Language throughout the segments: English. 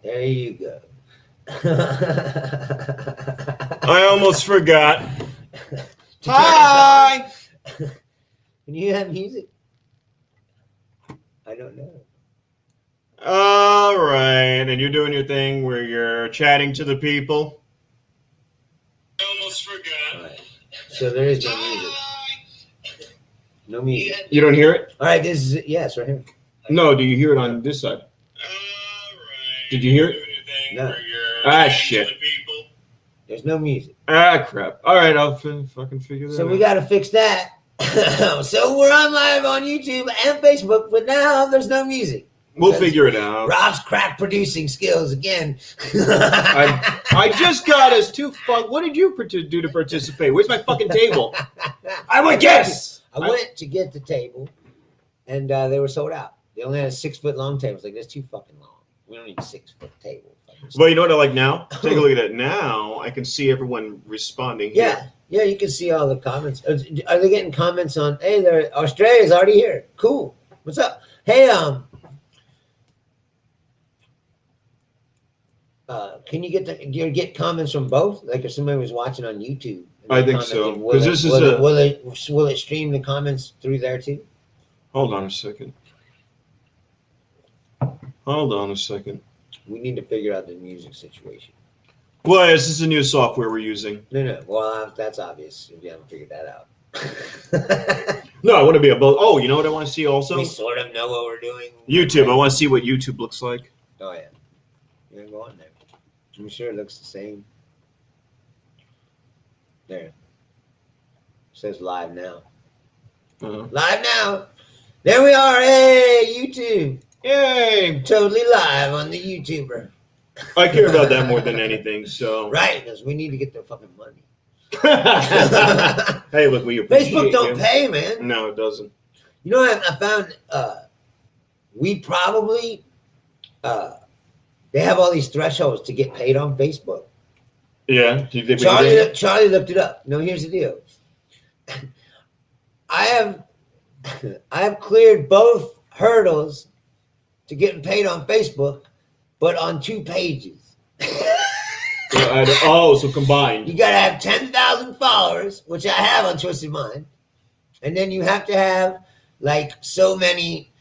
There you go. I almost forgot. To Hi! Can you have music? I don't know. All right, and you're doing your thing where you're chatting to the people. I almost forgot. All right. So there is no music. No music. You don't hear it? All right, this is it. Yes, right here. No, do you hear it on this side? Did you hear it? No. Ah, shit. There's no music. Ah, crap. All right, I'll fucking figure that out. So we got to fix that. So we're on live on YouTube and Facebook, but now there's no music. We'll figure it out. Rob's crack producing skills again. I just got us two fun. What did you do to participate? Where's my fucking table? I would guess. I went to get the table, and they were sold out. They only had a 6 foot long table. It's like, that's too fucking long. We don't need a 6 foot table. Well, you know what I like now? Take a look at it now. I can see everyone responding. Yeah. Yeah, you can see all the comments. Are they getting comments on, hey, Australia's already here. Cool. What's up? Hey, can you get comments from both? Like if somebody was watching on YouTube. I think so. Because this is will it stream the comments through there too? Hold on a second. We need to figure out the music situation. Well, this is a new software we're using. No. Well, that's obvious if you haven't figured that out. No, I want to be able. Oh, you know what I want to see also? We sort of know what we're doing. YouTube. I want to see what YouTube looks like. Oh yeah. You're gonna go on there. I'm sure it looks the same. There. It says live now. Uh-huh. Live now. There we are. Hey, YouTube. Yay! Totally live on the YouTuber. I care about that more than anything, so. Right, because we need to get the fucking money. Hey, look, we appreciate Facebook don't pay, man. No, it doesn't. You know what I found? We probably, they have all these thresholds to get paid on Facebook. Yeah. Charlie looked it up. No, here's the deal. I have cleared both hurdles to getting paid on Facebook, but on 2 pages. So combined. You got to have 10,000 followers, which I have on Twisted Mind. And then you have to have like so many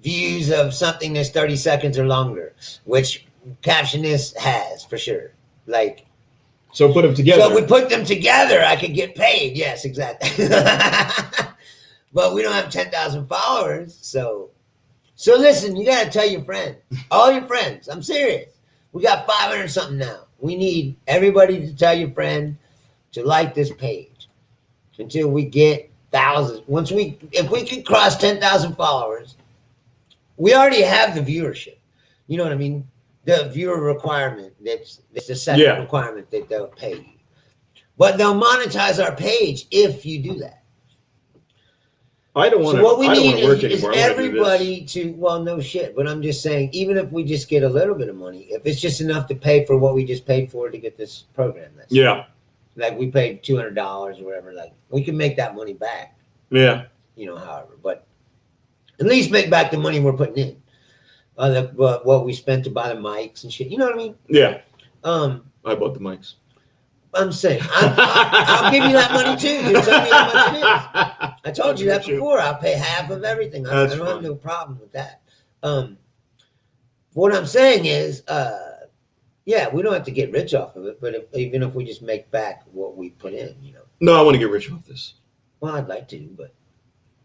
views of something that's 30 seconds or longer, which Caption has for sure. Like, so put them together. So we put them together, I could get paid. Yes, exactly. But we don't have 10,000 followers, so listen, you got to tell your friends, all your friends. I'm serious. We got 500 something now. We need everybody to tell your friend to like this page until we get thousands. If we can cross 10,000 followers, we already have the viewership. You know what I mean? The viewer requirement. That's the second requirement that they'll pay you. But they'll monetize our page if you do that. I don't want to. So what we need is everybody to. Well, no shit. But I'm just saying, even if we just get a little bit of money, if it's just enough to pay for what we just paid for to get this program, like we paid $200 or whatever. Like we can make that money back. Yeah. You know, however, but at least make back the money we're putting in. What we spent to buy the mics and shit. You know what I mean? Yeah. I bought the mics. I'm saying, I'll give you that money too. You tell me how much it is. I told you that before. I'll pay half of everything. I don't have no problem with that. What I'm saying is, we don't have to get rich off of it, but even if we just make back what we put in, you know. No, I want to get rich off this. Well, I'd like to, but.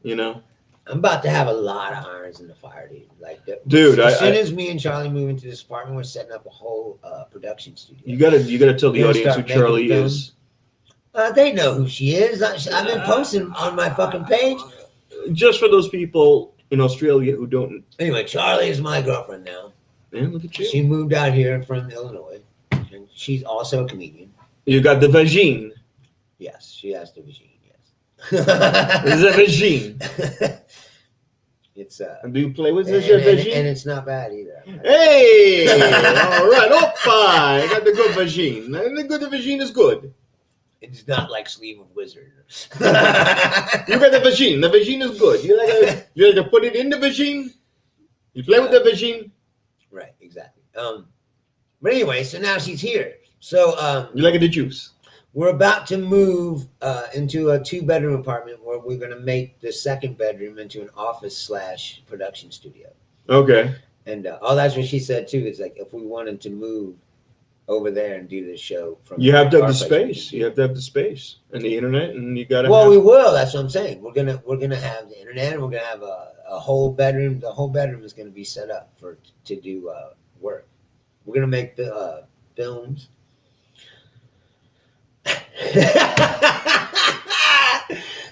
You know. I'm about to have a lot of irons in the fire, dude. Like, as soon as me and Charlie move into this apartment, we're setting up a whole production studio. You gotta tell the audience who Charlie is. They know who she is. I've been posting on my fucking page. Just for those people in Australia who don't. Anyway, Charlie is my girlfriend now. Man, look at you. She moved out here from Illinois, and she's also a comedian. You got the vagine. Yes, she has the vagine. The vagine. It's do you play with the vagine? And it's not bad either. Hey, all right, opa! I got the good vagine. And the good vagine is good. It's not like Sleeve of Wizard. You got the vagine. The vagine is good. You like to put it in the vagine. You play with the vagine. Right, exactly. But anyway, so now she's here. So You like the juice? we're about to move into a 2-bedroom apartment where we're going to make the 2nd bedroom into an office / production studio. Okay. And that's what she said too. Is like if we wanted to move over there and do this show from, You have to have our the place, space. You have to have the space and the internet, and you gotta. Well, we will. That's what I'm saying. We're gonna have the internet. And we're gonna have a whole bedroom. The whole bedroom is gonna be set up to do work. We're gonna make the films.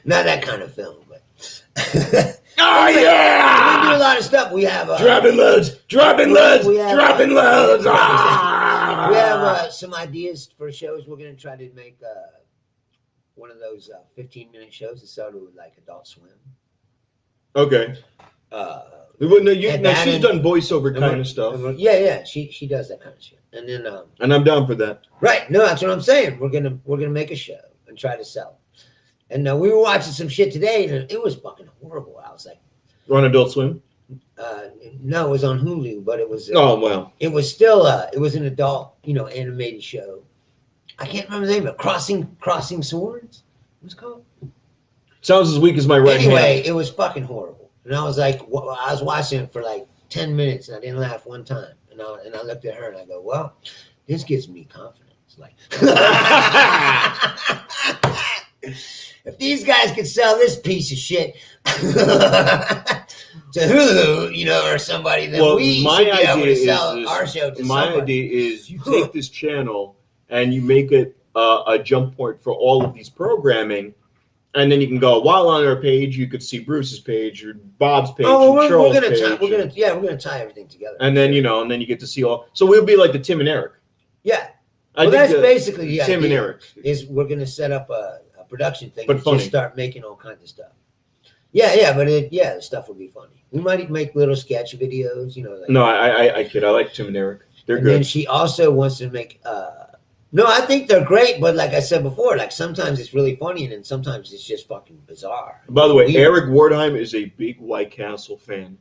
Not that kind of film, but. Oh anyway, yeah! we do a lot of stuff. We have dropping loads. We have, dropping loads. We Ah! have some ideas for shows. We're gonna try to make one of those 15-minute shows that started with like Adult Swim. Okay. She's done voiceover kind of stuff. Yeah, she does that kind of shit. And then and I'm down for that. Right. No, that's what I'm saying. We're gonna make a show and try to sell it. And we were watching some shit today, and it was fucking horrible. I was like, On Adult Swim? no, it was on Hulu, but it was. Oh well. It was still it was an adult, animated show. I can't remember the name of it. Crossing Swords. What's it called? Sounds as weak as my right Anyway, hand. it was fucking horrible. And I was like, I was watching it for like 10 minutes, and I didn't laugh one time. And I looked at her, and I go, well, this gives me confidence. Like, if these guys could sell this piece of shit to Hulu, or somebody, then we should be able to sell our show to somebody. My idea is you take this channel and you make it a jump point for all of these programming, and then you can go, while on our page, you could see Bruce's page or Bob's page. We're gonna tie everything together. And then and then you get to see all. So we'll be like the Tim and Eric. Yeah. Well, that's basically the Tim idea. And Eric. Is we're gonna set up a production thing, but and just start making all kinds of stuff. Yeah, but the stuff will be funny. We might make little sketch videos, Like, no, I kid. I like Tim and Eric. They're good. And she also wants to make. No, I think they're great, but like I said before, like sometimes it's really funny, and then sometimes it's just fucking bizarre. By the way, Eric Wardheim is a big White Castle fan.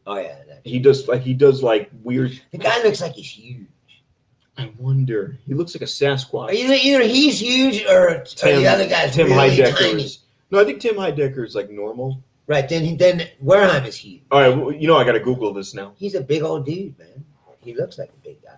Oh yeah, he does like weird. The guy looks like he's huge. I wonder. He looks like a Sasquatch. Either he's huge or the other guy's Tim really Heidecker tiny. No, I think Tim Heidecker is like normal. Right, then Wardheim is huge. All right, well, I got to Google this now. He's a big old dude, man. He looks like a big guy.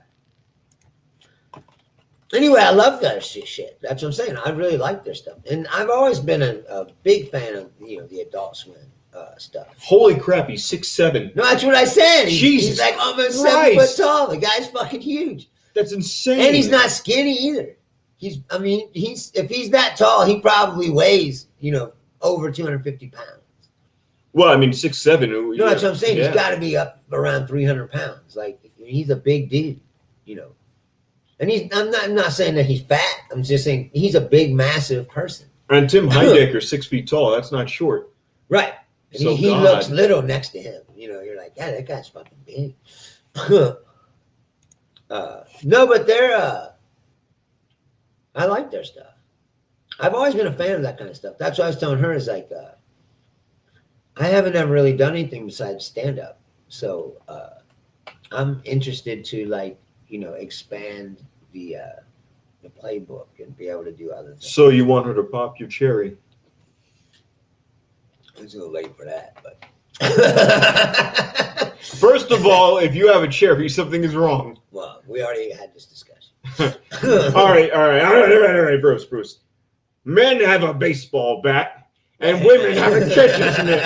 Anyway, I love their shit. That's what I'm saying. I really like their stuff. And I've always been a big fan of, the Adult Swim stuff. Holy crap, he's 6'7". No, that's what I said. He's like almost 7 foot tall. The guy's fucking huge. That's insane. And he's not skinny either. If he's that tall, he probably weighs, over 250 pounds. Well, 6'7". No, that's what I'm saying. He's got to be up around 300 pounds. Like, he's a big dude, And I'm not saying that he's fat. I'm just saying he's a big, massive person. And Tim Heidecker, 6 feet tall. That's not short. Right. And So he looks little next to him. You're like, yeah, that guy's fucking big. No, but they're. I like their stuff. I've always been a fan of that kind of stuff. That's what I was telling her. Is like, I haven't ever really done anything besides stand up. So I'm interested to expand the playbook and be able to do other things. So you want her to pop your cherry? It's a little late for that, but. First of all, if you have a cherry, something is wrong. Well, we already had this discussion. All right, Bruce. Men have a baseball bat, and women have a catcher's mitt.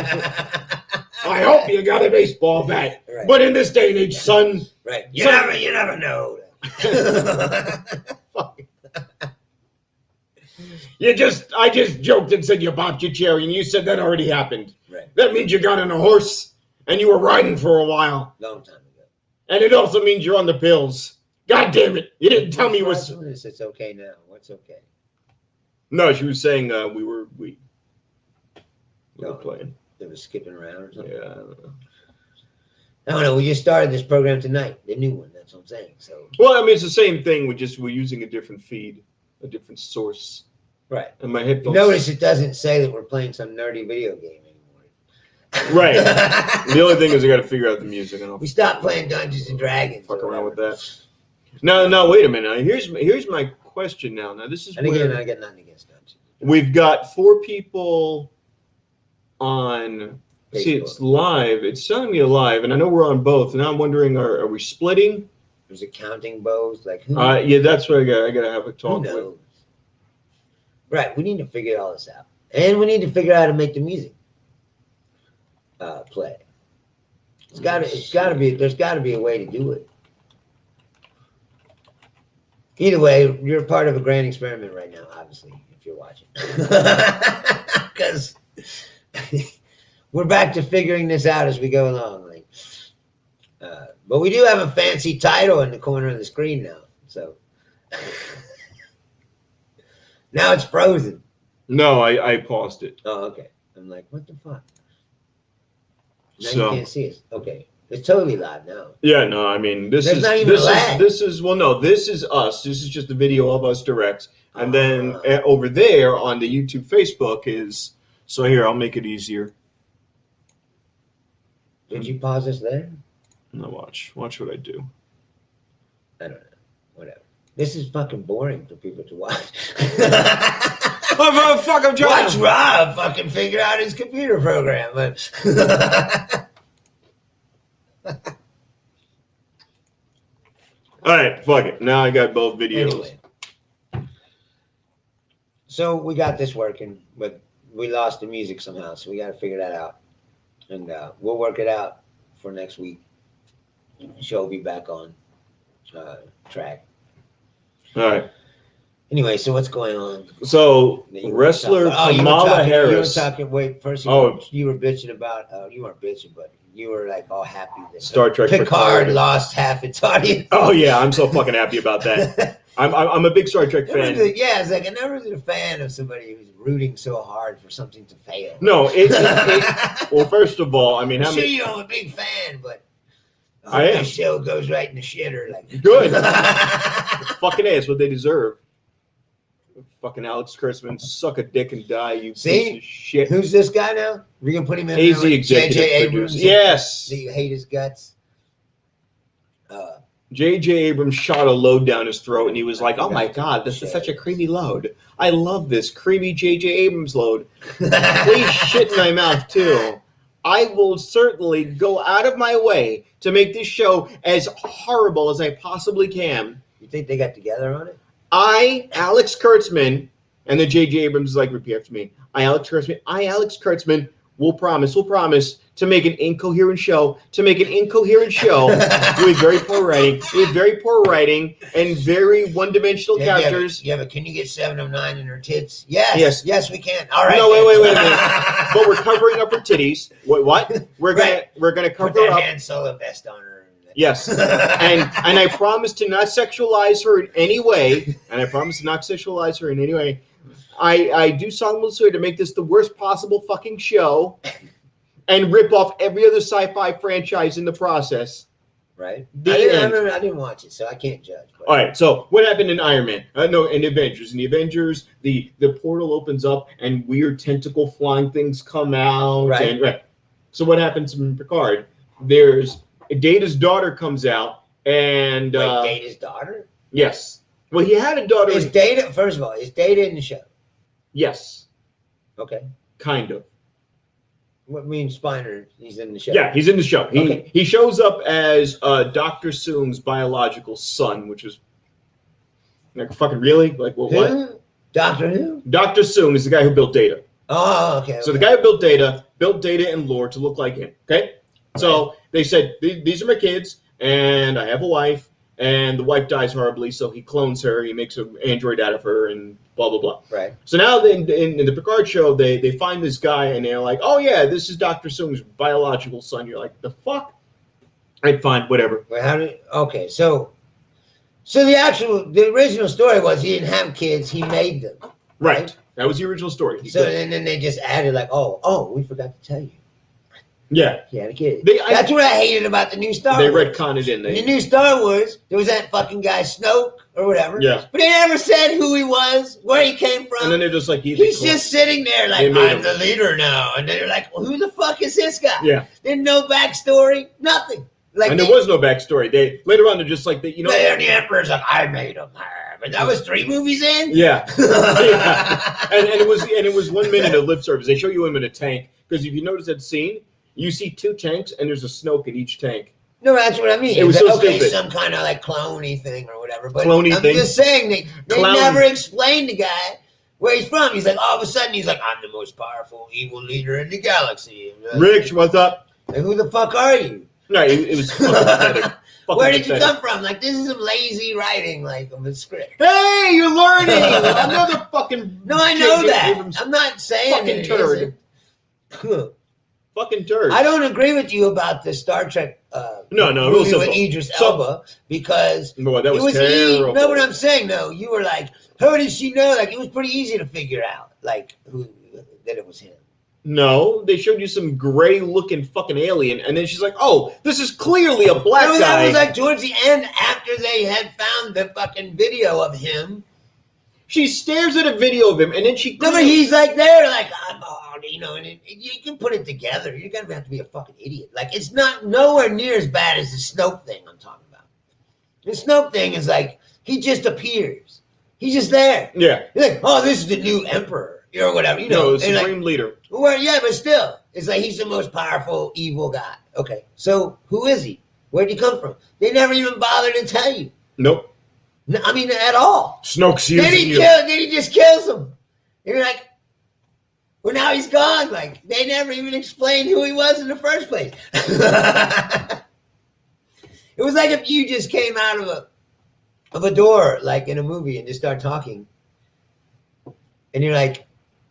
I hope you got a baseball bat, right. But in this day and age, son, right? You never know. I just joked and said you popped your cherry, and you said that already happened. Right. That means you got on a horse and you were riding for a while. Long time ago. And it also means you're on the pills. God damn it! You didn't tell me it was. It's okay now. What's okay? No, she was saying we were playing. It was skipping around or something. Yeah, I don't know. I don't know. We just started this program tonight, the new one. That's what I'm saying. So. Well, it's the same thing. We're using a different feed, a different source. Right. And my headphones. Notice it doesn't say that we're playing some nerdy video game Right. The only thing is I got to figure out the music. We stopped playing Dungeons and Dragons. Fuck around with that. No, wait a minute. Here's my question now. Now this is and again, I got nothing against Dungeons. We've got 4 people on. Facebook. See, it's live. It's telling me live, and I know we're on both. And I'm wondering, are we splitting? Is it counting bows? Like, yeah, that's what I got to have a talk with. Right, we need to figure all this out, and we need to figure out how to make the music play. There's got to be a way to do it. Either way, you're part of a grand experiment right now, obviously, if you're watching, because we're back to figuring this out as we go along. Like, but we do have a fancy title in the corner of the screen now, so now it's frozen. No, I paused it. Oh, okay. I'm like, what the fuck? Now you can't see us. Okay, it's totally live now. Yeah, no, I mean this is us. This is us. This is just the video of us direct, and then over there on the YouTube, Facebook is. So here, I'll make it easier. Did you pause us there? No, watch what I do. I don't know. Whatever. This is fucking boring for people to watch. I'm trying to watch Rob fucking figure out his computer program. All right, fuck it. Now I got both videos. Anyway. So we got this working, but we lost the music somehow, so we got to figure that out. And we'll work it out for next week. The show will be back on track. All right. Anyway, so what's going on? So, Wrestler Kamala Harris. You were talking, wait, first you were bitching about, you weren't bitching, but you were like all happy that Star Trek Picard lost half its audience. Oh, yeah, I'm so fucking happy about that. I'm a big Star Trek fan. Yeah, it's like I never been a fan of somebody who's rooting so hard for something to fail. No, well, first of all, I mean, I'm a big fan, but I am. The show goes right in the shitter. Like good. Fucking A, it's what they deserve. Fucking Alex Kurtzman, suck a dick and die, you piece of shit. Who's this guy now? We're gonna put him in AZ executive J.J. Abrams. Yes. Do you hate his guts? J.J. Abrams shot a load down his throat, and he was like, "Oh my God, this is such a creamy load. I love this creamy J.J. Abrams load. Please shit in my mouth too. I will certainly go out of my way to make this show as horrible as I possibly can." You think they got together on it? Alex Kurtzman, and then J.J. Abrams is like, repeat after me. Alex Kurtzman, will promise to make an incoherent show, with very poor writing, and very one-dimensional characters. Yeah, but can you get 7 of 9 in her tits? Yes, we can. All right. No, wait a minute. But we're covering up her titties. What? We're gonna cover put that up. Han Solo vest on her. Yes, and I promise to not sexualize her in any way. I do solemnly swear to make this the worst possible fucking show, and rip off every other sci-fi franchise in the process. Right. I didn't watch it, so I can't judge. But. All right. So what happened in Iron Man? In Avengers. In the Avengers, the portal opens up and weird tentacle flying things come out. Right. So what happens in Picard? There's Data's daughter comes out, and Data's daughter? Yes. Well, he had a daughter. Is Data? First of all, is Data in the show? Yes. Okay. Kind of. What means Spiner? He's in the show. Yeah, he's in the show. He shows up as Dr. Soong's biological son, which is like fucking really like what? Doctor who? Dr. Soong is the guy who built Data. Oh, okay. So the guy who built Data and lore to look like him. Okay. So they said, these are my kids, and I have a wife, and the wife dies horribly, so he clones her, he makes an android out of her, and blah, blah, blah. Right. So now in the Picard show, they find this guy, and they're like, oh, yeah, this is Dr. Soong's biological son. You're like, the fuck? All right, fine, whatever. Wait, so the original story was he didn't have kids, he made them. Right. That was the original story. And then they just added like, oh, we forgot to tell you. Yeah. He had a kid. That's what I hated about the new Star Wars. They retconned it in there. In the new Star Wars, there was that fucking guy Snoke. or whatever. Yeah. But they never said who he was, where he came from. And then they're just like, he's just sitting there like, I'm him the leader now. And they're like, well, who the fuck is this guy? Yeah. There's no backstory, nothing. Like, and there was no backstory. Later on, they're just like, the Emperor's like, I made him. But that was 3 movies in? Yeah. Yeah. And it was 1 minute of lip service. They show you him in a tank. Because if you notice that scene, you see 2 tanks and there's a Snoke in each tank. No, that's what I mean. It was so stupid. Some kind of like cloney thing or whatever. But I'm just saying, they never explained the guy where he's from. He's like, all of a sudden, he's like, I'm the most powerful evil leader in the galaxy. Rich, what's up? Like, who the fuck are you? No, it was fucking pathetic. Where did you come from? Like, this is some lazy writing, like, of a script. Hey, you're learning! Another fucking... No, I know that. I'm not saying fucking turd. Fucking turd. I don't agree with you about the Star Trek movie with Idris Elba because boy, that was terrible. No, what I'm saying, though, you were like, how did she know? Like, it was pretty easy to figure out, like, that it was him. No, they showed you some gray-looking fucking alien, and then she's like, oh, this is clearly a black guy. That was like towards the end after they had found the fucking video of him. She stares at a video of him, and then she... No, but he's like there, like, and you can put it together. You're going to have to be a fucking idiot. Like, it's not nowhere near as bad as the Snoke thing I'm talking about. The Snoke thing is like, he just appears. He's just there. Yeah. You're like, oh, this is the new emperor. Or whatever, No, supreme leader. Well, yeah, but still, it's like he's the most powerful evil guy. Okay, so who is he? Where'd he come from? They never even bothered to tell you. Nope. No, I mean, at all. Snoke's using you. Then he just kills him. And you're like, well, now he's gone. Like, they never even explained who he was in the first place. It was like if you just came out of a door, like in a movie, and just start talking, and you're like,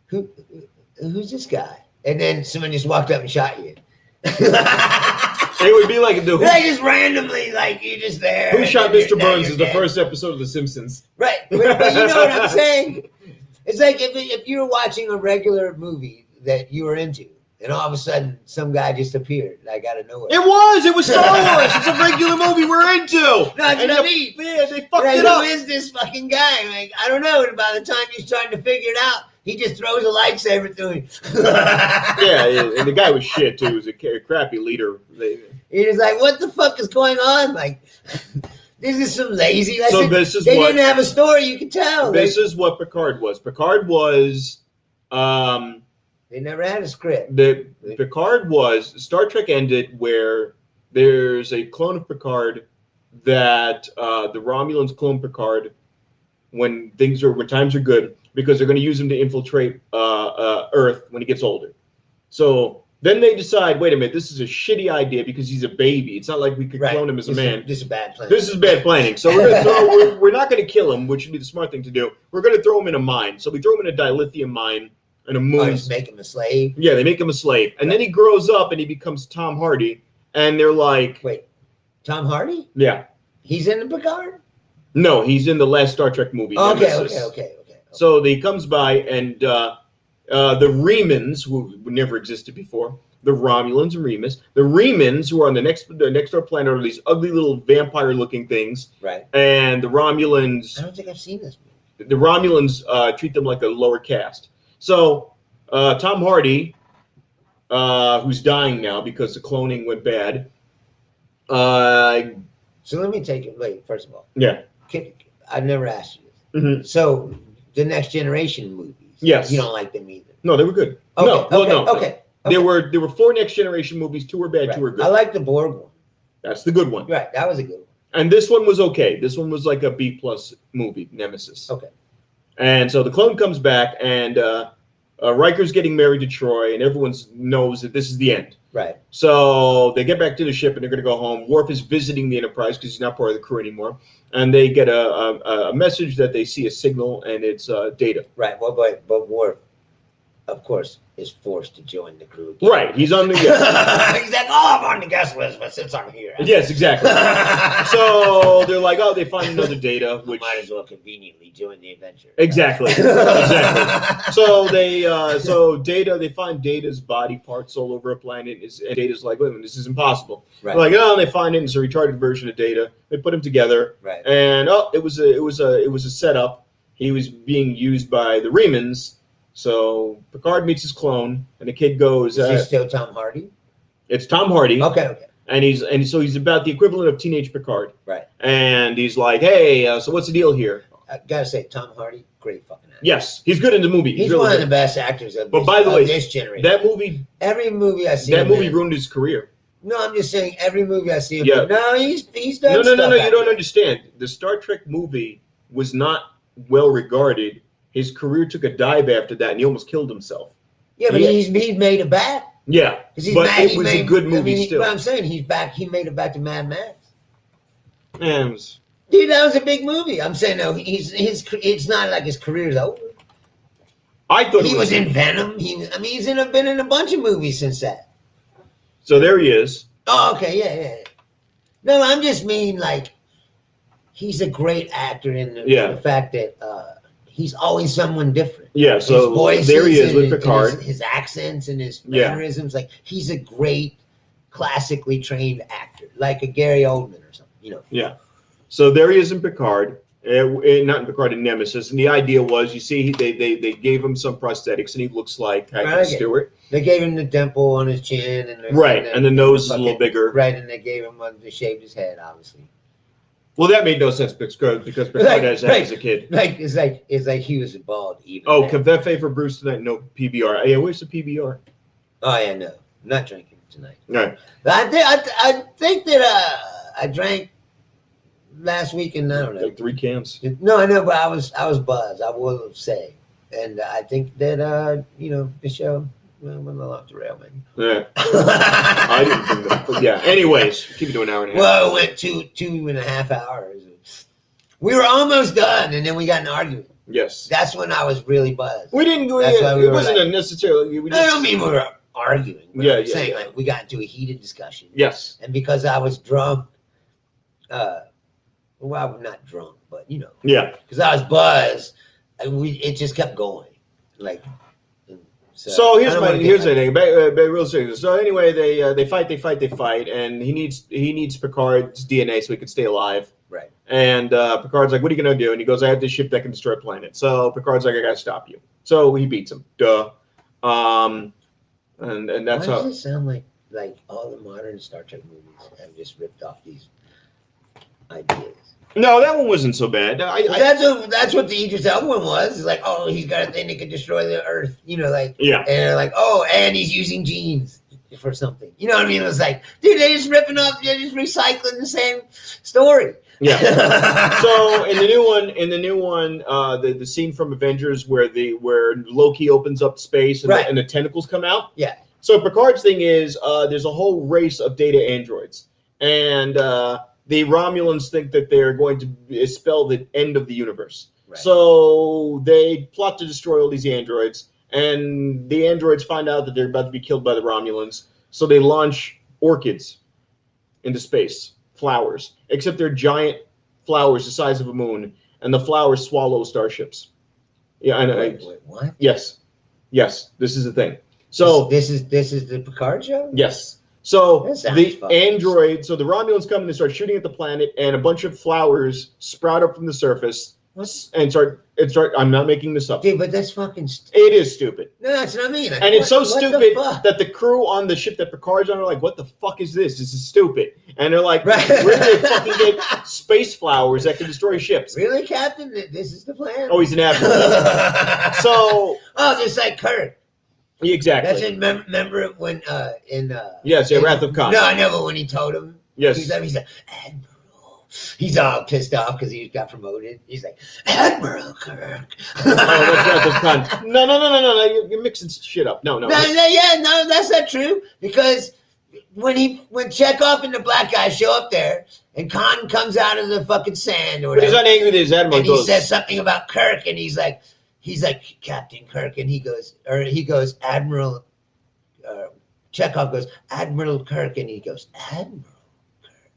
who's this guy? And then someone just walked up and shot you. It would be like like just randomly, like you're just there. Who Shot Mr. Burns is the first episode of The Simpsons. Right, but you know what I'm saying? It's like if you were watching a regular movie that you were into, and all of a sudden some guy just appeared, like out of nowhere. It was Star Wars. It's a regular movie we're into. No, that's what I mean. Man, they fucked it up. Who is this fucking guy? Like, I don't know. And by the time you're starting to figure it out, he just throws a lightsaber through him. Yeah, and the guy was shit too. He was a crappy leader. He was like, what the fuck is going on? Like, this is some lazy. So they didn't have a story, you can tell. This is what Picard was. Picard was... they never had a script. Picard was... Star Trek ended where there's a clone of Picard that the Romulans clone Picard when times are good, because they're going to use him to infiltrate Earth when he gets older. So then they decide, wait a minute, this is a shitty idea because he's a baby. It's not like we could clone him as a man. This is bad planning. This is bad planning. So we're not going to kill him, which would be the smart thing to do. We're going to throw him in a mine. So we throw him in a dilithium mine and a moon. Just make him a slave? Yeah, they make him a slave. And then he grows up and he becomes Tom Hardy. And they're like... Wait, Tom Hardy? Yeah. He's in the Picard? No, he's in the last Star Trek movie. Okay. So he comes by, and the Remans, who never existed before, the Romulans and Remus, the Remans, who are on the next door planet, are these ugly little vampire-looking things. Right. And the Romulans... I don't think I've seen this movie. The Romulans treat them like a lower caste. So Tom Hardy, who's dying now because the cloning went bad... So let me take it. Wait, first of all. Yeah. I've never asked you this. Mm-hmm. So the Next Generation movies. Yes. You don't like them either. No, they were good. Okay. There were 4 Next Generation movies. 2 were bad, 2 were good. I like the Borg one. That's the good one. Right, that was a good one. And this one was okay. This one was like a B+ movie, Nemesis. Okay. And so the clone comes back, and Riker's getting married to Troy, and everyone knows that this is the end. Right. So they get back to the ship, and they're going to go home. Worf is visiting the Enterprise because he's not part of the crew anymore. And they get a message that they see a signal, and it's Data. Right. Well, but Worf, of course, is forced to join the crew again. Right. He's on the He's like, oh, I'm on the guest list, but since I'm here. Yes, exactly. So they're like, oh, they find another Data, which might as well conveniently join the adventure. Exactly. Exactly. So they find Data's body parts all over a planet, and Data's like, wait a minute, this is impossible. Right. They're like, oh, and they find it. It's a retarded version of Data. They put him together, right. And it was a setup. He was being used by the Remans. So Picard meets his clone, and the kid goes, Is he still Tom Hardy? It's Tom Hardy. Okay. And so he's about the equivalent of teenage Picard. Right. And he's like, hey, so what's the deal here? I gotta say, Tom Hardy, great fucking actor. Yes, he's good in the movie. He's really one good. of the best actors of this generation. That movie, every movie I see, that movie ruined his career. No, I'm just saying every movie I see him. Yeah. No, he's done. No. You don't understand. The Star Trek movie was not well regarded. His career took a dive after that, and he almost killed himself. Yeah, but he's made it back. Yeah, but it was a good movie still. But I'm saying he's back. He made it back to Mad Max. Yeah, dude, that was a big movie. I'm saying no. It's not like his career's over. I thought he was in Venom. He's been in a bunch of movies since that. So there he is. Oh, okay, yeah. No, I'm just mean like he's a great actor in the fact that he's always someone different. Yeah, so there he is with Picard. His accents and his mannerisms, like he's a great classically trained actor, like a Gary Oldman or something, Yeah. So there he is in Picard, not in Picard, in Nemesis, and the idea was, you see, they gave him some prosthetics, and he looks like Patrick Stewart. They gave him the dimple on his chin, and the nose is a little bigger. Right, and they gave him they shaved his head, obviously. Well, that made no sense because Picard has that as a kid. It's like he was bald even. Oh, cafe for Bruce tonight? No PBR. Yeah, where's the PBR? Oh yeah, no, I'm not drinking tonight. All right. I think that I drank last week, and I don't know, like 3 cans. No, I know, but I was buzzed. I will say, and I think that the show went a lot to rail, man. Yeah, I didn't think that. But yeah. Anyways, keep it to an hour and a half. Well, it went 2.5 hours. We were almost done, and then we got in an argument. Yes. That's when I was really buzzed. We didn't go. It wasn't necessarily. I don't mean we were arguing. I'm saying like we got into a heated discussion. Yes. And because I was drunk, well, I'm not drunk, but Yeah. Because I was buzzed, and it just kept going, like. So here's the thing. Real serious. So anyway, they fight, and he needs Picard's DNA so he can stay alive. Right. And Picard's like, "What are you gonna do?" And he goes, "I have this ship that can destroy a planet." So Picard's like, "I gotta stop you." So he beats him. Duh. And that's how. Why does it sound like all the modern Star Trek movies have just ripped off these ideas? No, that one wasn't so bad. That's what the Idris Elba one was. It's like, oh, he's got a thing that can destroy the Earth. And they're like, oh, and he's using genes for something. You know what I mean? It was like, dude, they're just ripping off, they're just recycling the same story. Yeah. So in the new one, the scene from Avengers where Loki opens up space and the tentacles come out. Yeah. So Picard's thing is, there's a whole race of data androids, and the Romulans think that they're going to spell the end of the universe. Right. So they plot to destroy all these androids, and the androids find out that they're about to be killed by the Romulans. So they launch orchids into space, flowers, except they're giant flowers the size of a moon, and the flowers swallow starships. Yeah, wait, what? Yes, this is the thing. So this is the Picard show? Yes. So the android, so the Romulans come and they start shooting at the planet, and a bunch of flowers sprout up from the surface and start. I'm not making this up. Dude, but that's fucking It is stupid. No, that's what I mean. Like, and it's so stupid that the crew on the ship that Picard's on are like, "What the fuck is this? This is stupid." And they're like, "Where did they fucking get space flowers that can destroy ships?" Really, Captain? This is the plan? Oh, he's an admiral. Just like Kirk. Exactly. That's it. Remember when Wrath of Khan. No, I know, but when he told him, yes, he's like, Admiral. He's all pissed off because he got promoted. He's like, Admiral Kirk. Oh, that's Wrath of Khan. No. You're mixing shit up. No, that's not true. Because when Chekhov and the black guy show up there, and Khan comes out of the fucking sand or whatever, but he's not angry that his admiral and he says something about Kirk, and he's like, he's like Captain Kirk, and he goes Admiral. Chekhov goes Admiral Kirk, and he goes Admiral Kirk.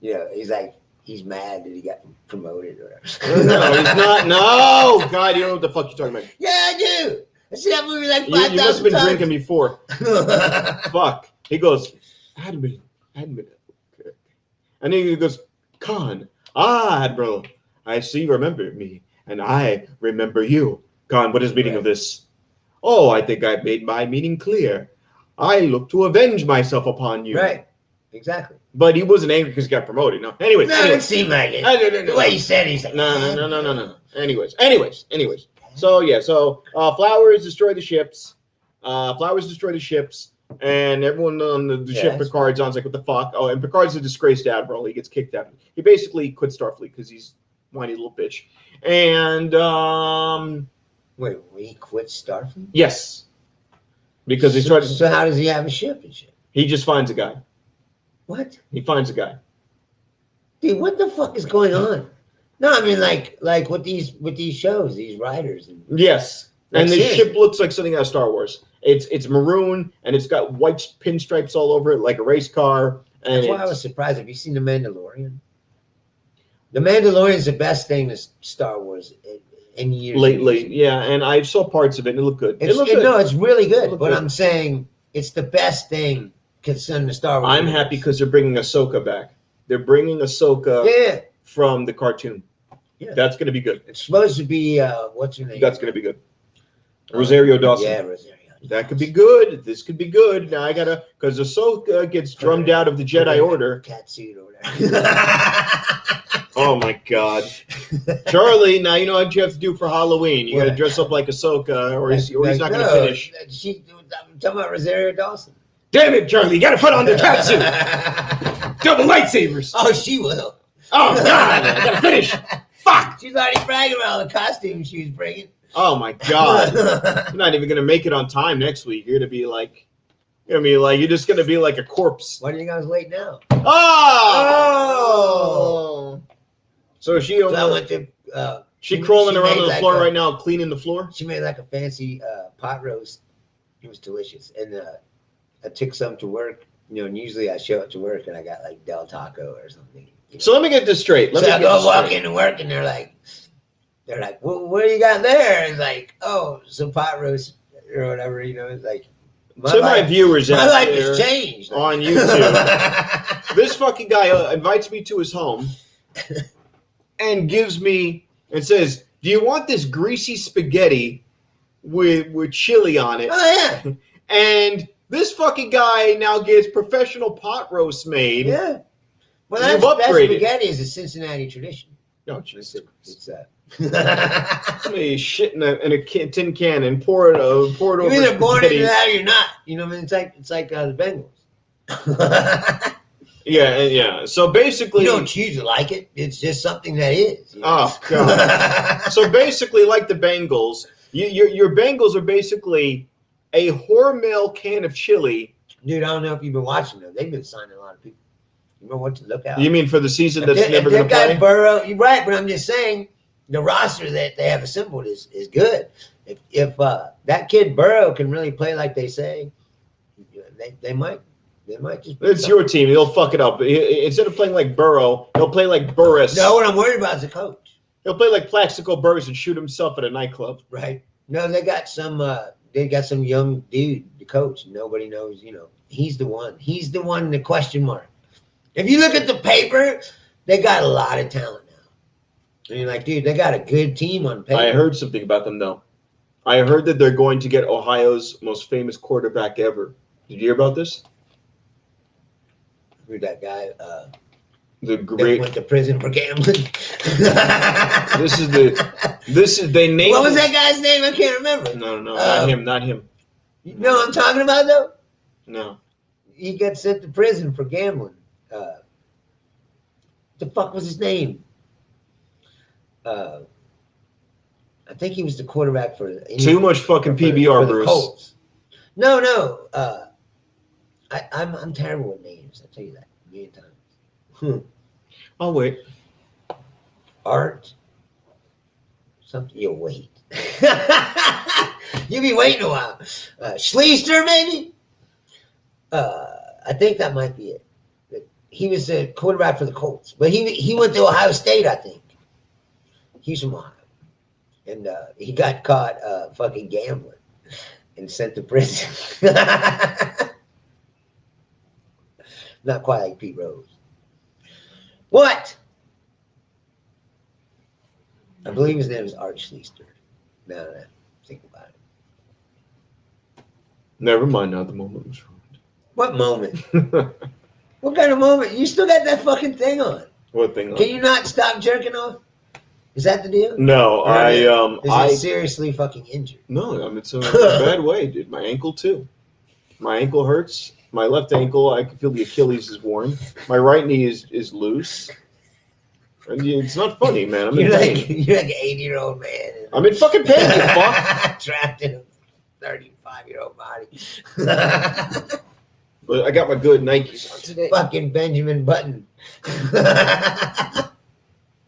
You know, he's like he's mad that he got promoted or whatever. No, he's not. No, God, you don't know what the fuck you're talking about. Yeah, I do. I see that movie like 5,000 times. You must have been drinking before. Fuck. He goes, Admiral. And then he goes, Khan. Admiral. I see you remember me, and I remember you. Khan, what is the meaning of this? Oh, I think I've made my meaning clear. I look to avenge myself upon you. Right. Exactly. But he wasn't angry because he got promoted. No. Anyways. It seemed like it. The way he said it, he's like, No. Anyways. So, yeah. So, Flowers destroy the ships. And everyone on the ship Picard's on is like, what the fuck? Oh, and Picard's a disgraced admiral. He gets kicked out. He basically quit Starfleet because he's a whiny little bitch. And, wait, he quit Starfleet? Yes. Because he started. So how does he have a ship and shit? He just finds a guy. What? He finds a guy. Dude, what the fuck is going on? No, I mean like with these shows, these writers. Yes. And the seriously. ship looks like something out of Star Wars. It's maroon and it's got white pinstripes all over it, like a race car. And that's why I was surprised. Have you seen The Mandalorian? The Mandalorian is the best thing to Star Wars in years. Lately, yeah, and I saw parts of it and it looked good. No, it's really good. But I'm saying it's the best thing concerning the Star Wars. I'm happy because they're bringing Ahsoka back. They're bringing Ahsoka from the cartoon. Yeah. That's going to be good. It's supposed to be, what's her name? That's going to be good. Rosario Dawson. Yeah, Rosario. That could be good. This could be good. Now I got to, because Ahsoka gets drummed out of the Jedi Order. Catsuit or whatever. Oh my God. Charlie, now you know what you have to do for Halloween. You got to dress up like Ahsoka or he's not going to finish. I'm talking about Rosario Dawson. Damn it, Charlie, you got to put on the catsuit. Double lightsabers. Oh, she will. Oh, God, I got to finish. Fuck. She's already bragging about all the costumes she was bringing. Oh, my God. You're not even going to make it on time next week. You're going to be like, you're just going to be like a corpse. Why do you think I was late now? Oh. So she went to, she crawling around on the floor right now, cleaning the floor? She made like a fancy pot roast. It was delicious. And I took some to work, and usually I show up to work and I got like Del Taco or something. So let me get this straight. I go walk into work and they're like, well, what do you got there? It's like, oh, some pot roast or whatever, It's like, my viewers my out life there has changed on YouTube. This fucking guy invites me to his home and gives me and says, "Do you want this greasy spaghetti with chili on it?" Oh yeah. And this fucking guy now gets professional pot roast made. Yeah. Well, that spaghetti is a Cincinnati tradition. No, Jesus. It's Somebody shit in a tin can and pour it over. You're either born into that or you're not. You know what I mean? It's like the Bengals. Yeah. So basically, you don't choose to like it. It's just something that is. Oh God. So basically, like the Bengals, your Bengals are basically a Hormel can of chili. Dude, I don't know if you've been watching them. They've been signing a lot of people. You know what to look out. You mean for the season that's never going to play? Burrow, you're right, but I'm just saying the roster that they have assembled is good. If that kid Burrow can really play like they say, they might just. It's your team. He'll fuck it up. Instead of playing like Burrow, he'll play like Burris. No, what I'm worried about is the coach. He'll play like Plaxico Burris and shoot himself at a nightclub. Right. No, they got some young dude, the coach. Nobody knows. He's the one. He's the one. The question mark. If you look at the paper, they got a lot of talent now. And you're like, dude, they got a good team on paper. I heard something about them, though. I heard that they're going to get Ohio's most famous quarterback ever. Did you hear about this? Who's that guy? The great went to prison for gambling. They named. What was that guy's name? I can't remember. No, not him. You know what I'm talking about, though? No. He got sent to prison for gambling. The fuck was his name? I think he was the quarterback for too much fucking PBR, for Bruce. Colts. No. I'm terrible with names. I'll tell you that a million times. I'll wait. Art Something you'll wait. You'll be waiting a while. Schleister, maybe? I think that might be it. He was the quarterback for the Colts. But he went to Ohio State, I think. He's from Ohio. And he got caught fucking gambling and sent to prison. Not quite like Pete Rose. What? I believe his name is Art Schleister. Now that I think about it. Never mind. Now the moment was ruined. What moment? What kind of moment? You still got that fucking thing on. What thing on? Can you not stop jerking off? Is that the deal? No, Is it seriously fucking injured? No, I mean, it's a bad way, dude. My ankle, too. My ankle hurts. My left ankle, I can feel the Achilles is worn. My right knee is loose. And it's not funny, man. I'm in pain. You're like an 80-year-old man. I'm in fucking pain, you fuck. Trapped in a 35-year-old body. But I got my good Nikes on today. Fucking Benjamin Button.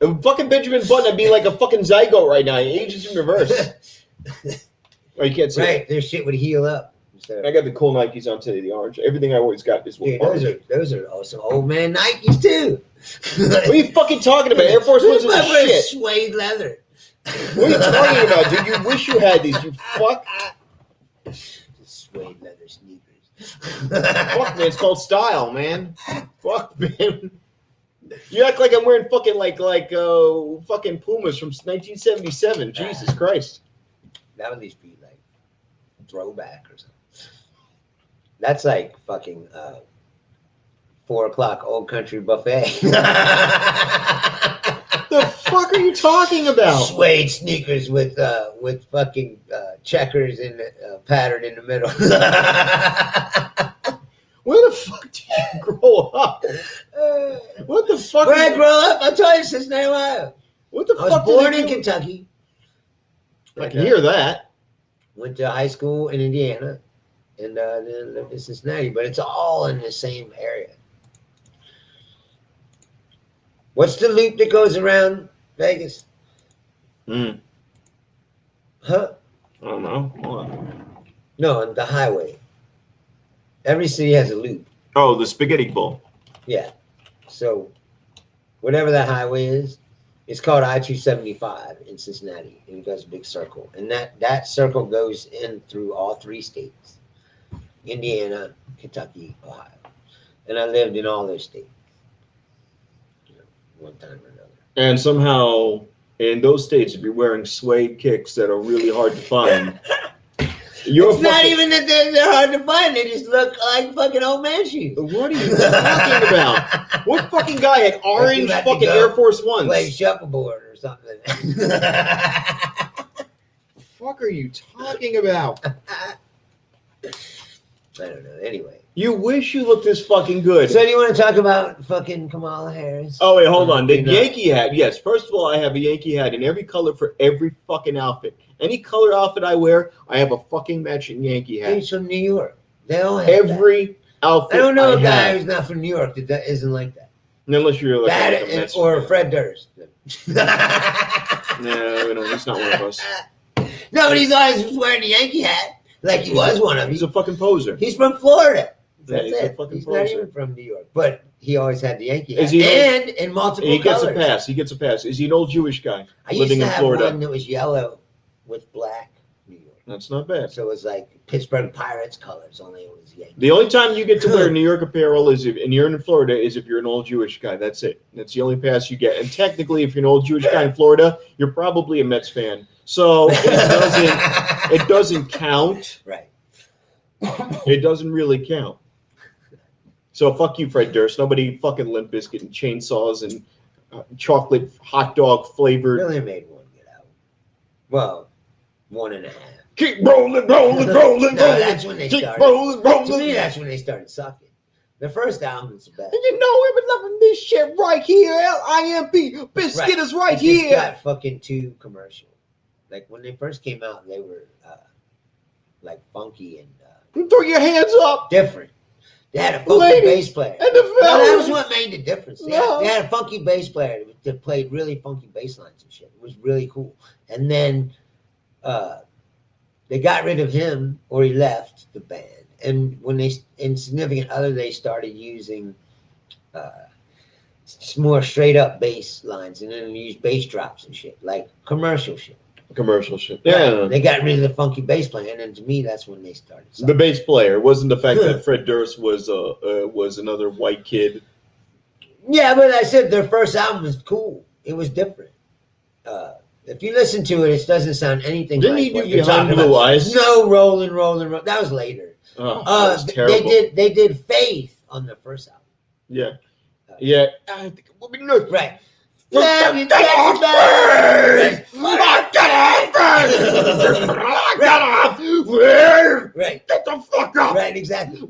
Fucking Benjamin Button, I'd be like a fucking zygote right now. He ages in reverse. Oh, you can't see right, it. their shit would heal up. I got the cool Nikes on today, the orange. Everything I always got is orange. Those are awesome old man Nikes too. What are you fucking talking about? Air Force Ones are shit. Suede leather. What are you talking about, dude? You wish you had these, you fuck. Suede leather sneakers. Fuck, man, it's called style, man. Fuck, man. You act like I'm wearing fucking fucking Pumas from 1977. Jesus Christ. That would at least be like throwback or something. That's like fucking 4 o'clock old country buffet. The fuck are you talking about? Suede sneakers with fucking checkers in the pattern in the middle. Where the fuck did you grow up? What the fuck? Where I grow up? I told you, Cincinnati, Ohio. What the fuck? I was born in Kentucky. I can hear that. Went to high school in Indiana, and then lived in Cincinnati. But it's all in the same area. What's the loop that goes around Vegas? Huh? I don't know. Hold on. No, the highway. Every city has a loop. Oh, the spaghetti bowl. Yeah. So, whatever that highway is, it's called I-275 in Cincinnati. And it goes a big circle. And that circle goes in through all 3 states. Indiana, Kentucky, Ohio. And I lived in all those states. One time or another. And somehow, in those states, if you're wearing suede kicks that are really hard to find, it's not even that they're hard to find. They just look like fucking old man shoes. What are you talking about? What fucking guy had orange fucking Air Force Ones? Play shuffleboard or something. The fuck are you talking about? I don't know. Anyway. You wish you looked this fucking good. So do you want to talk about fucking Kamala Harris? Oh, wait, hold on. The Yankee hat. Yes, first of all, I have a Yankee hat in every color for every fucking outfit. Any color outfit I wear, I have a fucking matching Yankee hat. He's from New York. They all have every outfit I don't know a guy who's not from New York that isn't like that. Unless you're like that or Fred Durst. No, he's not one of us. No, but he's always wearing the Yankee hat. Like he was one of them. He's a fucking poser. He's from Florida. That's he's it. A fucking he's poser. Not even from New York. But he always had the Yankee hat. And in multiple he colors. Gets a pass. He gets a pass. Is he an old Jewish guy living in Florida? I used to have one that was yellow with black New York. That's not bad. So it was like Pittsburgh Pirates colors, only it was Yankee. The only time you get to wear New York apparel is and you're in Florida is if you're an old Jewish guy. That's it. That's the only pass you get. And technically, if you're an old Jewish guy in Florida, you're probably a Mets fan. So it doesn't count. Right. It doesn't really count. So fuck you, Fred Durst. Nobody fucking Limp Bizkit and chainsaws and chocolate hot dog flavored. They only made one get out. Well, 1.5. Keep rolling. That's when they keep started. rolling. To me, that's when they started sucking. The first album is the best. And you know we've been loving this shit right here. LIMP. Biscuit is right here. Got fucking 2 commercials. Like when they first came out, they were like funky and throw your hands up. Different. They had a funky bass player. And the No, that was what made the difference. They had a funky bass player that played really funky bass lines and shit. It was really cool. And then they got rid of him, or he left the band. And when in Significant Other, they started using more straight up bass lines, and then use bass drops and shit, like commercial shit. Yeah. They got rid of the funky bass player, and then to me, that's when they started. The bass player wasn't the fact that Fred Durst was another white kid. Yeah, but I said their first album was cool. It was different. If you listen to it, it doesn't sound anything Didn't like he do what you're Behind talking Blue about. Eyes? No, Rolling. That was later. Oh, that was terrible. They did Faith on their first album. Yeah. Yeah. I think it will be good. Right. Right. Get the fuck up. Right, exactly.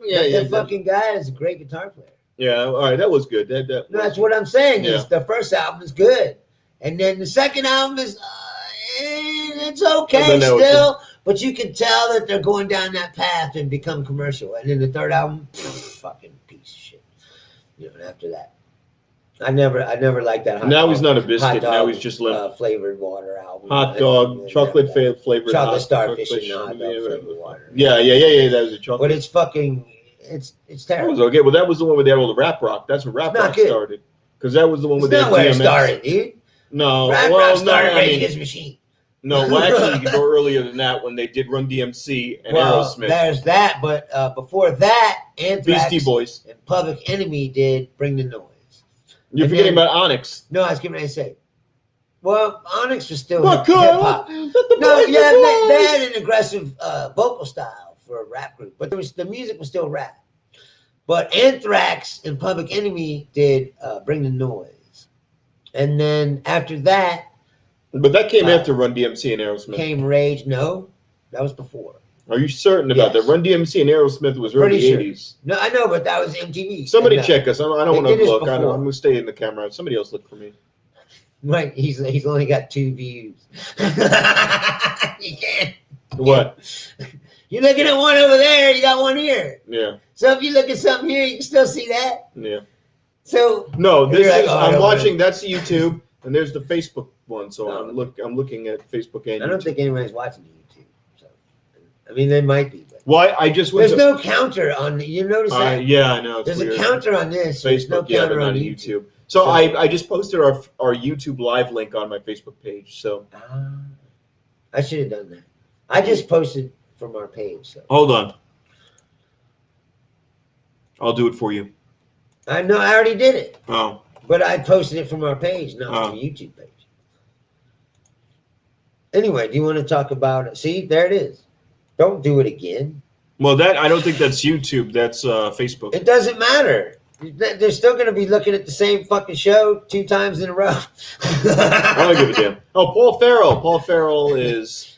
Yeah, That fucking guy is a great guitar player. Yeah, all right, that was good. That's what I'm saying. Yeah. Is the first album is good, and then the second album is it's okay still, but you can tell that they're going down that path and become commercial. And then the third album, fucking piece of shit. You know, after that, I never liked that. Now he's not a biscuit. Now he's just flavored water album. Hot dog, chocolate flavored. Chocolate starfish and hot dog flavored water. Yeah. That was a chocolate. But it's fucking. It's terrible. That was okay. Well, that was the one with all the rap rock. That's where rap rock started. Because that was the one with that where it started, dude. No, rap rock started Rage Against the Machine. No, well, actually, you could go earlier than that when they did Run DMC and Aerosmith. There's that, but before that, Anthrax Beastie Boys and Public Enemy did Bring the Noise. You're forgetting about Onyx. No, I was getting ready to say. Well, Onyx was still hip hop. No, yeah, they had an aggressive vocal style for a rap group, but the music was still rap. But Anthrax and Public Enemy did Bring the Noise, and then after that. But that came after Run DMC and Aerosmith. Came Rage. No, that was before. Are you certain about that? Run DMC and Aerosmith was early 80s. No, I know, but that was MTV. Somebody check us. I don't want to look. I'm going to stay in the camera. Somebody else look for me. Right. He's only got 2 views. You can't. What? You're looking at one over there. You got one here. Yeah. So if you look at something here, you can still see that. Yeah. So. No, this is. I'm watching. That's YouTube. And there's the Facebook one, so I'm looking at Facebook and I don't think anybody's watching YouTube. So, I mean, they might be. But well, I just went there's no counter on. You notice that? Yeah, I know. There's a counter on this. Facebook, no counter but not on YouTube. So I just posted our YouTube live link on my Facebook page. So I should have done that. I just posted from our page. So hold on, I'll do it for you. I know. I already did it. Oh. But I posted it from our page, not from the YouTube page. Anyway, do you want to talk about it? See, there it is. Don't do it again. Well, I don't think that's YouTube. That's Facebook. It doesn't matter. They're still going to be looking at the same fucking show 2 times in a row. I don't give a damn. Oh, Paul Farrell. Paul Farrell is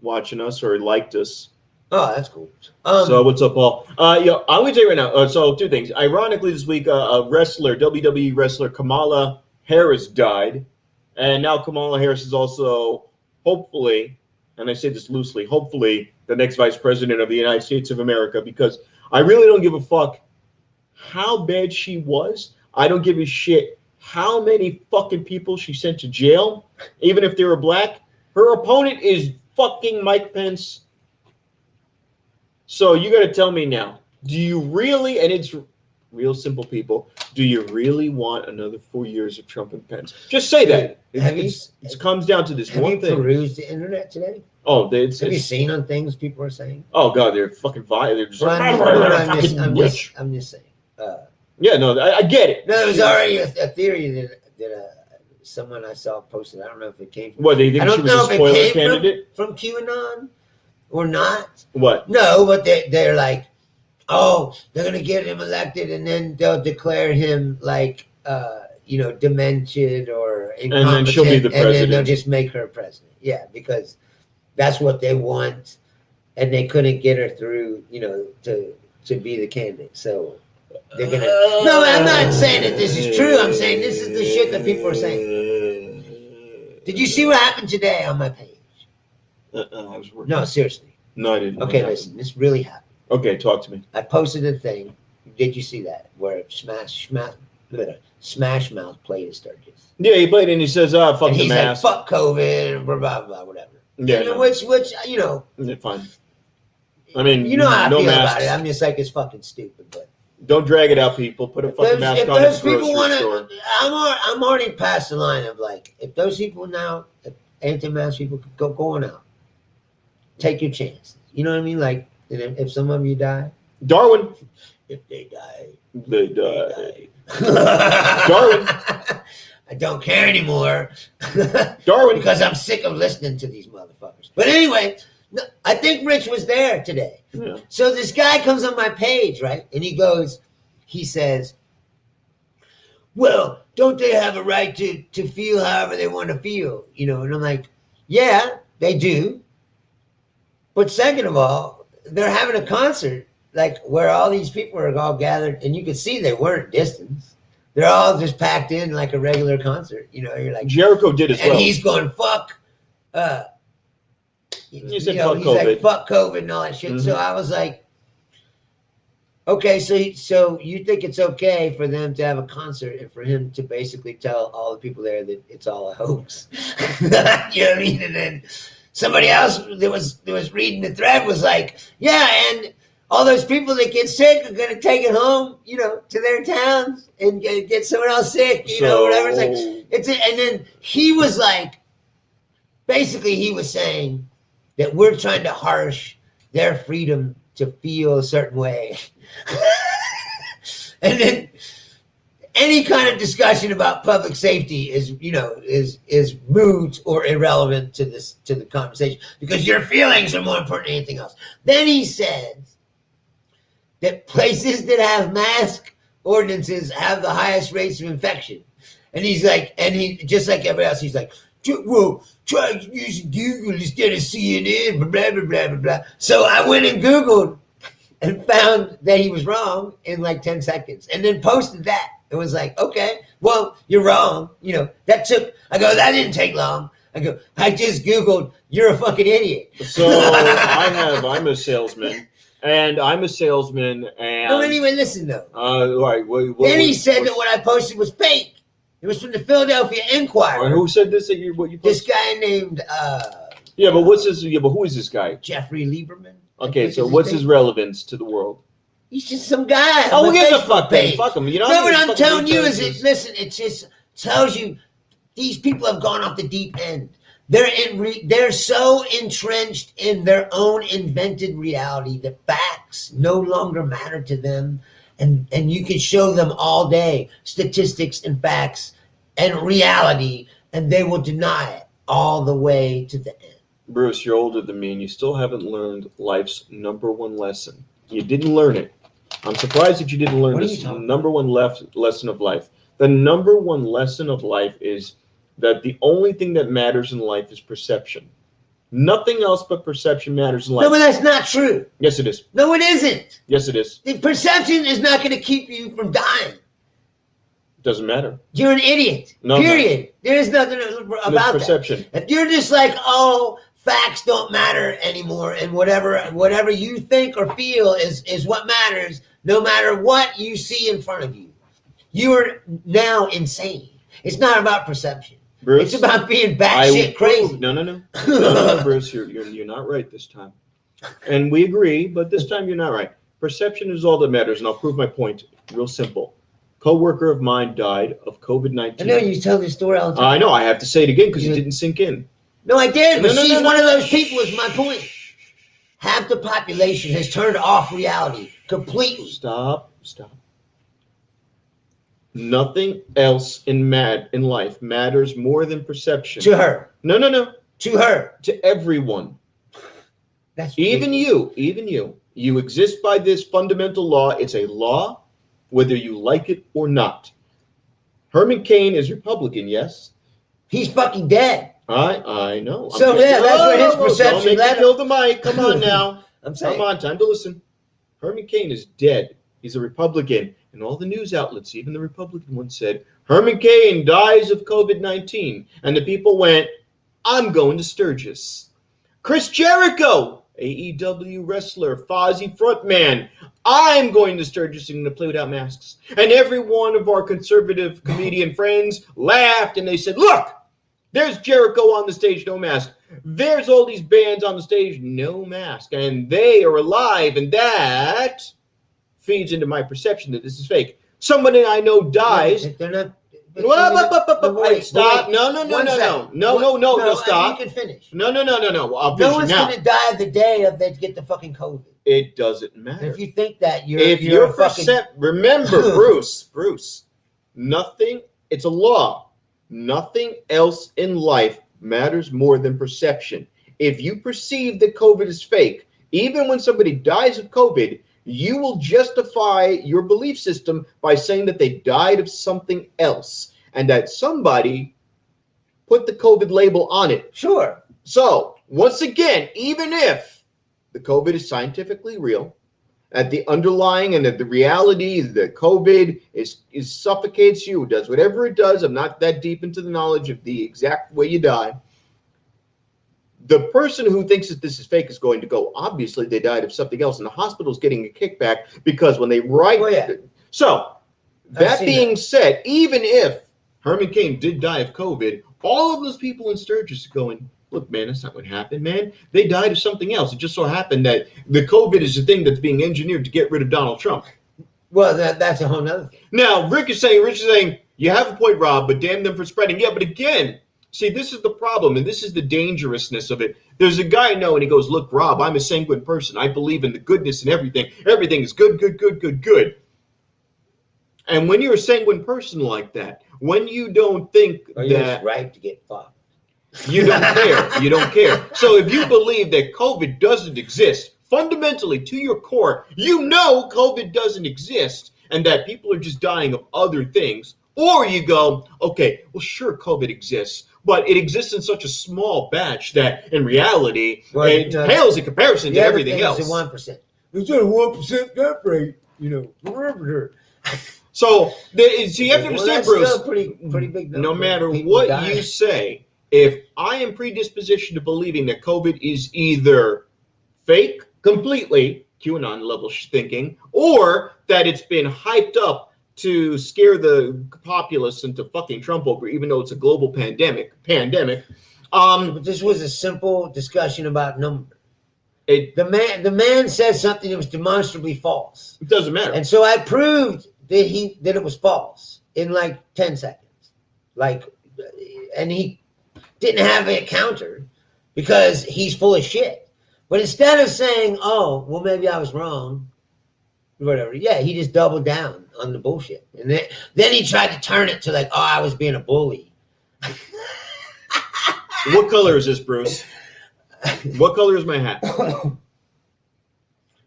watching us, or he liked us. Oh, that's cool. So what's up, Paul? I'm going to tell you right now. So 2 things. Ironically, this week, WWE wrestler Kamala Harris died, and now Kamala Harris is also hopefully, and I say this loosely, hopefully the next vice president of the United States of America, because I really don't give a fuck how bad she was. I don't give a shit how many fucking people she sent to jail, even if they were black. Her opponent is fucking Mike Pence. So you got to tell me now, do you really, and it's real simple, people, do you really want another 4 years of Trump and Pence? Just say that. It comes down to this one thing. Have you perused the internet today? Oh, have you seen on things people are saying? Oh, God, they're fuking vile. They're just I'm just saying. Yeah, no, I get it. No, there was already a theory that someone I saw posted. I don't know if it came from. What, they think she was a spoiler candidate? From QAnon or not? What? No, but they're like, oh, they're going to get him elected and then they'll declare him like, demented or incompetent. And then she'll be the president. And then they'll just make her president. Yeah, because that's what they want. And they couldn't get her through, to be the candidate. So they're going to. No, I'm not saying that this is true. I'm saying this is the shit that people are saying. Did you see what happened today on my page? I was working. No, seriously. No, I didn't. Okay, listen. This really happened. Okay, talk to me. I posted a thing. Did you see that? Where Smash Mouth played his Sturgis. Yeah, he played and he says, fuck and the he's mask. like, fuck COVID, blah, blah, blah, whatever. Yeah, no. Which, Yeah, fine. I mean, you know how I no feel masks. about it. I'm just like, it's fucking stupid. But don't drag it out, people. Put a fucking mask if on at those the people grocery store. I'm already past the line of like, if those people now, if anti-mask people go on out, take your chances. You know what I mean? Like, if some of you die, Darwin. If they die, they die. Darwin. I don't care anymore. Darwin. Because I'm sick of listening to these motherfuckers. But anyway, I think Rich was there today. Yeah. So this guy comes on my page, right? And he says, well, don't they have a right to feel however they want to feel? You know, and I'm like, yeah, they do. But second of all, they're having a concert, like where all these people are all gathered, and you could see they weren't distance. They're all just packed in like a regular concert. You know, you're like Jericho did as well. And he's going, fuck. He said, fuck COVID. Like, fuck COVID and all that shit. Mm-hmm. So I was like, okay, so you think it's okay for them to have a concert and for him to basically tell all the people there that it's all a hoax? You know what I mean? And then somebody else that was reading the thread was like, yeah, and all those people that get sick are going to take it home, you know, to their towns and get someone else sick, you know, whatever. It's like, and then he was like, basically he was saying that we're trying to harsh their freedom to feel a certain way. And then any kind of discussion about public safety is, you know, is moot or irrelevant to the conversation because your feelings are more important than anything else. Then he says that places that have mask ordinances have the highest rates of infection. And he's like, and he, just like everybody else, he's like, well, try using Google instead of CNN, blah, blah, blah, blah, blah. So I went and Googled and found that he was wrong in like 10 seconds and then posted that. It was like, okay, well, you're wrong. You know, that didn't take long. I go, I just Googled, you're a fucking idiot. So I'm a salesman. And I'm a salesman, and... No, anyway, listen, though. Right. Then he said that what I posted was fake. It was from the Philadelphia Inquirer. Right, who said this? What you posted? This guy named... yeah, but what's this? Yeah, but who is this guy? Jeffrey Lieberman. Okay, so what's his relevance to the world? He's just some guy. Oh, get the fuck page. Fuck him. You know what I'm telling you is, it just tells you these people have gone off the deep end. They're so entrenched in their own invented reality that facts no longer matter to them, and you can show them all day statistics and facts and reality, and they will deny it all the way to the end. Bruce, you're older than me, and you still haven't learned life's number one lesson. You didn't learn it. I'm surprised that you didn't learn this number one lesson of life. The number one lesson of life is that the only thing that matters in life is perception. Nothing else but perception matters in life. No, but that's not true. Yes, it is. No, it isn't. Yes, it is. The perception is not going to keep you from dying. Doesn't matter. You're an idiot. No, period. There is nothing about perception. That. If you're just like, oh, facts don't matter anymore, and whatever you think or feel is what matters, no matter what you see in front of you, you are now insane. It's not about perception. Bruce, it's about being batshit crazy. No, Bruce, you're not right this time. And we agree, but this time you're not right. Perception is all that matters, and I'll prove my point. Real simple. Co-worker of mine died of COVID-19. I know you tell this story all the time. I know. I have to say it again because it didn't sink in. No, I did, but she's one of those people is my point. Half the population has turned off reality completely. Stop. Nothing else in life matters more than perception. To her. No. To her. To everyone. That's even you. You exist by this fundamental law. It's a law, whether you like it or not. Herman Cain is Republican, yes? He's fucking dead. I know. So that's where his perception led him. Kill the mic. Come on now. I'm saying. Come on, time to listen. Herman Cain is dead. He's a Republican. And all the news outlets, even the Republican ones, said, Herman Cain dies of COVID-19. And the people went, I'm going to Sturgis. Chris Jericho, AEW wrestler, Fozzy frontman. I'm going to Sturgis and to play without masks. And every one of our conservative comedian friends laughed and they said, look, there's Jericho on the stage, no mask. There's all these bands on the stage, no mask. And they are alive, and that feeds into my perception that this is fake. Somebody I know dies. They're not. Stop. No, stop. You can finish. No. I'll no one's now. going to die the day of they get the fucking COVID. It doesn't matter. If you think that, you're fucking... Remember, Bruce, nothing, it's a law. Nothing else in life matters more than perception. If you perceive that COVID is fake, even when somebody dies of COVID, you will justify your belief system by saying that they died of something else and that somebody put the COVID label on it. Sure. So, once again, even if the COVID is scientifically real, at the underlying and at the reality that COVID is suffocates you, does whatever it does, I'm not that deep into the knowledge of the exact way you die. The person who thinks that this is fake is going to go, obviously they died of something else, and the hospital's getting a kickback because when they write... Well, yeah. So, that being said, even if Herman Cain did die of COVID, all of those people in Sturgis are going, look, man, that's not what happened, man. They died of something else. It just so happened that the COVID is the thing that's being engineered to get rid of Donald Trump. Well, that's a whole nother thing. Now, Rich is saying, you have a point, Rob, but damn them for spreading. Yeah, but again... See, this is the problem, and this is the dangerousness of it. There's a guy I know, and he goes, look, Rob, I'm a sanguine person. I believe in the goodness and everything. Everything is good. And when you're a sanguine person like that, when you don't think that... right to get fucked. You don't care. So if you believe that COVID doesn't exist, fundamentally, to your core, you know COVID doesn't exist, and that people are just dying of other things, or you go, okay, well, sure, COVID exists, but it exists in such a small batch that, in reality, it pales in comparison to everything else. It's a 1%. It's a 1% death rate, So, you have to understand, Bruce, still pretty big number. No matter what you say, if I am predispositioned to believing that COVID is either fake, completely, QAnon level thinking, or that it's been hyped up to scare the populace into fucking Trump over, even though it's a global pandemic. But this was a simple discussion about number. The man said something that was demonstrably false. It doesn't matter. And so I proved that it was false in like 10 seconds. And he didn't have it countered because he's full of shit. But instead of saying, oh, well, maybe I was wrong, whatever. Yeah, he just doubled down on the bullshit. And then he tried to turn it to like, oh, I was being a bully. What color is this, Bruce? What color is my hat?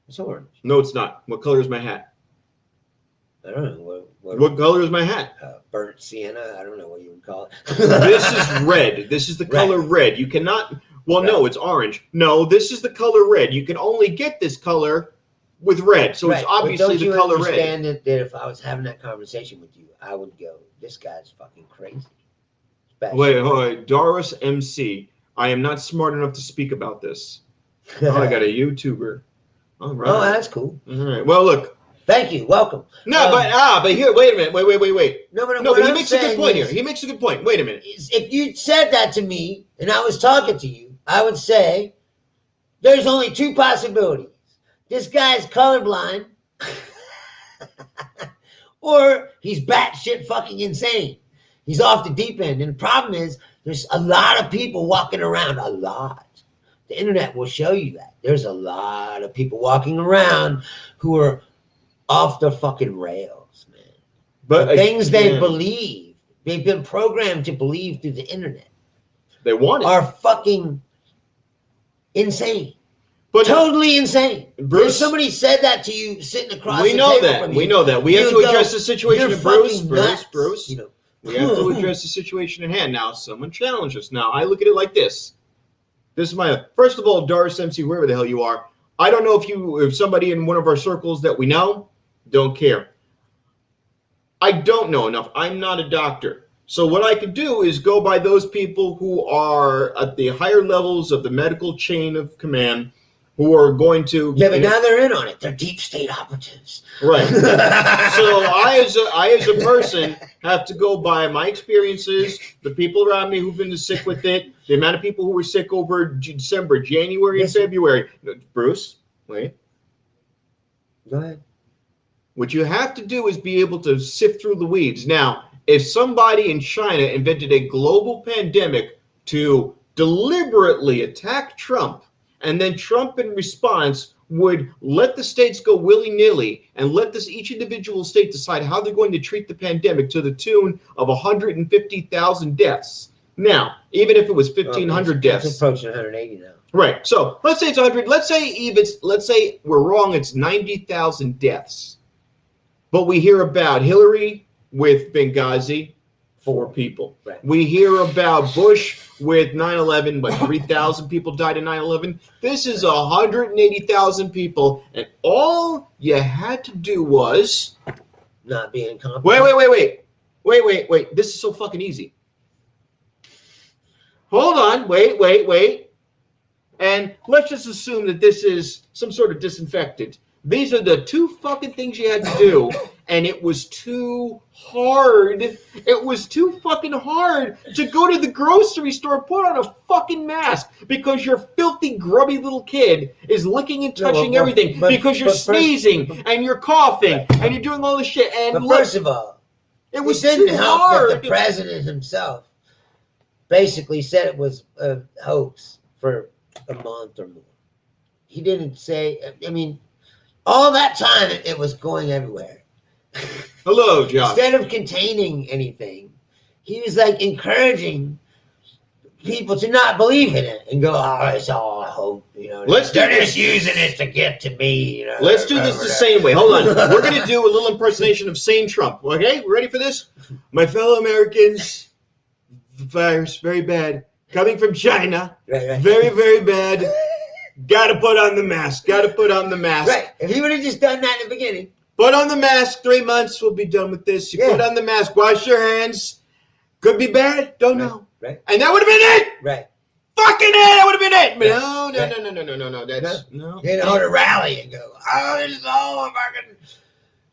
It's orange. No, it's not. What color is my hat? I don't know. What color is my hat? Burnt sienna. I don't know what you would call it. This is red. This is the color red. You cannot... Well, no, it's orange. No, this is the color red. You can only get this color with red. So it's obviously the color red. Don't you understand that if I was having that conversation with you, I would go, this guy's fucking crazy. Wait, Doris MC. I am not smart enough to speak about this. I got a YouTuber. All right. Oh, that's cool. All right. Well, look. Thank you. Welcome. No, but here, wait a minute. Wait. No, but he makes a good point here. He makes a good point. Wait a minute. If you said that to me and I was talking to you, I would say there's only two possibilities. This guy's colorblind or he's batshit fucking insane. He's off the deep end. And the problem is there's a lot of people walking around. A lot. The internet will show you that. There's a lot of people walking around who are off the fucking rails, man. But the things they believe, they've been programmed to believe through the internet. They want it. Are fucking insane. But totally insane. Bruce, if somebody said that to you sitting across the table from you, we know that. We have to address the situation of Bruce. You know, we have to address the situation at hand. Now, someone challenged us. Now, I look at it like this. This is my, first of all, Doris MC, wherever the hell you are. I don't know if somebody in one of our circles that we know, don't care. I don't know enough. I'm not a doctor. So what I could do is go by those people who are at the higher levels of the medical chain of command, who are going to... Yeah, but now they're in on it. They're deep state operatives. Right. So I, as a person, have to go by my experiences, the people around me who've been sick with it, the amount of people who were sick over December, January, and February. Bruce, wait. Go ahead. What you have to do is be able to sift through the weeds. Now, if somebody in China invented a global pandemic to deliberately attack Trump, and then Trump in response would let the states go willy-nilly and let each individual state decide how they're going to treat the pandemic to the tune of 150,000 deaths. Now, even if it was 1,500 deaths. It's approaching 180 now. Right. So let's say it's 100. Let's say we're wrong. It's 90,000 deaths. But we hear about Hillary with Benghazi, 4 people. Right. We hear about Bush with 9/11, but 3,000 people died in 9/11. This is 180,000 people, and all you had to do was not be incompetent. Wait. This is so fucking easy. Hold on. Wait. And let's just assume that this is some sort of disinfectant. These are the 2 fucking things you had to do, and it was too hard. It was too fucking hard to go to the grocery store, put on a fucking mask because your filthy, grubby little kid is licking and touching everything because you're sneezing and you're coughing and you're doing all this shit. And first of all, it was didn't too help hard. that the president himself basically said it was a hoax for a month or more. He didn't say. I mean. All that time, it was going everywhere. Hello, Josh. Instead of containing anything, he was like encouraging people to not believe in it and go, "Oh, it's all hope." You know, they're just using it to get to me. You know, let's do this the same way. Hold on. We're going to do a little impersonation of sane Trump. Okay, ready for this? My fellow Americans, the virus very bad, coming from China. Right. Very, very bad. Gotta put on the mask. Right. If he would have just done that in the beginning. Put on the mask. 3 months, we'll be done with this. You put on the mask. Wash your hands. Could be bad. Don't know. Right. And that would have been it. Right. Fucking it. That would have been it. But no. No. You know, to rally and go, "Oh, this is all fucking."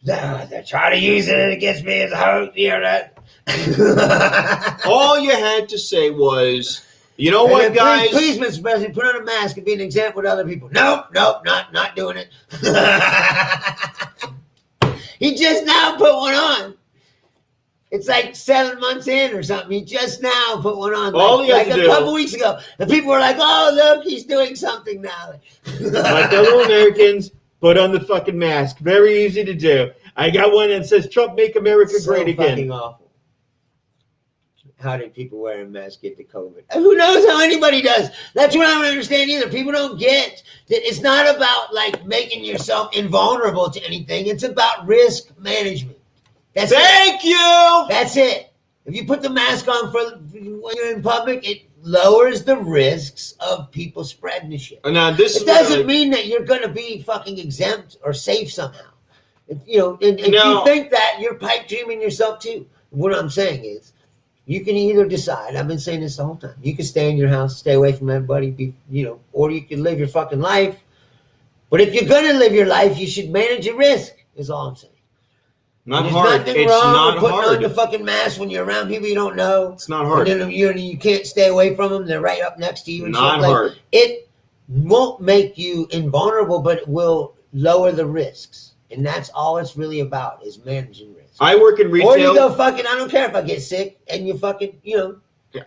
No, they're trying to use it against me as a hoax. You know that. All you had to say was. You know what, guys? Please, Mr. President, put on a mask and be an example to other people. Nope, not doing it. He just now put one on. It's like 7 months in or something. He just now put one on. Like a couple weeks ago. And people were like, "Oh, look, he's doing something now." My fellow Americans, put on the fucking mask. Very easy to do. I got one that says, "Trump, make America great again." Fucking awful. How did people wearing masks get the COVID? Who knows how anybody does? That's what I don't understand either. People don't get that it's not about like making yourself invulnerable to anything. It's about risk management. Thank you. That's it. If you put the mask on when you're in public, it lowers the risks of people spreading the shit. Now, it doesn't mean that you're going to be fucking exempt or safe somehow. If you think that, you're pipe dreaming yourself too. What I'm saying is, you can either decide. I've been saying this the whole time. You can stay in your house, stay away from everybody, or you can live your fucking life. But if you're gonna live your life, you should manage your risk. Is all I'm saying. There's nothing wrong with putting on the fucking mask when you're around people you don't know. It's not hard. And then you can't stay away from them. They're right up next to you. And not hard. It won't make you invulnerable, but it will lower the risks. And that's all it's really about, is managing risk. I work in retail. Or you go fucking, I don't care if I get sick, and you fucking,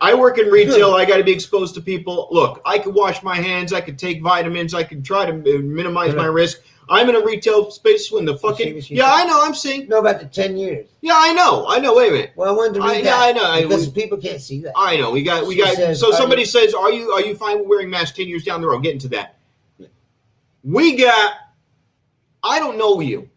I work in retail. I got to be exposed to people. Look, I could wash my hands. I could take vitamins. I could try to minimize my risk. I'm in a retail space when the fucking... I know, I'm seeing... know about the 10 years. Yeah, I know. Wait a minute. Well, I wanted to read that. Yeah, I know. Because people can't see that. I know. We got. So somebody says, are you fine with wearing masks 10 years down the road? Get into that. I don't know you.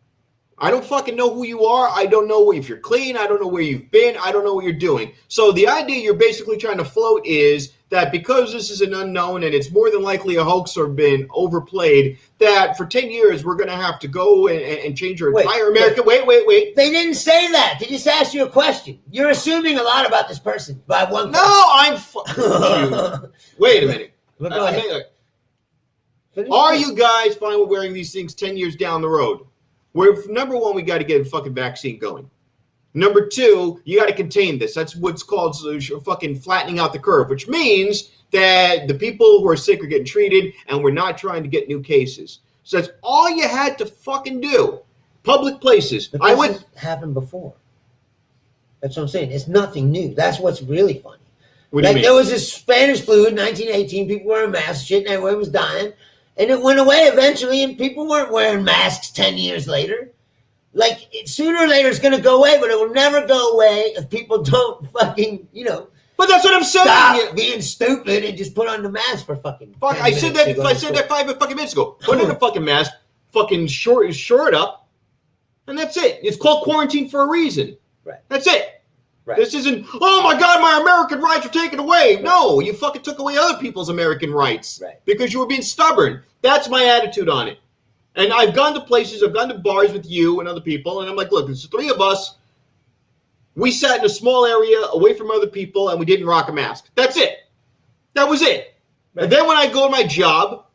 I don't fucking know who you are. I don't know if you're clean. I don't know where you've been. I don't know what you're doing. So the idea you're basically trying to float is that because this is an unknown and it's more than likely a hoax or been overplayed, that for 10 years we're going to have to go and change our entire America. Wait. They didn't say that. They just asked you a question. You're assuming a lot about this person by one question. No, I'm... Wait a minute. Go ahead. Are you guys fine with wearing these things 10 years down the road? Where, number one, we got to get a fucking vaccine going. Number two, you got to contain this. That's what's called fucking flattening out the curve, which means that the people who are sick are getting treated, and we're not trying to get new cases. So that's all you had to fucking do. Public places. But this has happened before. That's what I'm saying. It's nothing new. That's what's really funny. What do you mean? There was this Spanish flu in 1918. People wearing masks, shit, and everyone was dying. And it went away eventually, and people weren't wearing masks 10 years later. Like, sooner or later it's going to go away, but it will never go away if people don't fucking, But that's what I'm saying. Stop being stupid and just put on the mask for fucking. Fuck, I said that 5 fucking minutes ago. Put on a fucking mask, fucking short it up, and that's it. It's called quarantine for a reason. Right. That's it. Right. This isn't, oh my God, my American rights are taken away. Right. No, you fucking took away other people's American rights. Right. Because you were being stubborn. That's my attitude on it. And I've gone to places, I've gone to bars with you and other people, and I'm like, look, it's the three of us. We sat in a small area away from other people, and we didn't rock a mask. That's it. That was it. Right. And then when I go to my job,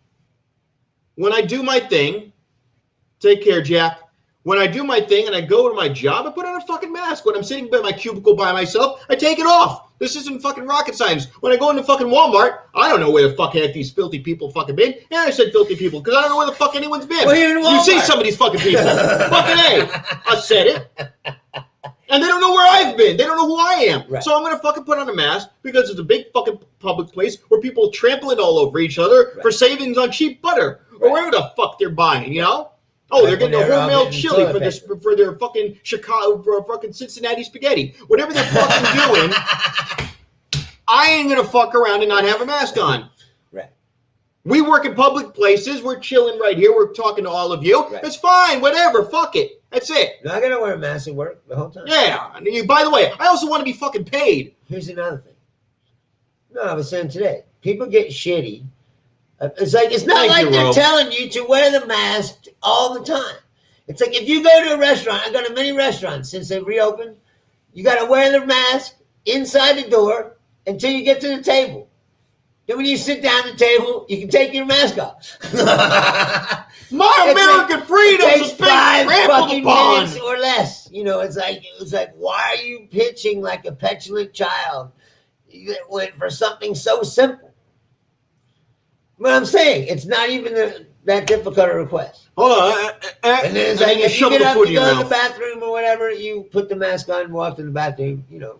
when I do my thing, take care, Jack. When I do my thing and I go to my job, I put on a fucking mask. When I'm sitting in my cubicle by myself, I take it off. This isn't fucking rocket science. When I go into fucking Walmart, I don't know where the fuck half these filthy people fucking been. Yeah, I said filthy people because I don't know where the fuck anyone's been. Well, you're in Walmart. You see some of these fucking people. Fucking A. I said it. And they don't know where I've been. They don't know who I am. Right. So I'm going to fucking put on a mask because it's a big fucking public place where people trample it all over each other for savings on cheap butter or whatever the fuck they're buying, you know? Oh, they're getting a homemade chili for their fucking Chicago, for fucking Cincinnati spaghetti. Whatever they're fucking doing, I ain't going to fuck around and not have a mask on. Right. We work in public places. We're chilling right here. We're talking to all of you. Right. It's fine. Whatever. Fuck it. That's it. You're not going to wear a mask at work the whole time. Yeah. And by the way, I also want to be fucking paid. Here's another thing. No, I was saying today, people get shitty. It's like it's not like they're telling you to wear the mask all the time. It's like if you go to a restaurant, I've gone to many restaurants since they've reopened, you got to wear the mask inside the door until you get to the table. Then when you sit down at the table, you can take your mask off. My American freedom is 5 fucking minutes or less. It's like why are you pitching like a petulant child that went for something so simple? But I'm saying it's not even that difficult a request. Hold on. And then it's like if you get up to go to the bathroom or whatever, you put the mask on, walk to the bathroom, go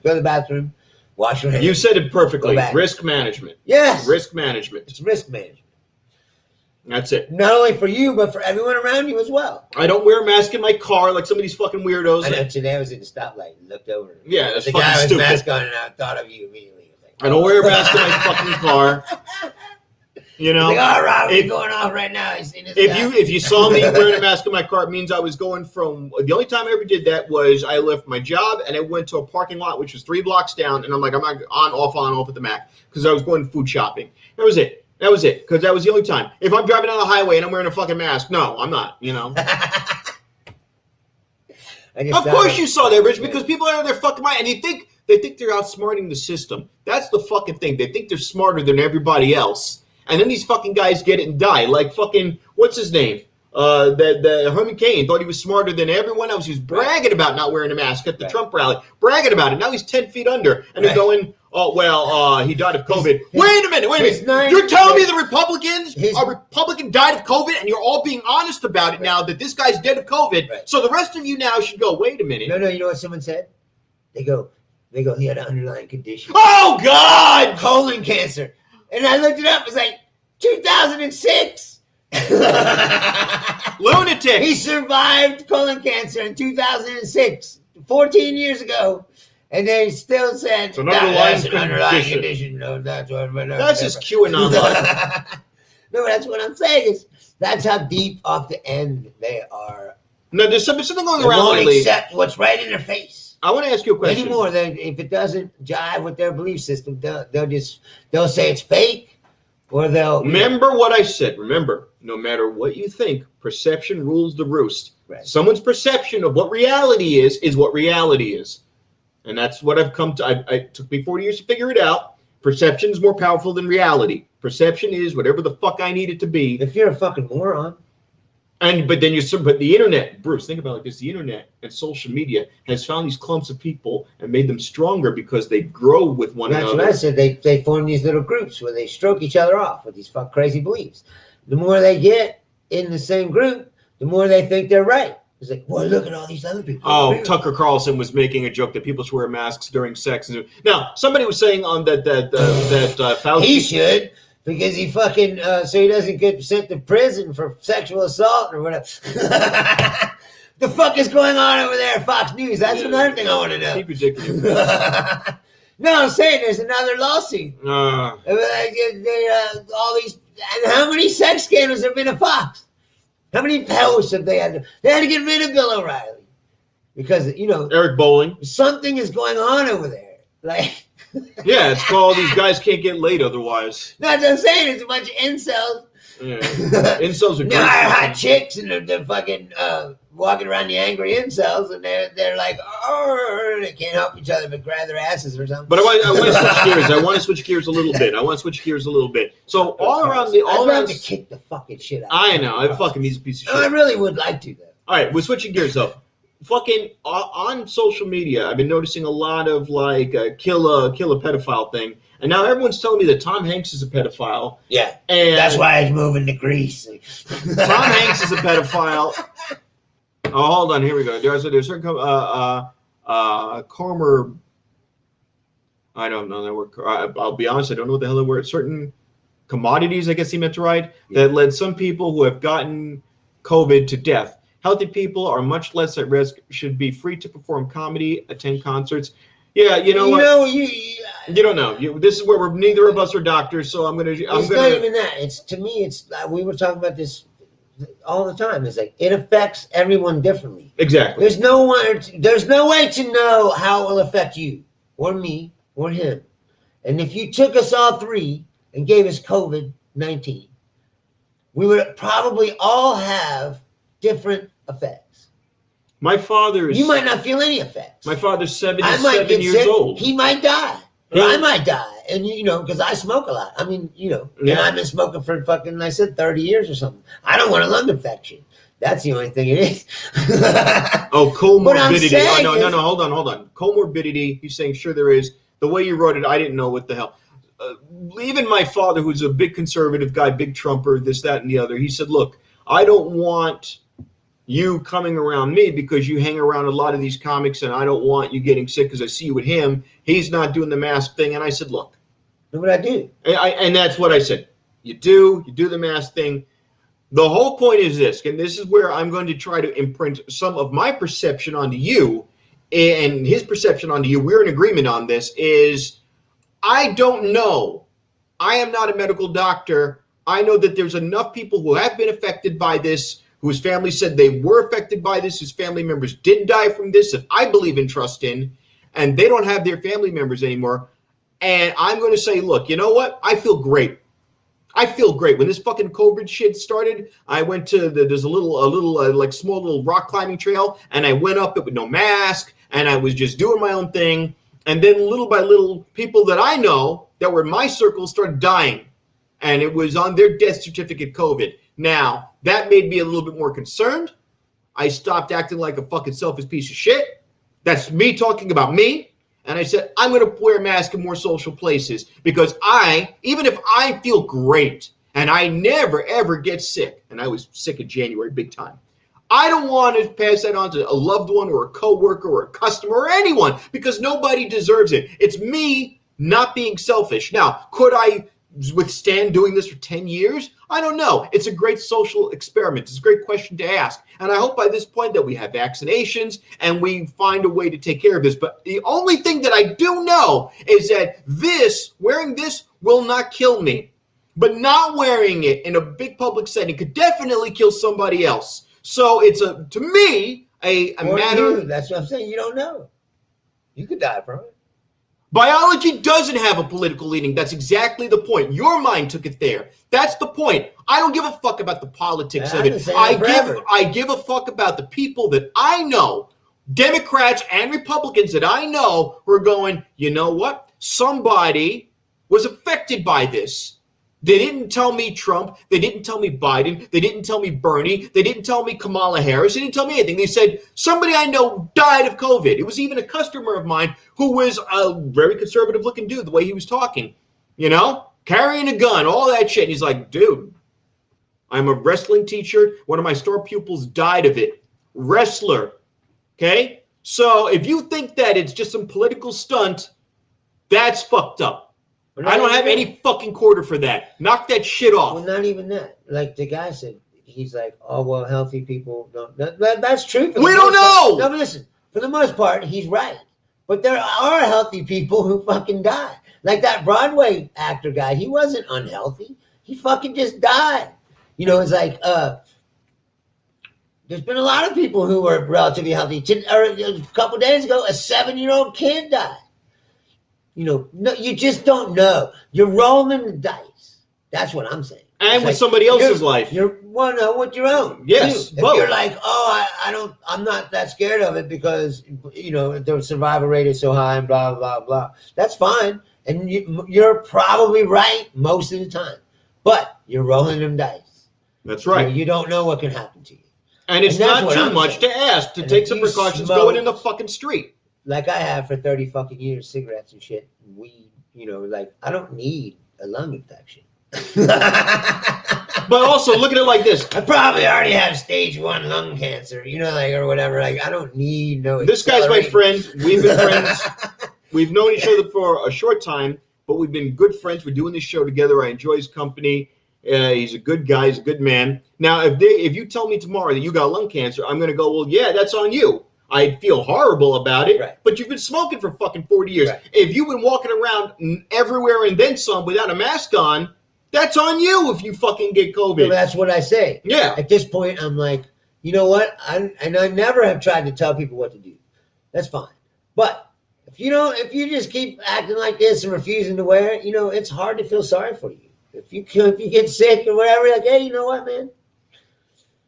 to the bathroom, wash your hands. You said it perfectly. Risk management. Yes. Risk management. It's risk management. That's it. Not only for you, but for everyone around you as well. I don't wear a mask in my car like some of these fucking weirdos. I know today I was at the stoplight and looked over. Yeah, that's the fucking guy with stupid. his mask on and I thought of you immediately. I don't wear a mask in my fucking car. You know, like, oh, Rob, he's going off right now. If you saw me wearing a mask in my car, it means I was going from. The only time I ever did that was I left my job and I went to a parking lot which was 3 blocks down, and I'm like, I'm not on off at the Mac because I was going food shopping. That was it because that was the only time. If I'm driving down the highway and I'm wearing a fucking mask, no, I'm not. Of course you saw that, Rich, because people are out there fucking mind, and they think they're outsmarting the system. That's the fucking thing. They think they're smarter than everybody else. And then these fucking guys get it and die. Like fucking, what's his name? The Herman Cain thought he was smarter than everyone else. He was bragging about not wearing a mask at the Trump rally. Bragging about it. Now he's 10 feet under. And they're going, oh, well, he died of COVID. Wait a minute. You're telling me the Republican died of COVID and you're all being honest about it now that this guy's dead of COVID. Right. So the rest of you now should go, wait a minute. No, you know what someone said? They go, he had an underlying condition. Oh, God! Colon cancer. And I looked it up. It was like 2006. Lunatic. He survived colon cancer in 2006, 14 years ago. And they still said, it's an underlying condition. No, that's just QAnon. No, that's what I'm saying. That's how deep off the end they are. No, there's something going they around won't lately. Accept what's right in their face. I want to ask you a question. Anymore, if it doesn't jive with their belief system, they'll say it's fake, or they'll remember what I said. Remember, no matter what you think, perception rules the roost. Right. Someone's perception of what reality is what reality is, and that's what I've come to. It took me 40 years to figure it out. Perception is more powerful than reality. Perception is whatever the fuck I need it to be. If you're a fucking moron. But the internet, Bruce, think about it like this: the internet and social media has found these clumps of people and made them stronger because they grow with one another. That's what I said. They form these little groups where they stroke each other off with these fuck crazy beliefs. The more they get in the same group, the more they think they're right. It's like, well, look at all these other people. Oh, Tucker Carlson was making a joke that people should wear masks during sex. Now, somebody was saying on that Fauci. He should. Because he fucking, so he doesn't get sent to prison for sexual assault or whatever. The fuck is going on over there at Fox News? That's another thing I want to know. Keep ridiculous. No, I'm saying there's another lawsuit. All these, and how many sex scandals have been at Fox? How many posts have they had? They had to get rid of Bill O'Reilly because Eric Bolling. Something is going on over there. Like. Yeah, it's called these guys can't get laid otherwise. No, that's what I'm saying. It's a bunch of incels. Yeah. Incels are great. Hot chicks, and they're fucking walking around the angry incels, and they're like, oh, they can't help each other but grab their asses or something. But I want to switch gears. I want to switch gears a little bit. So all around to kick the fucking shit out. I know. I fucking he's a piece of shit. I really would like to though. All right, we're switching gears though. Fucking on social media, I've been noticing a lot of like kill a pedophile thing, and now everyone's telling me that Tom Hanks is a pedophile. Yeah, and that's why he's moving to Greece. Tom Hanks is a pedophile. Oh, hold on, here we go. There's certain Comer. I don't know that word. I'll be honest, I don't know what the hell the word. Certain commodities, I guess he meant to write, that led some people who have gotten COVID to death. Healthy people are much less at risk, should be free to perform comedy, attend concerts. Yeah, you know what? You don't know. This is where neither of us are doctors, so I'm gonna. Not even that. It's to me. It's we were talking about this all the time. It's like it affects everyone differently. Exactly. There's no way to know how it will affect you or me or him. And if you took us all three and gave us COVID-19, we would probably all have different effects. My father's. You might not feel any effects. My father's 77 years old. He might die. Or I might die. And because I smoke a lot. I mean, and I've been smoking for fucking, I said 30 years or something. I don't want a lung infection. That's the only thing it is. Oh, comorbidity. No, hold on. Comorbidity, he's saying, sure there is. The way you wrote it, I didn't know what the hell. Even my father, who's a big conservative guy, big Trumper, this, that, and the other, he said, look, I don't want you coming around me because you hang around a lot of these comics and I don't want you getting sick because I see you with him. He's not doing the mask thing. And I said, look. Look what I do. And that's what I said. You do the mask thing. The whole point is this, and this is where I'm going to try to imprint some of my perception onto you and his perception onto you. We're in agreement on this is I don't know. I am not a medical doctor. I know that there's enough people who have been affected by this, whose family said they were affected by this, whose family members did die from this, that I believe and trust in, and they don't have their family members anymore. And I'm going to say, look, you know what? I feel great. When this fucking COVID shit started, I went to there's a little small little rock climbing trail, and I went up it with no mask, and I was just doing my own thing. And then little by little, people that I know that were in my circle started dying. And it was on their death certificate COVID. Now, that made me a little bit more concerned. I stopped acting like a fucking selfish piece of shit. That's me talking about me. And I said, I'm going to wear a mask in more social places because even if I feel great and I never, ever get sick, and I was sick in January big time, I don't want to pass that on to a loved one or a coworker or a customer or anyone because nobody deserves it. It's me not being selfish. Now, could I withstand doing this for 10 years? I don't know. It's a great social experiment. It's a great question to ask. And I hope by this point that we have vaccinations and we find a way to take care of this. But the only thing that I do know is that wearing this will not kill me. But not wearing it in a big public setting could definitely kill somebody else. So it's to me a matter. That's what I'm saying. You don't know. You could die from it. Biology doesn't have a political leaning. That's exactly the point. Your mind took it there. That's the point. I don't give a fuck about the politics of it. I give a fuck about the people that I know, Democrats and Republicans that I know, who are going, you know what? Somebody was affected by this. They didn't tell me Trump. They didn't tell me Biden. They didn't tell me Bernie. They didn't tell me Kamala Harris. They didn't tell me anything. They said somebody I know died of COVID. It was even a customer of mine who was a very conservative-looking dude, the way he was talking, carrying a gun, all that shit. And he's like, dude, I'm a wrestling teacher. One of my store pupils died of it. Wrestler. Okay? So if you think that it's just some political stunt, that's fucked up. I don't have any fucking quarter for that. Knock that shit off. Well, not even that. Like the guy said, he's like, oh, well, healthy people don't. That's true. We don't know. No, but listen, for the most part, he's right. But there are healthy people who fucking die. Like that Broadway actor guy, he wasn't unhealthy. He fucking just died. It's like, there's been a lot of people who were relatively healthy. A couple days ago, a 7-year-old kid died. No, you just don't know. You're rolling the dice. That's what I'm saying. And with somebody else's life. With your own. Yes. If you're like, I'm not that scared of it because, the survival rate is so high and blah, blah, blah. That's fine. And you're probably right most of the time. But you're rolling them dice. That's right. You don't know what can happen to you. And it's not too much to ask to take some precautions going in the fucking street. Like I have for 30 fucking years, cigarettes and shit, weed, I don't need a lung infection. But also, look at it like this. I probably already have stage 1 lung cancer, or whatever. Like, I don't need no. This guy's my friend. We've been friends. We've known each other for a short time, but we've been good friends. We're doing this show together. I enjoy his company. He's a good guy. He's a good man. Now, if you tell me tomorrow that you got lung cancer, I'm going to go, well, yeah, that's on you. I'd feel horrible about it, right. But you've been smoking for fucking 40 years. Right. If you've been walking around everywhere and then some without a mask on, that's on you if you fucking get COVID. Well, that's what I say. Yeah. At this point, I'm like, you know what? I never have tried to tell people what to do. That's fine. But if you just keep acting like this and refusing to wear it, it's hard to feel sorry for you. If you get sick or whatever, like, hey, you know what, man?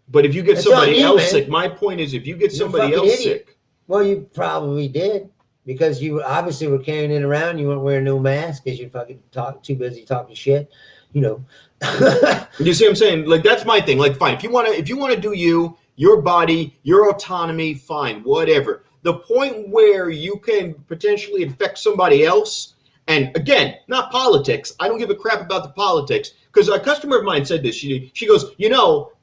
But if you get somebody else sick, my point is, if you get somebody else sick. Well, you probably did because you obviously were carrying it around. You weren't wearing no mask because you fucking too busy talking shit. You see what I'm saying? Like, that's my thing. Like, fine. If you want to do your body, your autonomy, fine, whatever. The point where you can potentially infect somebody else, and again, not politics. I don't give a crap about the politics. Because a customer of mine said this. She goes,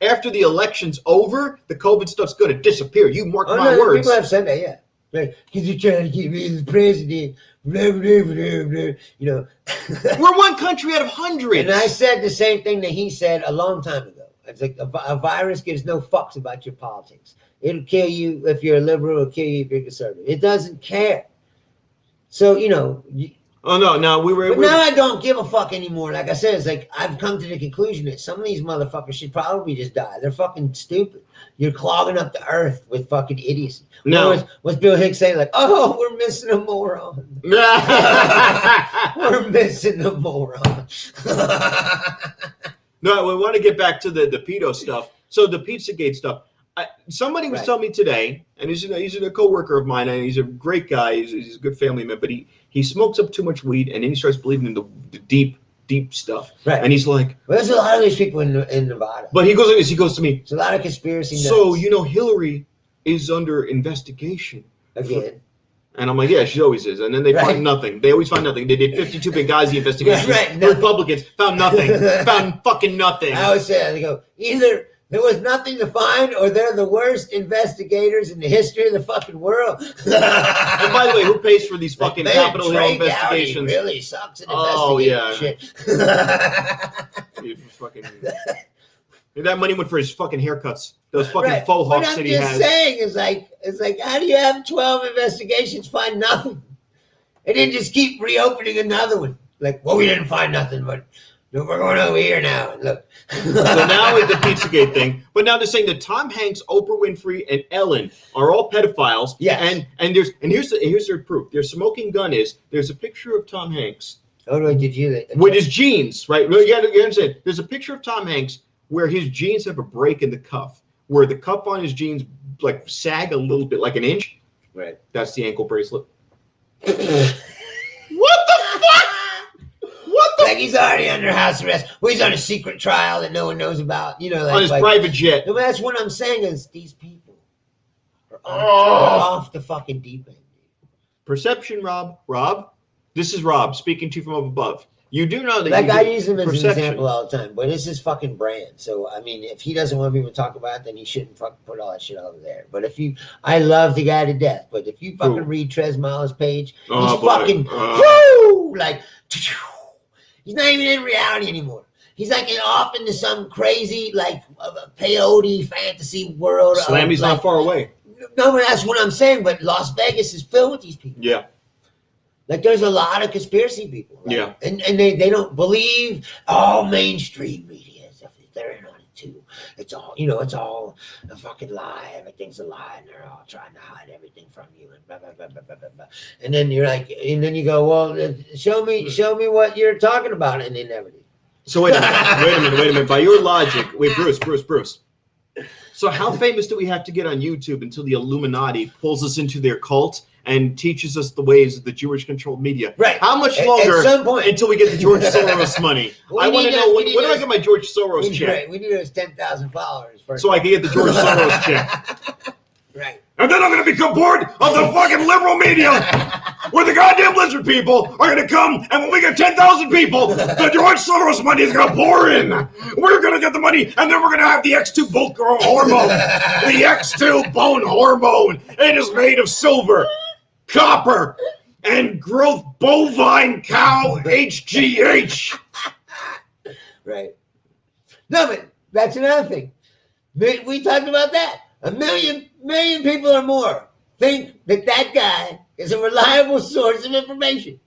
after the election's over, the COVID stuff's going to disappear. You mark my words. People have said that, yeah. Because you're trying to keep me as president. Blah, blah, blah, blah, We're one country out of hundreds. And I said the same thing that he said a long time ago. It's like a virus gives no fucks about your politics. It'll kill you if you're a liberal. It'll kill you if you're conservative. It doesn't care. So, Oh, no, now now I don't give a fuck anymore. Like I said, it's like I've come to the conclusion that some of these motherfuckers should probably just die. They're fucking stupid. You're clogging up the earth with fucking idiocy. No. What's Bill Hicks saying? Like, oh, we're missing a moron. We're missing a moron. No, we want to get back to the pedo stuff. So the Pizzagate stuff. Somebody was telling me today, and he's a coworker of mine, and he's a great guy. He's a good family man, but he smokes up too much weed, and then he starts believing in the deep stuff. Right. And he's like, well, there's a lot of these people in Nevada. But he goes to me. It's a lot of conspiracy nuts. So Hillary is under investigation again. And I'm like, yeah, she always is. And then they find nothing. They always find nothing. They did 52 Benghazi investigations. Right. The Republicans found nothing. Found fucking nothing. I always say that. They go, either there was nothing to find, or they're the worst investigators in the history of the fucking world. And by the way, who pays for these fucking Capitol Hill investigations? Really sucks at investigating shit. Fucking, that money went for his fucking haircuts. Those fucking faux hawks that he has. What I'm just saying is like, how do you have 12 investigations, find nothing, and then just keep reopening another one? Like, well, we didn't find nothing, but we're going over here now. Look. So now with the Pizzagate thing, but now they're saying that Tom Hanks, Oprah Winfrey, and Ellen are all pedophiles. Yes. And here's their proof. Their smoking gun is there's a picture of Tom Hanks. Oh no, did you? With his jeans, right? You understand? There's a picture of Tom Hanks where his jeans have a break in the cuff, where the cuff on his jeans like sag a little bit, like an inch. Right. That's the ankle bracelet. What the fuck? What the Like he's already under house arrest. Well, he's on a secret trial that no one knows about. You know, on his private jet. No, that's what I'm saying is these people are off the fucking deep end. Perception, Rob. Rob, this is Rob speaking to you from up above. You do know that. Like I use him as an example all the time, but it's his fucking brand. So I mean, if he doesn't want people to talk about it, then he shouldn't fucking put all that shit over there. But I love the guy to death. But if you fucking read Trez Miles' page, he's fucking like he's not even in reality anymore. He's like off into some crazy like peyote fantasy world. Slammy's not far away. No, but that's what I'm saying. But Las Vegas is filled with these people. Yeah. Like there's a lot of conspiracy people, right? Yeah, and they don't believe all mainstream media. They're in on it too. It's all it's all a fucking lie. Everything's a lie, and they're all trying to hide everything from you, and blah blah blah blah blah blah. And then you're like, and then you go, well, show me what you're talking about, and they never do. So wait a minute. By your logic, wait, Bruce. So how famous do we have to get on YouTube until the Illuminati pulls us into their cult and teaches us the ways of the Jewish-controlled media? Right. How much longer at some point until we get the George Soros money? I want to know when do I get my George Soros check? We need those 10,000 followers first. So I can get the George Soros check. Right. And then I'm going to become part of the fucking liberal media where the goddamn lizard people are going to come, and when we get 10,000 people, the George Soros money is going to pour in. We're going to get the money, and then we're going to have the X2 bulk hormone. The X2 bone hormone. It is made of silver, copper, and growth bovine cow HGH. Right. No, but that's another thing. We talked about that. A million people or more think that guy is a reliable source of information.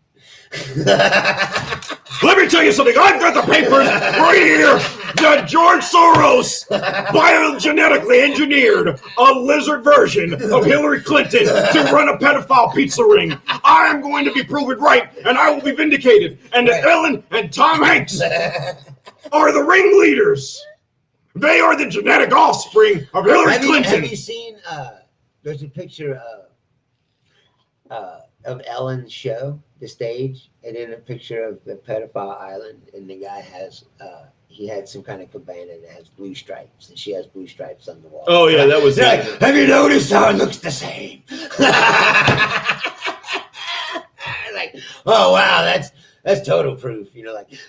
Let me tell you something. I've got the papers right here that George Soros biogenetically engineered a lizard version of Hillary Clinton to run a pedophile pizza ring. I am going to be proven right, and I will be vindicated. And Ellen and Tom Hanks are the ringleaders. They are the genetic offspring of Hillary Clinton. Have you seen, there's a picture of Ellen's show, the stage, and then a picture of the pedophile island, and the guy has, he had some kind of cabana that has blue stripes, and she has blue stripes on the wall. Oh, yeah, that was like, have you noticed how it looks the same? Like, oh, wow, that's total proof,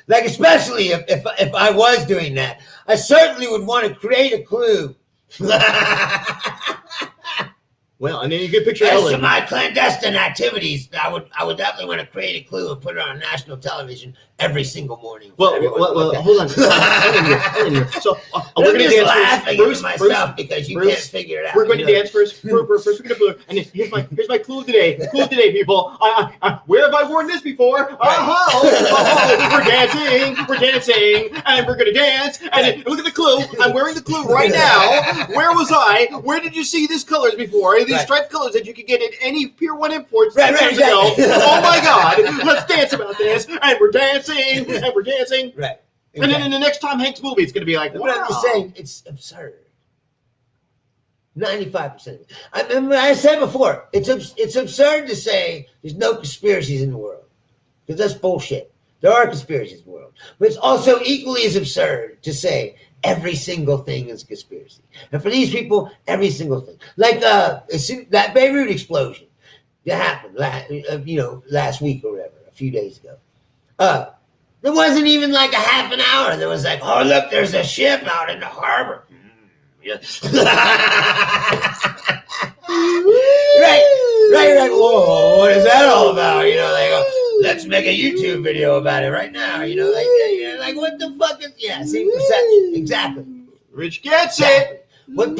like especially if I was doing that, I certainly would want to create a clue. Well, and then you get a picture of As Ellen. to my clandestine activities, I would definitely want to create a clue and put it on national television every single morning. Well, hold on. Hold on here. So we're going to dance laughing first. at myself because you can't figure it out. We're going to dance first. First, we're going to. And here's my clue today. People. Where have I worn this before? We're dancing, and we're going to dance. And look at the clue. I'm wearing the clue right now. Where was I? Where did you see these colors before? These striped colors that you could get at any Pier 1 imports 10 years ago. Oh my God! Let's dance about this, and we're dancing. And we're dancing. Right. Exactly. And then in the next Tom Hanks movie, it's going to be like, wow. But I'm just saying, it's absurd. 95%. I said before, it's absurd to say there's no conspiracies in the world. Because that's bullshit. There are conspiracies in the world. But it's also equally as absurd to say every single thing is a conspiracy. And for these people, every single thing. Like that Beirut explosion that happened last week or whatever, a few days ago. There wasn't even like a half an hour. There was like, oh, look, there's a ship out in the harbor. Yeah. Right. Whoa, what is that all about? Let's make a YouTube video about it right now. Like what the fuck is? Yeah, see, perception. Exactly. Rich gets it. What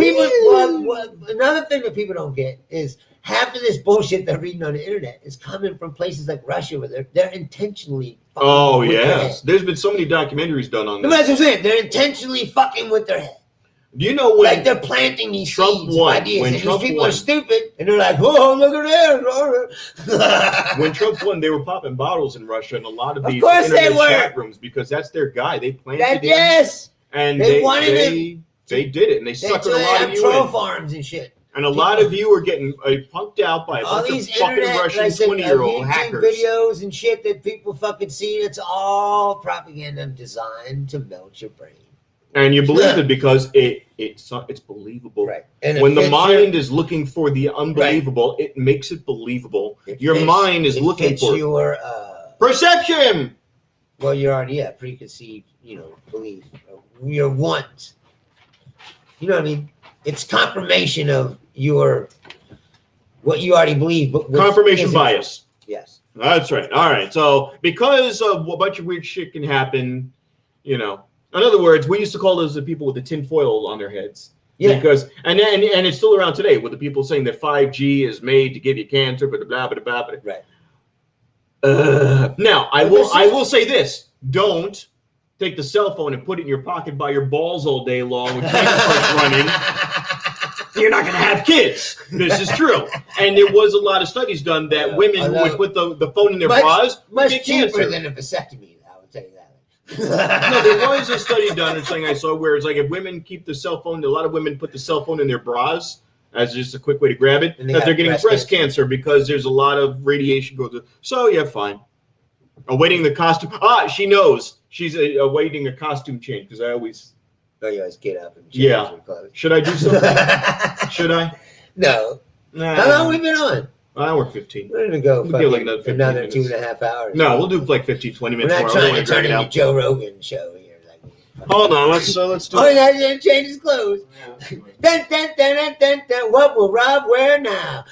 another thing that people don't get is half of this bullshit they're reading on the internet is coming from places like Russia where they're intentionally fucking with their head. There's been so many documentaries done on this. That's what I'm saying. They're intentionally fucking with their head. Do you know when like they're planting these Trump seeds won, of ideas, when and Trump these people won. are stupid, and they're like, "Oh, look at that!" When Trump won, they were popping bottles in Russia and a lot of these course they internet were. chat rooms because that's their guy. They planted him, Yes, and they wanted they did it, and they They suckered a lot of you troll in. farms and shit. And a lot of you are getting punked out by a bunch of fucking Russian 20-year-old hackers. Videos and shit that people fucking see, it's all propaganda designed to melt your brain. And you believe it because it's believable. Right. And when the mind is looking for the unbelievable, it makes it believable. Your mind is looking for your perception. Well, you're already preconceived, belief. Your want. You know what I mean? It's confirmation of what you already believe. But confirmation bias. Yes. That's right. All right. So because of a bunch of weird shit can happen, in other words, we used to call those the people with the tin foil on their heads. Yeah. Because and it's still around today with the people saying that 5G is made to give you cancer, blah blah blah blah blah. Right. Now I will say this: don't take the cell phone and put it in your pocket by your balls all day long with first running. You're not going to have kids. This is true. And there was a lot of studies done that women who would put the phone in their bras much get cheaper cancer. than a vasectomy. I would tell you that. No, there was a study done, something I saw, where it's like if women keep the cell phone, a lot of women put the cell phone in their bras as just a quick way to grab it, that they're getting breast cancer because there's a lot of radiation goes through. So, yeah, fine. Awaiting the costume. She knows. She's awaiting a costume change because I always... Oh, you always get up and change your clothes. Should I do something? Should I? No. How long have we been on? I work 15. We're going to go like another 2.5 hours. No, we'll do like 15, 20 minutes more. We're not trying to turn into Joe Rogan show here. Hold on, let's do it. Oh, he didn't change his clothes. Dun, dun, dun, dun, dun, dun. What will Rob wear now?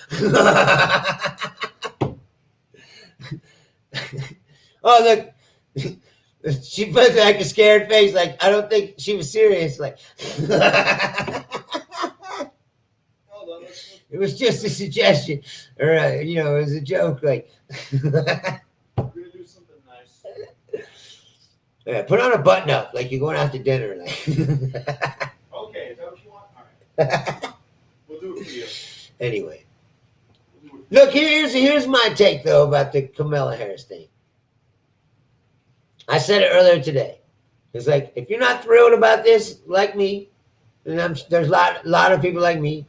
Oh, look. She put like a scared face, like I don't think she was serious. Like it was just a suggestion, or it was a joke. Like we're gonna do something nice. Yeah, put on a button up, like you're going out to dinner. Like okay, is that what you want? All right, we'll do it for you. Anyway, look here's my take though about the Kamala Harris thing. I said it earlier today. It's like, if you're not thrilled about this, like me, and there's a lot of people like me,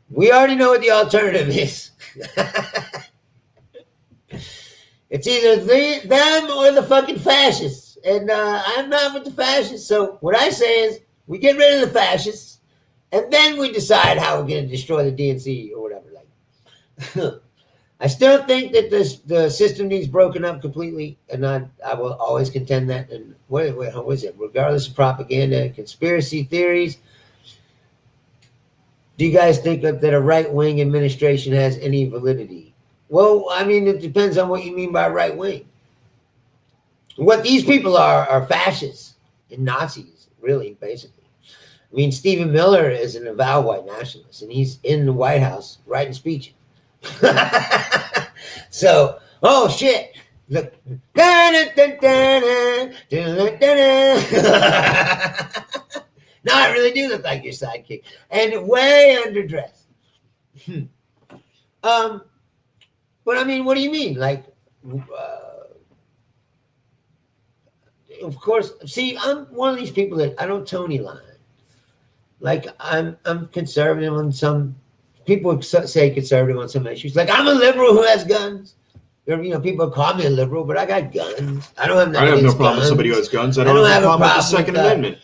we already know what the alternative is. It's either them or the fucking fascists. And I'm not with the fascists. So what I say is, we get rid of the fascists, and then we decide how we're going to destroy the DNC or whatever. Like, I still think that the system needs broken up completely, and I will always contend that. And what is it? Regardless of propaganda and conspiracy theories, do you guys think that a right-wing administration has any validity? Well, I mean, it depends on what you mean by right-wing. What these people are fascists and Nazis, really, basically. I mean, Stephen Miller is an avowed white nationalist, and he's in the White House writing speeches. So, oh shit! Look, no, I really do look like your sidekick, and way underdressed. But I mean, what do you mean? Like, of course. See, I'm one of these people that I don't Tony line. Like, I'm conservative on some. People say conservative on some issues. Like, I'm a liberal who has guns. People call me a liberal, but I got guns. I don't have no problem with somebody who has guns. I don't have a problem with the Second Amendment.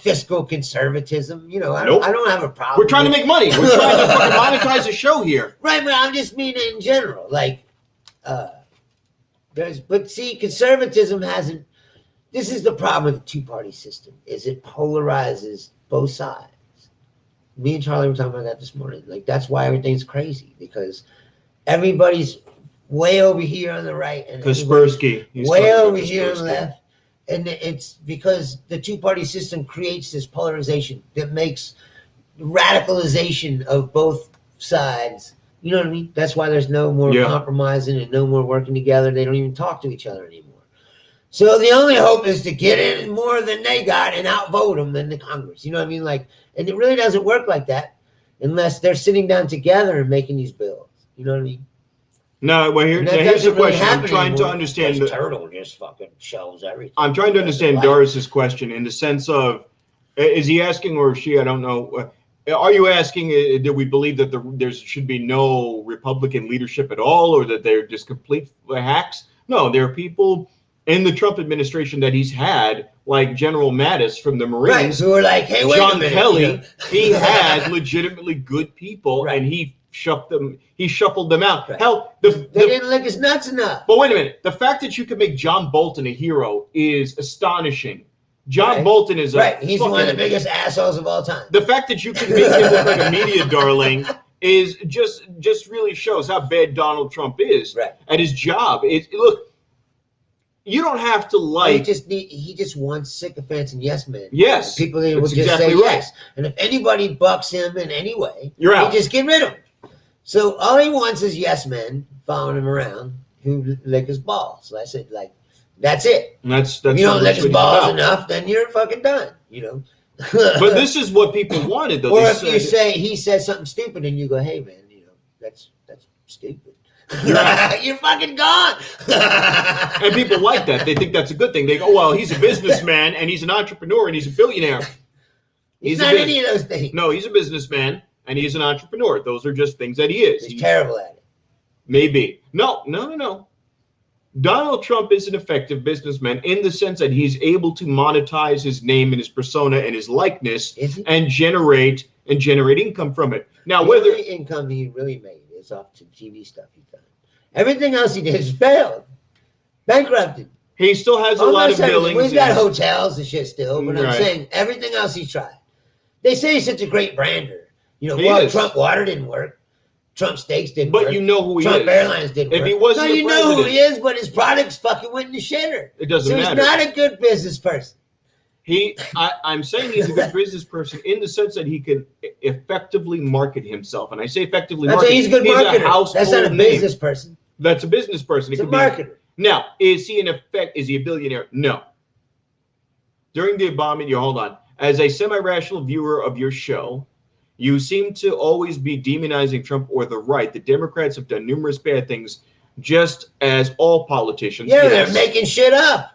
Fiscal conservatism. I don't have a problem. We're trying to make money. We're trying to fucking monetize the show here. Right, but I'm just meaning in general. Like, but see, conservatism hasn't. This is the problem with the two-party system: is it polarizes both sides. Me and Charlie were talking about that this morning. Like, that's why everything's crazy, because everybody's way over here on the right and Kaspersky way over here on the left. And it's because the two-party system creates this polarization that makes radicalization of both sides. You know what I mean? That's why there's no more compromising and no more working together. They don't even talk to each other anymore. So the only hope is to get in more than they got and outvote them in the Congress. You know what I mean? Like, and it really doesn't work like that unless they're sitting down together and making these bills. You know what I mean? No, well, here's the question. I'm trying to understand. Turtle just fucking shelves everything. I'm trying to understand Doris's question in the sense of, is he asking or is she? I don't know. Are you asking, do we believe that there should be no Republican leadership at all, or that they're just complete hacks? No, there are people in the Trump administration that he's had, like General Mattis from the Marines. Right, who were like, hey, wait John a minute, Kelly, you know? he had legitimately good people, Right. and he shuffled them out. Right. Hell, they didn't lick his nuts enough. But wait a minute. The fact that you could make John Bolton a hero is astonishing. John right. Bolton is he's one of the biggest assholes of all time. The fact that you can make him look like a media darling is just really shows how bad Donald Trump is at his job. Look, you don't have to like. He just wants sycophants and yes men. Yes, people that will just say yes. And if anybody bucks him in any way, you're out. They just get rid of him. So all he wants is yes men following him around who lick his balls. That's it. Like that's it. And that's if you don't lick his balls enough, then you're fucking done. You know. But this is what people wanted, though. Or if you say he says something stupid and you go, "Hey man, you know that's stupid." You're fucking gone. And people like that. They think that's a good thing. They go, "Well, he's a businessman and he's an entrepreneur and he's a billionaire." He's not any of those things. No, he's a businessman and he's an entrepreneur. Those are just things that he is. He's terrible at it. Maybe. No. Donald Trump is an effective businessman in the sense that he's able to monetize his name and his persona and his likeness and generate income from it. Now, the only income he really made is off the TV stuff he's done. Everything else he did has failed, bankrupted. He still has a lot of billings. We've got hotels and shit still, but I'm saying everything else he's tried. They say he's such a great brander. You know, Trump Water didn't work. Trump Steaks didn't work. But you know who he Is. Trump Airlines didn't work. If he wasn't you know who he is, but his products fucking went in the shitter. It doesn't matter. So he's not a good business person. I'm saying he's a good business person in the sense that he can effectively market himself. And I say effectively market. He's a good marketer. That's not a business person. That's a business person. He's a marketer. Now, is he a billionaire? No. During the Obama year, hold on. As a semi-rational viewer of your show, you seem to always be demonizing Trump or the right. The Democrats have done numerous bad things, just as all politicians. Yeah, they're making shit up.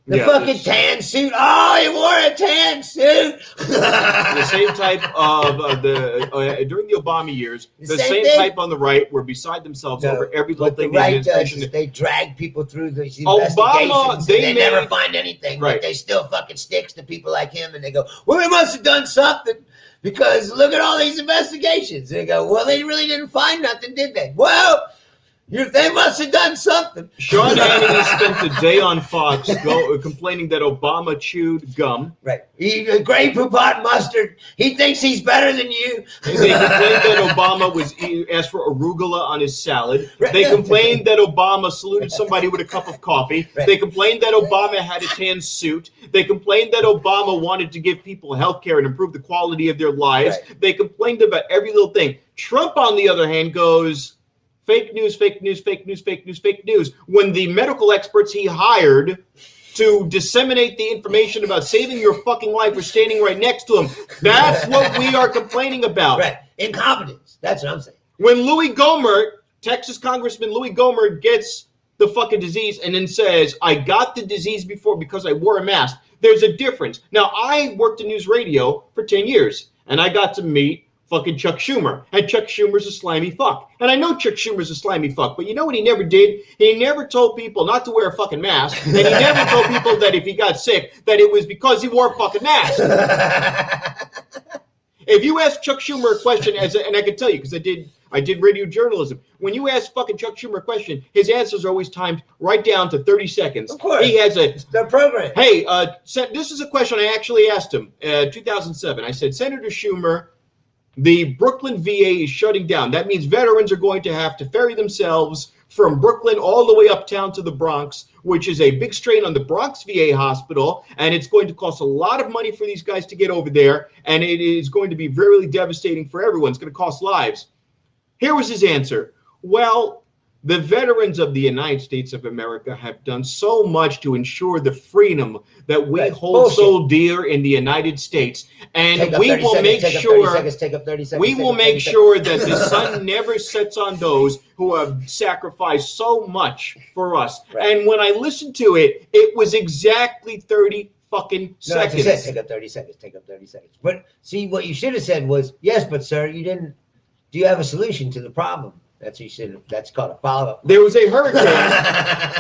The fucking tan suit. Oh, he wore a tan suit. The same type of during the Obama years, the same type on the right were beside themselves over every little thing. The right does is they drag people through these investigations. They never find anything, but they still fucking sticks to people like him, and they go, "Well, we must have done something because look at all these investigations." And they go, "Well, they really didn't find nothing, did they?" Well. They must have done something. Sean Hannity spent the day on Fox complaining that Obama chewed gum. Right. Grey Poupon mustard. He thinks he's better than you. They complained that Obama asked for arugula on his salad. They complained that Obama saluted somebody with a cup of coffee. Right. They complained that Obama had a tan suit. They complained that Obama wanted to give people health care and improve the quality of their lives. Right. They complained about every little thing. Trump, on the other hand, goes... Fake news, fake news, fake news, fake news, fake news. When the medical experts he hired to disseminate the information about saving your fucking life were standing right next to him, that's what we are complaining about. Right. Incompetence. That's what I'm saying. When Louis Gohmert, Texas Congressman Louis Gohmert, gets the fucking disease and then says, I got the disease before because I wore a mask, there's a difference. Now, I worked in news radio for 10 years, and I got to meet fucking Chuck Schumer. And Chuck Schumer's a slimy fuck. And I know Chuck Schumer's a slimy fuck, but you know what he never did? He never told people not to wear a fucking mask. And he never told people that if he got sick, that it was because he wore a fucking mask. If you ask Chuck Schumer a question, and I can tell you, because I did radio journalism, when you ask fucking Chuck Schumer a question, his answers are always timed right down to 30 seconds. Of course. He has the program. Hey, this is a question I actually asked him 2007. I said, Senator Schumer, the Brooklyn VA is shutting down. That means veterans are going to have to ferry themselves from Brooklyn all the way uptown to the Bronx, which is a big strain on the Bronx VA hospital, and it's going to cost a lot of money for these guys to get over there, and it is going to be really devastating for everyone. It's going to cost lives. Here was his answer. Well, the veterans of the United States of America have done so much to ensure the freedom that we hold so dear in the United States, and we will make sure that the sun never sets on those who have sacrificed so much for us. Right. And when I listened to it, it was exactly 30 fucking No, I seconds. just said take up 30 seconds. Take up 30 seconds. But see, what you should have said was, yes, but sir, you didn't. Do you have a solution to the problem? That's what you should have. That's called a follow-up. There was a hurricane.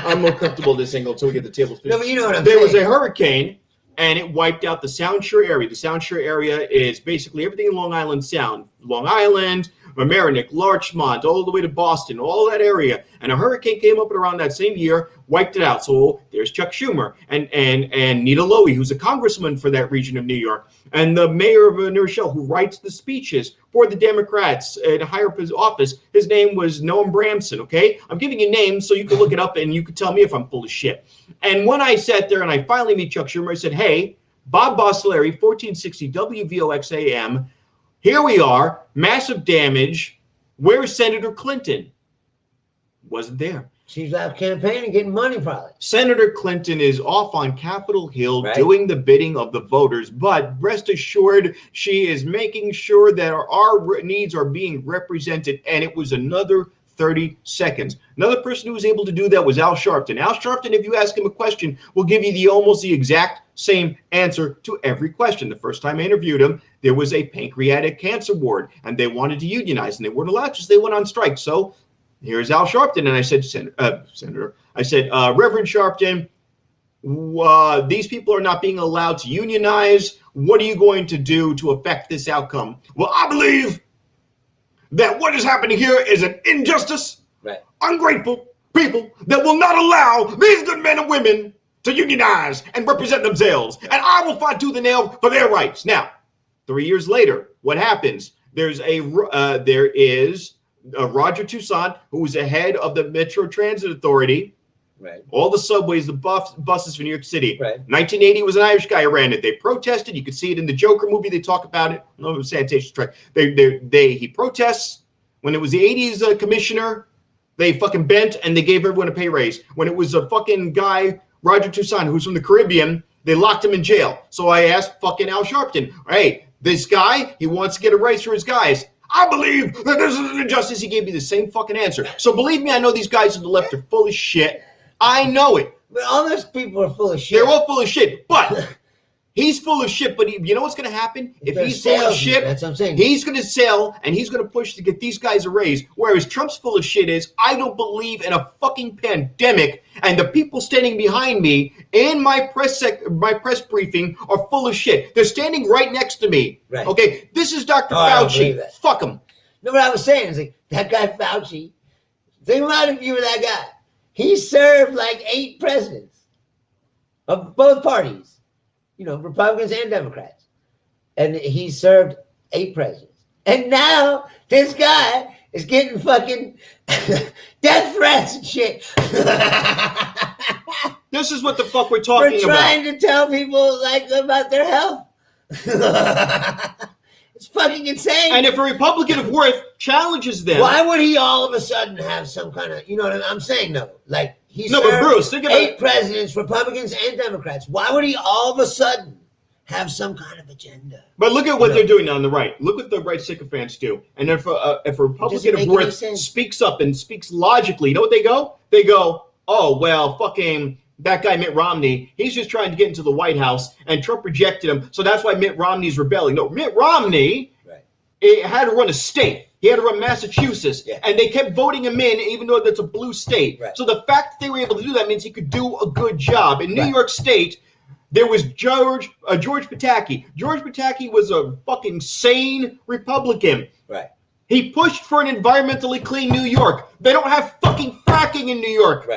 I'm more comfortable at this angle until we get the tablespoon. No, but you know what I'm saying. There saying. was a hurricane, and it wiped out the Sound Shore area. The Sound Shore area is basically everything in Long Island Sound. Long Island, Mamaroneck, Larchmont, all the way to Boston, all that area. And a hurricane came up around that same year, wiped it out. So there's Chuck Schumer and Nita Lowey, who's a congressman for that region of New York, and the mayor of New Rochelle, who writes the speeches for the Democrats in a higher office. His name was Noam Bramson, okay? I'm giving you names so you can look it up and you can tell me if I'm full of shit. And when I sat there and I finally meet Chuck Schumer, I said, hey, Bob Bostellari, 1460 WVOX-AM, here we are, massive damage. Where's Senator Clinton? Wasn't there. She's out campaigning, getting money probably. Senator Clinton is off on Capitol Hill doing the bidding of the voters, but rest assured, she is making sure that our needs are being represented, and it was another 30 seconds. Another person who was able to do that was Al Sharpton. Al Sharpton, if you ask him a question, will give you almost the exact same answer to every question. The first time I interviewed him, there was a pancreatic cancer ward, and they wanted to unionize, and they weren't allowed to, so they went on strike. So here's Al Sharpton, and I said, Senator, I said, Reverend Sharpton, these people are not being allowed to unionize. What are you going to do to affect this outcome? Well, I believe that what is happening here is an injustice, ungrateful people that will not allow these good men and women to unionize and represent themselves. And I will fight tooth and nail for their rights. Now, 3 years later, what happens? There is Roger Toussaint, who was the head of the Metro Transit Authority. All the subways, the buses for New York City. 1980 was an Irish guy who ran it. They protested. You could see it in the Joker movie. They talk about it. No, it was sanitation strike. He protests. When it was the 80s commissioner, they fucking bent and they gave everyone a pay raise. When it was a fucking guy, Roger Toussaint, who's from the Caribbean, they locked him in jail. So I asked fucking Al Sharpton, hey, this guy, he wants to get a raise for his guys. I believe that this is an injustice. He gave me the same fucking answer. So believe me, I know these guys on the left are full of shit. I know it. But all those people are full of shit. They're all full of shit. But he's full of shit. But you know what's going to happen? If he's full of shit, that's what I'm saying. He's going to sell and he's going to push to get these guys a raise. Whereas Trump's full of shit is, I don't believe in a fucking pandemic. And the people standing behind me in my press briefing are full of shit. They're standing right next to me. Okay, this is Dr. Fauci. Fuck him. No, what I was saying is like, that guy Fauci. Think about if you were that guy. He served like 8 presidents of both parties, Republicans and Democrats. And he served 8 presidents. And now this guy is getting fucking death threats and shit. This is what the fuck we're talking about. We're trying to tell people about their health. It's fucking insane. And if a Republican of worth challenges them, why would he all of a sudden have some kind of, you know what I'm saying? No, like he's but Bruce, think about 8 presidents, Republicans and Democrats. Why would he all of a sudden have some kind of agenda? But look at what they're doing on the right. Look what the right sycophants do. And if a Republican of worth speaks up and speaks logically, you know what they go? They go, oh, well, fucking that guy Mitt Romney, he's just trying to get into the White House, and Trump rejected him, so that's why Mitt Romney's rebelling. No, Mitt Romney had to run a state. He had to run Massachusetts, and they kept voting him in, even though that's a blue state. So the fact that they were able to do that means he could do a good job. In New York State, there was George Pataki. George Pataki was a fucking sane Republican. He pushed for an environmentally clean New York. They don't have fucking fracking in New York.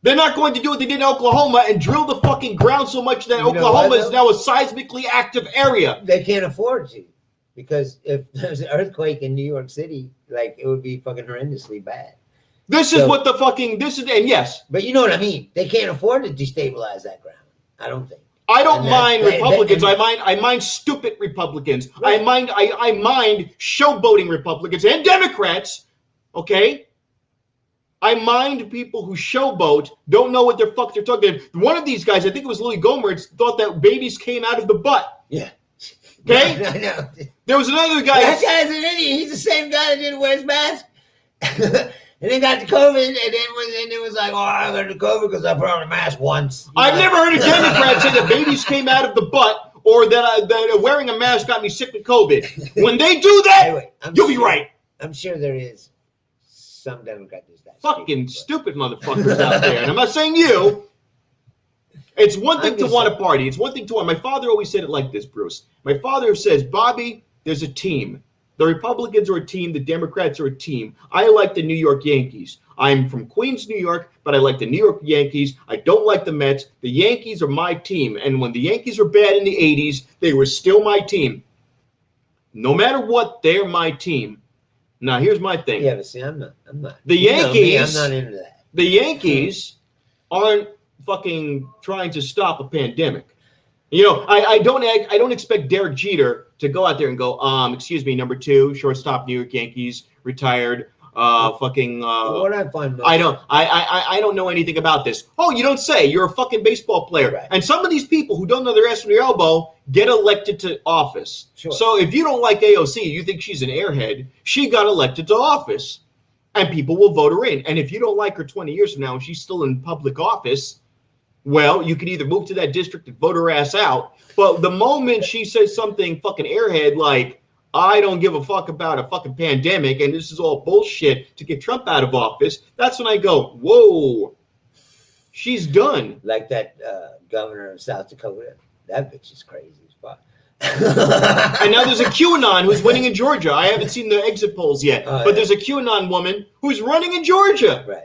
They're not going to do what they did in Oklahoma and drill the fucking ground so much that Oklahoma is now a seismically active area. They can't afford to, because if there's an earthquake in New York City, it would be fucking horrendously bad. This is what the fucking, and yes. But you know what I mean. They can't afford to destabilize that ground. I don't think. I don't mind Republicans. I mind stupid Republicans. I mind showboating Republicans and Democrats. Okay. I mind people who showboat, don't know what the fuck they're talking about. One of these guys, I think it was Louis Gohmert, thought that babies came out of the butt. Yeah. Okay? No. There was another guy. That guy's an idiot. He's the same guy that didn't wear his mask. And then got the COVID, and then it was like, oh, I got the COVID because I put on a mask once. I've never heard a Democrat say that babies came out of the butt or that wearing a mask got me sick with COVID. When they do that, anyway, you'll be right. I'm sure there is some Democrat who's that fucking stupid motherfuckers out there. And I'm not saying you. It's one thing to want a party. It's one thing to want. My father always said it like this, Bruce. My father says, Bobby, there's a team. The Republicans are a team. The Democrats are a team. I like the New York Yankees. I'm from Queens, New York, but I like the New York Yankees. I don't like the Mets. The Yankees are my team. And when the Yankees were bad in the 80s, they were still my team. No matter what, they're my team. Now, here's my thing. Yeah, but see, I'm not. The Yankees, I'm not into that. The Yankees aren't fucking trying to stop a pandemic. You know, I don't expect Derek Jeter to go out there and go, excuse me, number 2, shortstop, New York Yankees, retired. What I find I don't know anything about this. Oh, you don't say. You're a fucking baseball player. Right. And some of these people who don't know their ass from their elbow get elected to office. Sure. So if you don't like AOC, you think she's an airhead, she got elected to office. And people will vote her in. And if you don't like her 20 years from now and she's still in public office, well, you can either move to that district and vote her ass out. But the moment she says something fucking airhead like, I don't give a fuck about a fucking pandemic and this is all bullshit to get Trump out of office, that's when I go, whoa, she's done. Like that governor of South Dakota. That bitch is crazy as fuck. And now there's a QAnon who's winning in Georgia. I haven't seen the exit polls yet, but there's a QAnon woman who's running in Georgia. Right.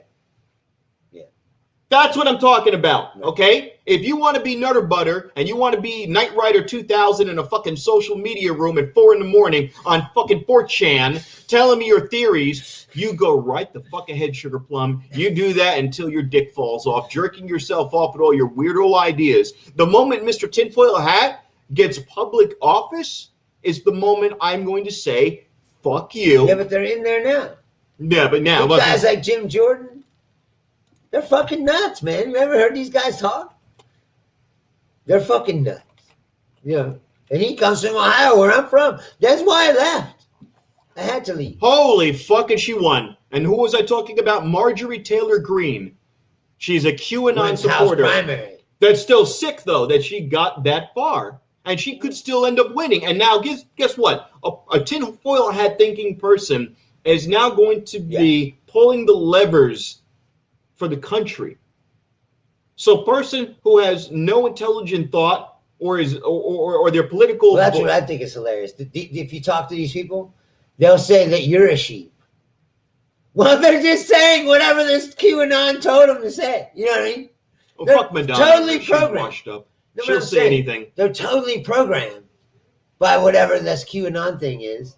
That's what I'm talking about, okay? If you want to be Nutter Butter and you want to be Knight Rider 2000 in a fucking social media room at 4 a.m. on fucking 4chan telling me your theories, you go right the fuck ahead, Sugar Plum. You do that until your dick falls off, jerking yourself off with all your weirdo ideas. The moment Mr. Tinfoil Hat gets public office is the moment I'm going to say, fuck you. Yeah, but they're in there now. Yeah, but now. Guys like Jim Jordan. They're fucking nuts, man. You ever heard these guys talk? They're fucking nuts. Yeah. And he comes from Ohio, where I'm from. That's why I left. I had to leave. Holy fucking she won. And who was I talking about? Marjorie Taylor Greene. She's a QAnon supporter. Primary. That's still sick, though, that she got that far. And she could still end up winning. And now, guess what? A tinfoil hat thinking person is now going to be pulling the levers for the country. So a person who has no intelligent thought or their political... Well, that's what I think is hilarious. If you talk to these people, they'll say that you're a sheep. Well, they're just saying whatever this QAnon told them to say. You know what I mean? Well, fuck Madonna. Totally programmed. Washed up. She'll say anything. They're totally programmed by whatever this QAnon thing is.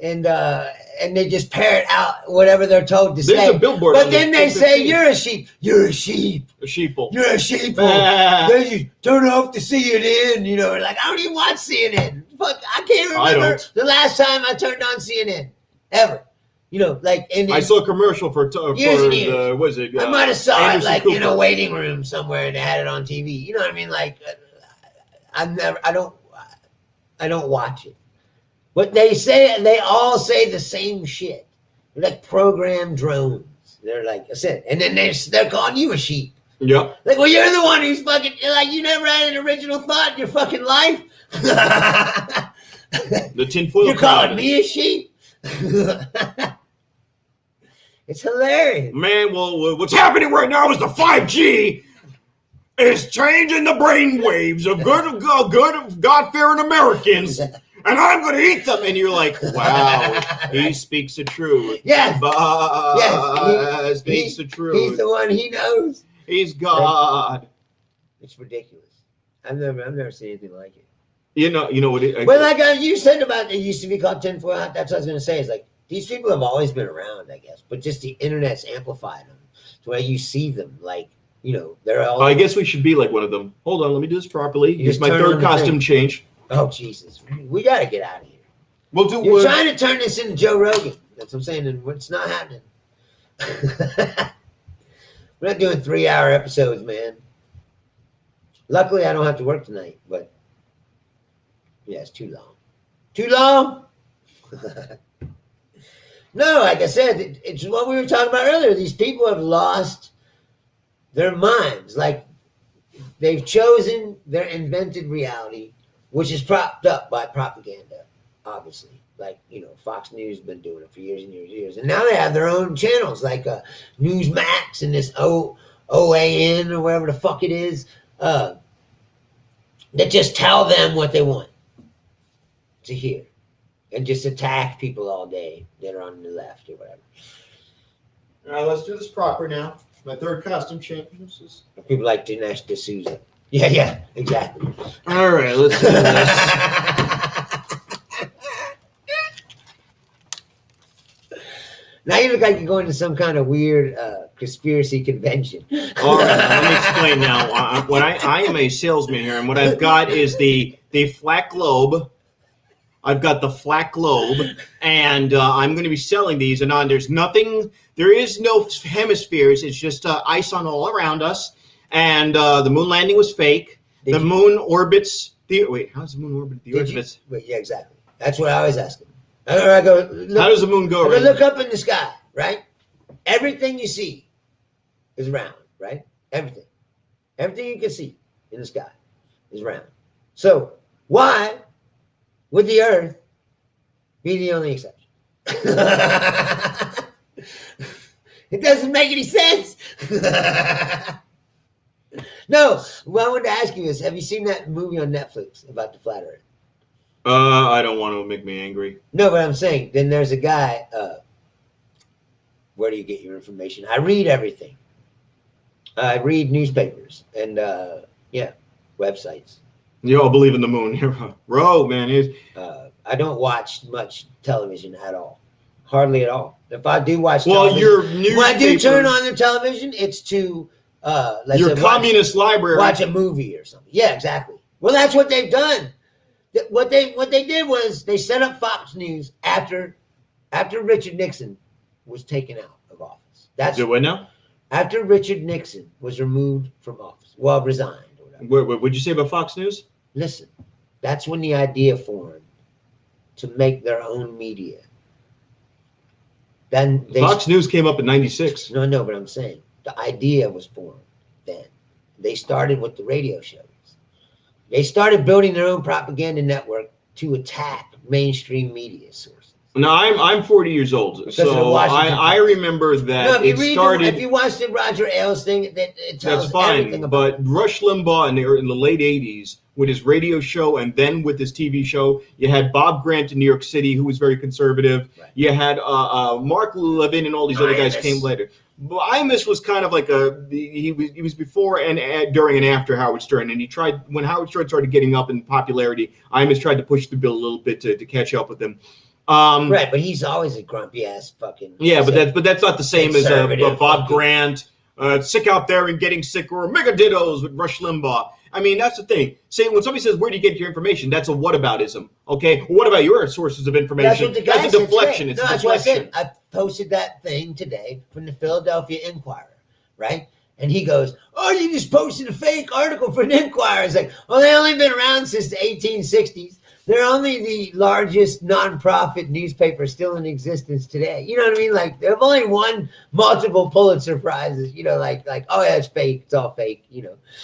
And they just parrot out whatever they're told to say. There's a billboard. But then they say, you're a sheep. You're a sheep. A sheeple. You're a sheeple. They just turn off the CNN. You know, like, I don't even watch CNN. Fuck, I can't remember the last time I turned on CNN. Ever. You know, like... I saw a commercial for years and years. I might have saw Anderson it, like, Cooper. in a waiting room somewhere and they had it on TV. You know what I mean? Like, I don't watch it. But they all say the same shit. They're like programmed drones. They're like I said, and then they're calling you a sheep. Yeah. Like, well, you're the one who's fucking like you never had an original thought in your fucking life. The tinfoil. You're calling me a sheep. It's hilarious. Man, well, what's happening right now is the 5G is changing the brain waves of good God-fearing Americans. And I'm going to eat them. And you're like, wow, he speaks the truth. Yes. He speaks the truth. He's the one, he knows. He's God. It's ridiculous. I've never seen anything like it. You know what it... Well, like you said about it used to be called tinfoil hat. That's what I was going to say. Is like, these people have always been around, I guess. But just the internet's amplified them to where you see them. Like, you know, they're all... I guess we should be like one of them. Hold on, let me do this properly. Here's my third costume change. Oh, Jesus. We got to get out of here. You're trying to turn this into Joe Rogan. That's what I'm saying. And it's not happening. We're not doing 3-hour episodes, man. Luckily, I don't have to work tonight. But, yeah, it's too long. Too long? No, like I said, it's what we were talking about earlier. These people have lost their minds. Like, they've chosen their invented reality, which is propped up by propaganda, obviously. Like, Fox News has been doing it for years and years and years. And now they have their own channels, like Newsmax and this OAN or whatever the fuck it is, that just tell them what they want to hear. And just attack people all day that are on the left or whatever. All right, let's do this proper now. My third costume change. People like Dinesh D'Souza. Yeah, exactly. All right, let's do this. Now you look like you're going to some kind of weird conspiracy convention. All right, let me explain now. I am a salesman here, and what I've got is the flat globe. I've got the flat globe, and I'm going to be selling these. And there is no hemispheres. It's just ice on all around us. And the moon landing was fake. Moon orbits wait, how does the moon orbit the Earth? Wait, yeah, exactly. That's what I always ask them. I go, look, how does the moon go? Right? Look up in the sky, right? Everything you see is round, right? Everything you can see in the sky is round. So why would the Earth be the only exception? It doesn't make any sense. No, what I wanted to ask you is, have you seen that movie on Netflix about the flat Earth? I don't want to make me angry. No, but I'm saying, then there's a guy, where do you get your information? I read everything. I read newspapers and, websites. You all believe in the moon. You're rogue, man. I don't watch much television at all. Hardly at all. If I do watch television, when I do turn on the television, it's to, your communist library. Watch a movie or something. Yeah, exactly. Well, that's what they've done. What they did was they set up Fox News after Richard Nixon was taken out of office. That's what now? After Richard Nixon was removed from office. Well, resigned or whatever. What would you say about Fox News? Listen, that's when the idea formed to make their own media. Then Fox News came up in '96. No, but I'm saying the idea was formed then. They started with the radio shows. They started building their own propaganda network to attack mainstream media sources. Now, I'm 40 years old, so I remember that if you watched the Roger Ailes thing, it tells that's fine, everything about but Rush Limbaugh in the late 80s with his radio show and then with his TV show, you had Bob Grant in New York City, who was very conservative. Right. You had Mark Levin and all these other guys came later. But Imus was kind of like he was before and during and after Howard Stern, and he tried when Howard Stern started getting up in popularity. Imus tried to push the bill a little bit to catch up with him. Right, but he's always a grumpy ass fucking. Yeah, but that's not the same as Bob Grant, sick out there and getting sick, or megadittos with Rush Limbaugh. I mean, that's the thing. Say when somebody says, "Where do you get your information?" That's a whataboutism. Okay, what about your sources of information? That's what the guy That's a deflection. It's a deflection. That's what I said. I posted that thing today from the Philadelphia Inquirer, right? And he goes, "Oh, you just posted a fake article for an Inquirer." It's like, "Oh, they only been around since the 1860s. They're only the largest nonprofit newspaper still in existence today." You know what I mean? Like, they've only won multiple Pulitzer Prizes. Like, oh yeah, it's fake. It's all fake.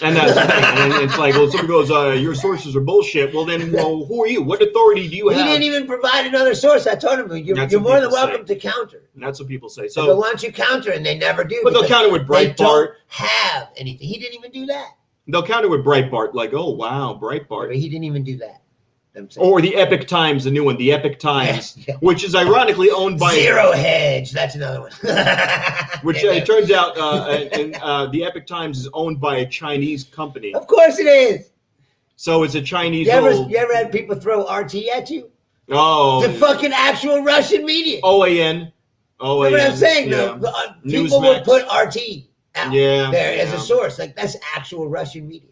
And that's the thing. And it's like, well, somebody goes, "Your sources are bullshit." Well, then, who are you? What authority do you have? He didn't even provide another source. I told him, you're more than welcome to counter. And that's what people say. So why don't you counter? And they never do. But they'll counter with Breitbart. They don't have anything. He didn't even do that. They'll counter with Breitbart, like, "Oh wow, Breitbart." But he didn't even do that. Or the Epic Times, the new one, the Epic Times, which is ironically owned by Zero Hedge. That's another one. Which it turns out, the Epic Times is owned by a Chinese company. Of course it is. So it's a Chinese. You ever had people throw RT at you? Oh, the fucking actual Russian media. OAN. You know what I'm saying? Yeah. People will put RT out there as a source. Like, that's actual Russian media.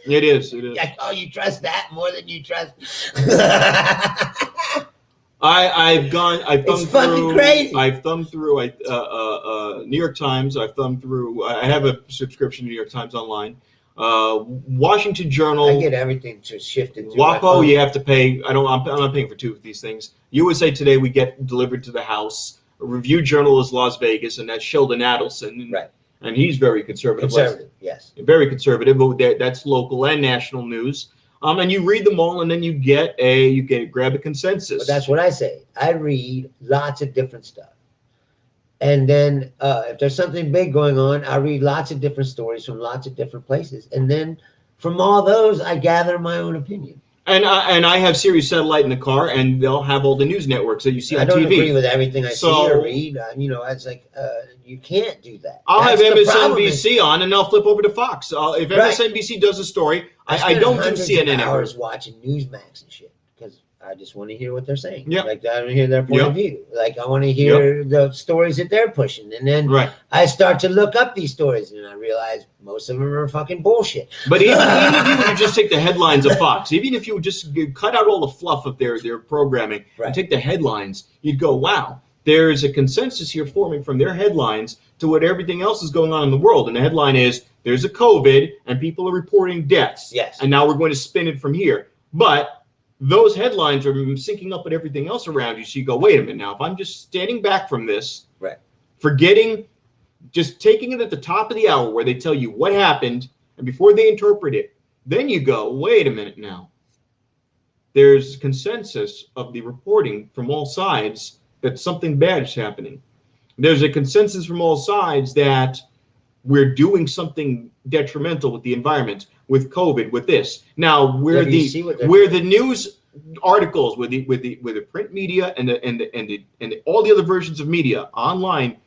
It is. Like, oh, you trust that more than you trust. I've thumbed through. Crazy. I've thumbed through New York Times. I've thumbed through. I have a subscription to New York Times online. Washington Journal. I get everything just shifted. WAPO, you have to pay. I'm not paying for two of these things. USA Today, we get delivered to the house. A Review Journal is Las Vegas, and that's Sheldon Adelson. Right. And he's very conservative. Yes. Very conservative, but that's local and national news. And you read them all, and then you grab a consensus. But that's what I say. I read lots of different stuff. And then if there's something big going on, I read lots of different stories from lots of different places. And then from all those, I gather my own opinion. And I have Sirius Satellite in the car, and they'll have all the news networks that you see on TV. I don't agree with everything I see or read. It's like you can't do that. I'll have MSNBC on, and I'll flip over to Fox. If MSNBC does a story, I don't do CNN hours watching Newsmax and shit because I just want to hear what they're saying. Yep. Like I want to hear their point of view. Like I want to hear the stories that they're pushing, and then I start to look up these stories, and I realize most of them are fucking bullshit. But even if you would just take the headlines of Fox, even if you would just cut out all the fluff of their programming and take the headlines, you'd go, wow, there's a consensus here forming from their headlines to what everything else is going on in the world. And the headline is, there's a COVID and people are reporting deaths. Yes. And now we're going to spin it from here. But those headlines are syncing up with everything else around you. So you go, wait a minute now, if I'm just standing back from this, forgetting, just taking it at the top of the hour where they tell you what happened and before they interpret it, then you go, wait a minute now. There's consensus of the reporting from all sides that something bad is happening. There's a consensus from all sides that we're doing something detrimental with the environment, with COVID, with this. Now, where the news articles, with the print media and all the other versions of media online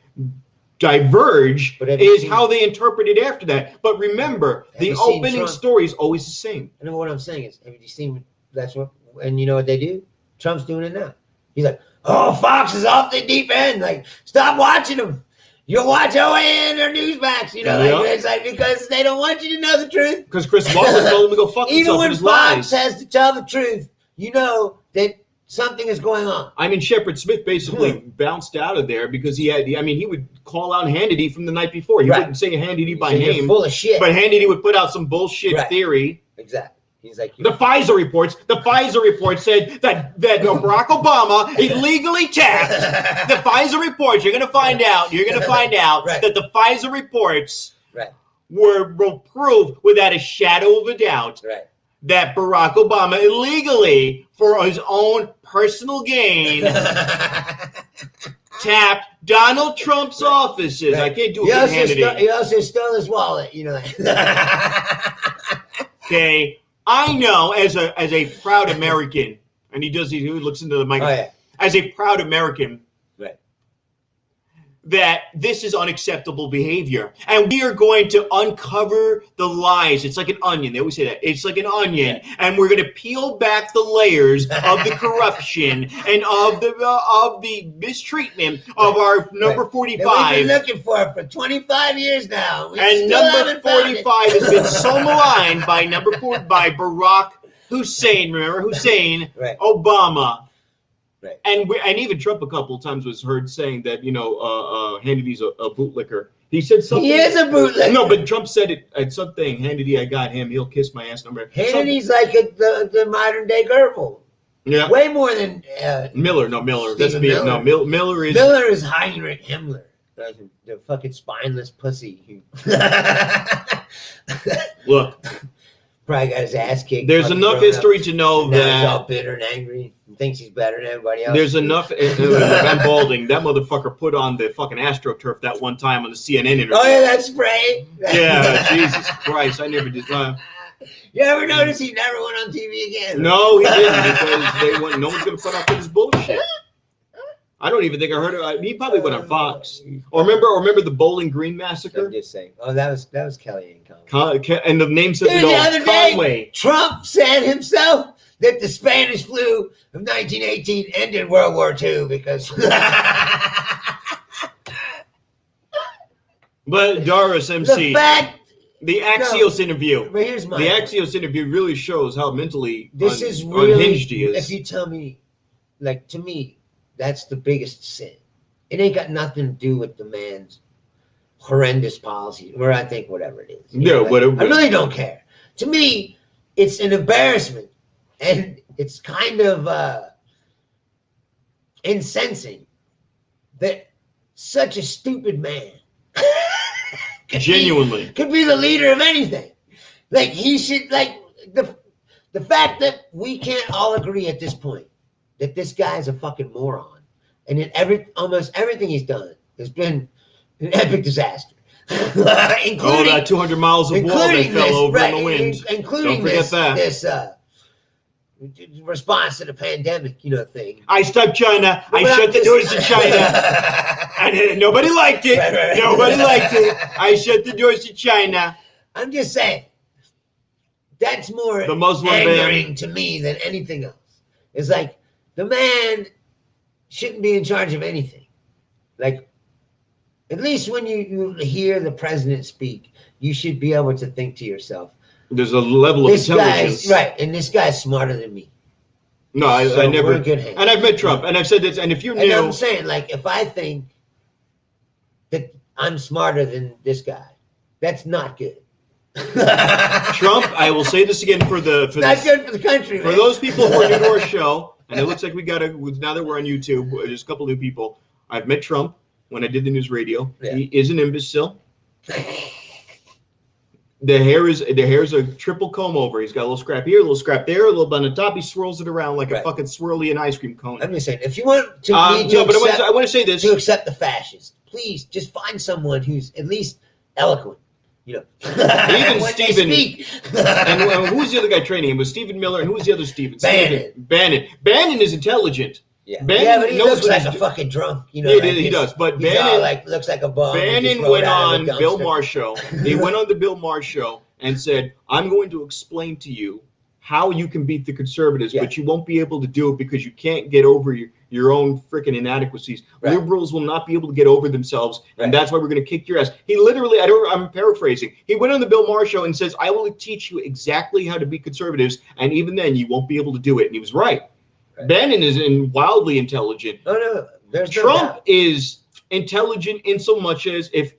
diverge, is how they interpret it after that. But remember, the opening story is always the same. I know what I'm saying is, have you seen that's what? And you know what they do? Trump's doing it now. He's like, oh, Fox is off the deep end. Like, stop watching them. You'll watch OAN or Newsmax, it's like because they don't want you to know the truth. Because Chris Wallace told him to go fuck himself. Even when Fox has to tell the truth, you know that something is going on. I mean, Shepard Smith basically bounced out of there because he would call out Hannity from the night before. He wouldn't say Hannity by name. You're full of shit. But Hannity would put out some bullshit theory. Exactly. He's like, the Pfizer report said that Barack Obama illegally tapped. The Pfizer reports, you're going to find out that the Pfizer reports will prove without a shadow of a doubt that Barack Obama illegally, for his own personal gain, tapped Donald Trump's offices. I can't do it with Hannity. He also stole his wallet, Okay. I know as a proud American, and he looks into the microphone. As a proud American, that this is unacceptable behavior. And we are going to uncover the lies. It's like an onion. They always say that. It's like an onion. And we're going to peel back the layers of the corruption and of the mistreatment of our number 45. That we've been looking for 25 years now. And number 45 has been so maligned by by Barack Hussein. Remember Hussein? Obama. Right. And even Trump a couple of times was heard saying that, Hannity's a bootlicker. He said something. He is a bootlicker. No, but Trump said it at something. Hannity, I got him. He'll kiss my ass. Hannity's like the modern day Goebbels. Yeah. Way more than Miller. No, Miller. That's me. Miller. No, Miller is. Miller is Heinrich Himmler. The fucking spineless pussy. Look. Probably got his ass kicked. There's enough history to know that he's all bitter and angry and thinks he's better than everybody else. There's enough. I'm balding. That motherfucker put on the fucking AstroTurf that one time on the CNN interview. Oh yeah, that spray. Yeah, Jesus Christ! I never did. You ever notice he never went on TV again? No, he didn't because no one's gonna put up with his bullshit. I don't even think I heard it. He probably went on Fox. Or remember the Bowling Green massacre? I'm just saying. Oh, that was Kellyanne Conway. And the name said the other day, Trump said himself that the Spanish flu of 1918 ended World War II because. But Doris MC, the Axios interview. But here's my Axios interview really shows how mentally unhinged he is. If you tell me, to me. That's the biggest sin. It ain't got nothing to do with the man's horrendous policy, or I think whatever it is. Yeah, whatever. I really don't care. To me, it's an embarrassment, and it's kind of incensing that such a stupid man genuinely could be the leader of anything. Like he should, like the fact that we can't all agree at this point that this guy's a fucking moron, and in almost everything he's done has been an epic disaster. Including that 200 miles of wall that fell over in the wind. Including Don't forget this response to the pandemic, thing. I stopped China. I shut the doors to China. And nobody liked it. Right. Nobody liked it. I shut the doors to China. I'm just saying, that's more the Muslim angering ban to me than anything else. It's like, the man shouldn't be in charge of anything. Like, at least when you hear the president speak, you should be able to think to yourself, there's a level of intelligence. Right, and this guy's smarter than me. No, I never. We're in good hands. And I've met Trump, and I've said this, and if you knew. And I'm saying, like, if I think that I'm smarter than this guy, that's not good. Trump, I will say this again good for the country. For those people who are new to our show, and it looks like now that we're on YouTube, there's a couple new people. I've met Trump when I did the news radio. Yeah. He is an imbecile. The hair is a triple comb over. He's got a little scrap here, a little scrap there, a little bit on the top. He swirls it around like a fucking swirly in ice cream cone. I'm just saying, if you want to, I want to say this to accept the fascists, please just find someone who's at least eloquent. Even Stephen. And who was the other guy training him? Was Stephen Miller, and who was the other Stephen? Bannon. Bannon is intelligent. Yeah, but he looks like a fucking drunk. He does. But Bannon looks like a bum. Bannon went on Bill Maher's show. He went on the Bill Maher show and said, "I'm going to explain to you how you can beat the conservatives, but you won't be able to do it because you can't get over your own freaking inadequacies. Right. Liberals will not be able to get over themselves, and that's why we're going to kick your ass." He literally, I'm paraphrasing. He went on the Bill Maher show and says, "I will teach you exactly how to beat conservatives, and even then, you won't be able to do it." And he was right. Right. Bannon is wildly intelligent. Oh no, Trump is intelligent in so much as if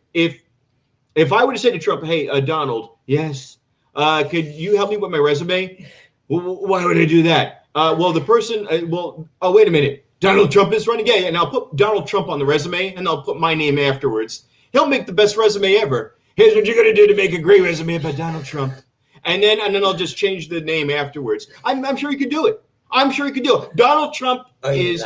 I were to say to Trump, "Hey, Donald, yes, could you help me with my resume?" Well, why would I do that? Well, the person. Oh, wait a minute. Donald Trump is running. Yeah, and I'll put Donald Trump on the resume, and I'll put my name afterwards. He'll make the best resume ever. Here's what you're gonna do to make a great resume about Donald Trump, and then I'll just change the name afterwards. I'm sure he could do it. I'm sure he could do it. Donald Trump is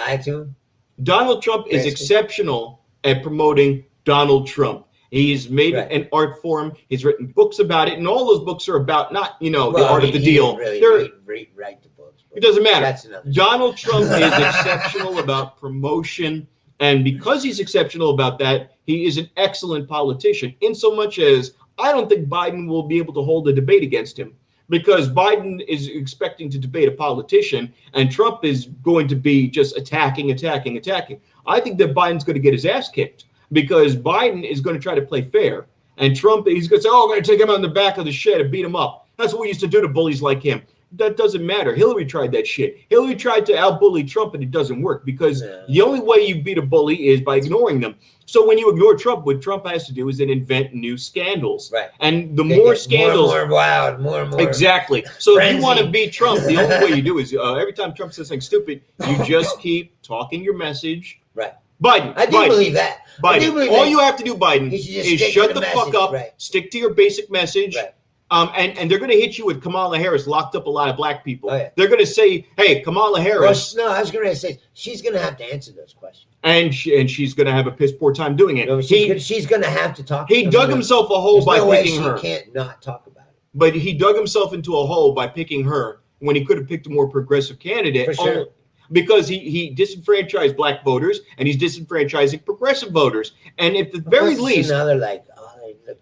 exceptional at promoting Donald Trump. He's made an art form. He's written books about it, and all those books are about not the art of the deal. Really write the books. It doesn't matter. Donald Trump is exceptional about promotion, and because he's exceptional about that, he is an excellent politician. In so much as I don't think Biden will be able to hold a debate against him. Because Biden is expecting to debate a politician, and Trump is going to be just attacking. I think that Biden's going to get his ass kicked because Biden is going to try to play fair. And Trump, he's going to say, "Oh, I'm going to take him out in the back of the shed and beat him up." That's what we used to do to bullies like him. That doesn't matter. Hillary tried that shit. Hillary tried to out-bully Trump, and it doesn't work because the only way you beat a bully is by ignoring them. So when you ignore Trump, what Trump has to do is then invent new scandals. Right. And the more scandals... More wild, more and more... Exactly. So frenzy. If you want to beat Trump, the only way you do is every time Trump says something stupid, you just keep talking your message. Right. Biden. I do believe that. Biden. All you have to do, Biden, is shut the fuck up, stick to your basic message. Right. And they're going to hit you with Kamala Harris locked up a lot of black people. Oh, yeah. They're going to say, "Hey, Kamala Harris." Well, no, I was going to say she's going to have to answer those questions. And she's going to have a piss poor time doing it. No, she's going to have to talk. He dug himself a hole by picking her. She can't not talk about it. But he dug himself into a hole by picking her when he could have picked a more progressive candidate. For sure. Because he disenfranchised black voters and he's disenfranchising progressive voters. And at the very least, now they're like,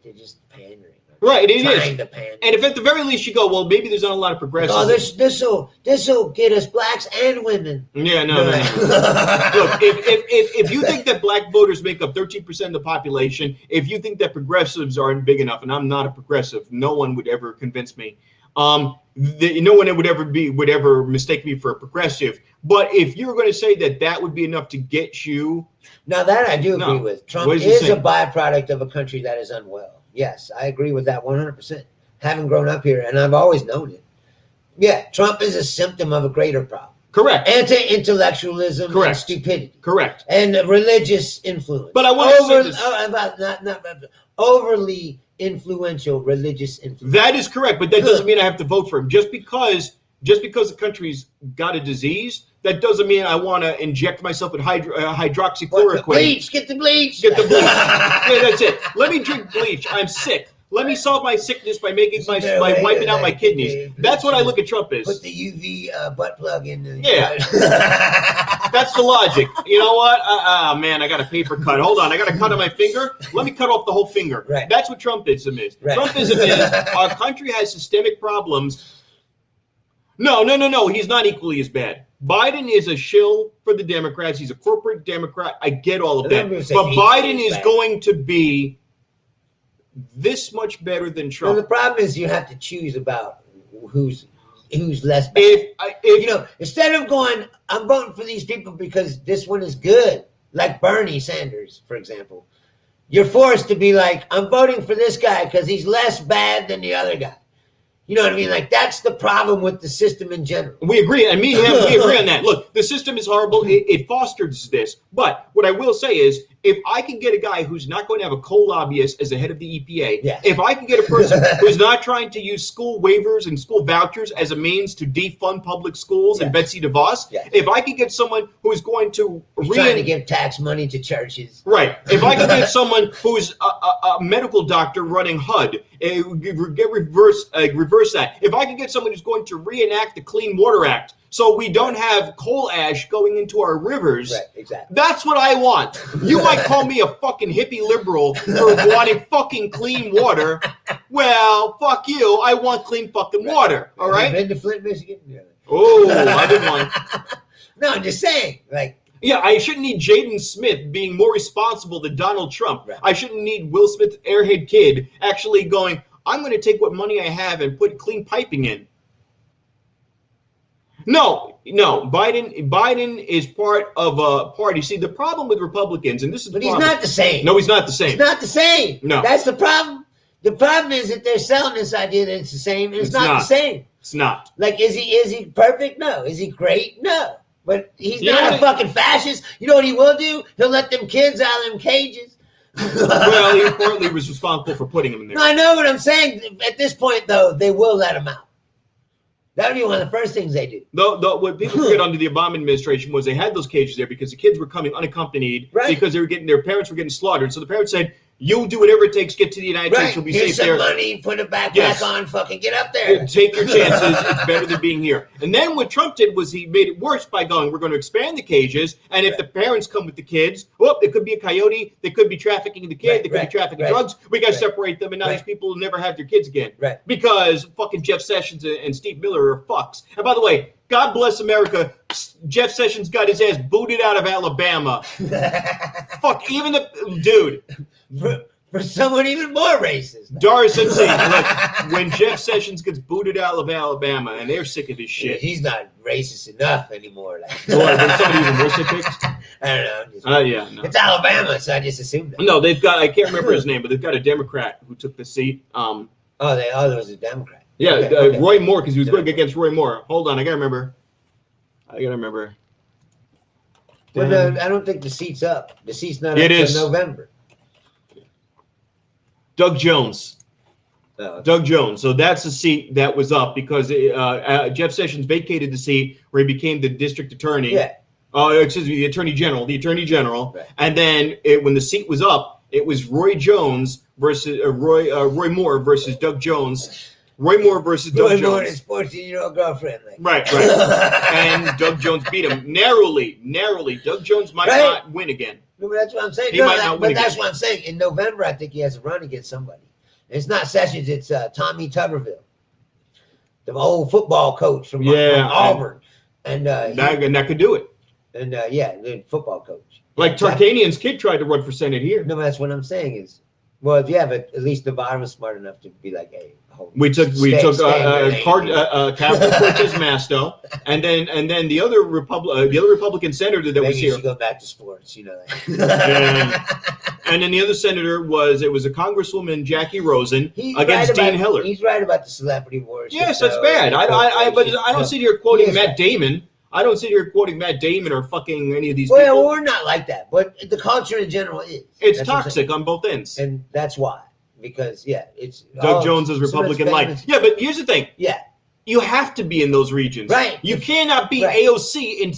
they're just pandering. Right, it is. And if at the very least you go, well, maybe there's not a lot of progressives. Oh, this'll get us blacks and women. Yeah, no. Look, if you think that black voters make up 13% of the population, if you think that progressives aren't big enough, and I'm not a progressive, no one would ever convince me. No one would ever mistake me for a progressive. But if you're going to say that would be enough to get you, now that I do agree with. Trump is a byproduct of a country that is unwell. Yes, I agree with that 100%. Having grown up here, and I've always known it. Yeah, Trump is a symptom of a greater problem. Correct. Anti-intellectualism. Correct. And stupidity. Correct. And religious influence. But I want to say this. Not overly influential religious influence. That is correct, but that doesn't mean I have to vote for him. Just because the country's got a disease, that doesn't mean I want to inject myself with hydroxychloroquine. Bleach. Get the bleach. Get the bleach. Yeah, that's it. Let me drink bleach. I'm sick. Let me solve my sickness by wiping out my kidneys. That's what I look at Trump as. Put the UV butt plug in. Yeah. That's the logic. You know what? Man, I got a paper cut. Hold on. I got a cut on my finger. Let me cut off the whole finger. Right. That's what Trumpism is. Right. Trumpism is our country has systemic problems. No. He's not equally as bad. Biden is a shill for the Democrats. He's a corporate Democrat. I get all of that. But Biden is going to be this much better than Trump. Well, the problem is you have to choose about who's less bad. If instead of going, I'm voting for these people because this one is good, like Bernie Sanders, for example, you're forced to be like, I'm voting for this guy because he's less bad than the other guy. You know what I mean? Like, that's the problem with the system in general. We agree. And me and him, we agree on that. Look, the system is horrible. It fosters this. But what I will say is, if I can get a guy who's not going to have a coal lobbyist as the head of the EPA, if I can get a person who's not trying to use school waivers and school vouchers as a means to defund public schools and Betsy DeVos, if I can get someone who's going to trying to give tax money to churches. Right. If I can get someone who's a medical doctor running HUD, reverse that. If I can get someone who's going to reenact the Clean Water Act so we don't have coal ash going into our rivers. Right, exactly. That's what I want. You might call me a fucking hippie liberal for wanting fucking clean water. Well, fuck you. I want clean fucking water. All right? Been to Flint, Michigan? Yeah. Oh, I've been one. No, I'm just saying. Like, yeah, I shouldn't need Jaden Smith being more responsible than Donald Trump. Right. I shouldn't need Will Smith, airhead kid, actually going, I'm going to take what money I have and put clean piping in. No. Biden is part of a party. See, the problem with Republicans, and this is but he's not the same. No, he's not the same. He's not the same. No. That's the problem. The problem is that they're selling this idea that it's the same, and it's not the same. It's not. Like, is he perfect? No. Is he great? No. But he's not a fucking fascist. You know what he will do? He'll let them kids out of them cages. Well, he reportedly was responsible for putting them in there. No, I know what I'm saying. At this point, though, they will let him out. That would be one of the first things they do. What people forget under the Obama administration was they had those cages there because the kids were coming unaccompanied because their parents were getting slaughtered. So the parents said, "You'll do whatever it takes to get to the United States. You'll be Here's safe there. Some money, put it back on, fucking get up there. Take your chances. It's better than being here." And then what Trump did was he made it worse by going, "We're going to expand the cages, and if the parents come with the kids, it could be a coyote. They could be trafficking the kid. They could be trafficking drugs. We got to separate them, and now these people will never have their kids again because fucking Jeff Sessions and Steve Miller are fucks." And by the way, God bless America. Jeff Sessions got his ass booted out of Alabama. Fuck, even the dude. For someone even more racist. Doris, let's see. Look, when Jeff Sessions gets booted out of Alabama, and they're sick of his shit. He's not racist enough anymore. Like. So when somebody even more sick picks? I don't know. No. It's Alabama, so I just assumed that. No, they've got, I can't remember his name, but they've got a Democrat who took the seat. There was a Democrat. Yeah, okay. Roy Moore, because he was going against Roy Moore. Hold on, I got to remember. Well, no, I don't think the seat's up. The seat's not up until November. Doug Jones. Doug Jones. So that's the seat that was up because Jeff Sessions vacated the seat where he became the district attorney. Yeah. Excuse me, the attorney general. Right. And then when the seat was up, it was Roy Jones versus Roy Moore versus Doug Jones. Roy Moore versus Doug Jones. Roy Moore and his 14-year-old girlfriend. Right. And Doug Jones beat him narrowly. Doug Jones might not win again. No, but that's what I'm saying. That's what I'm saying. In November, I think he has a run against somebody. It's not Sessions. It's Tommy Tuberville, the old football coach from Auburn. And that could do it. And the football coach. Like Tarkanian's kid tried to run for Senate here. No, but that's what I'm saying is Well, yeah, but at least Nevada was smart enough to be like, hey, we took Captain Cortez Masto, and then the other Republican senator that was here. Maybe you should go back to sports, you know. And then the other senator was a Congresswoman, Jackie Rosen, against Dean Hiller. He's right about the celebrity wars. Yes, that's bad. But I don't sit here quoting Matt Damon. I don't sit here quoting Matt Damon or fucking any of these people. Well, we're not like that, but the culture in general is. It's toxic on both ends. And that's why. Because, it's... Doug Jones is Republican-like. Yeah, but here's the thing. Yeah. You have to be in those regions. Right. You cannot be AOC in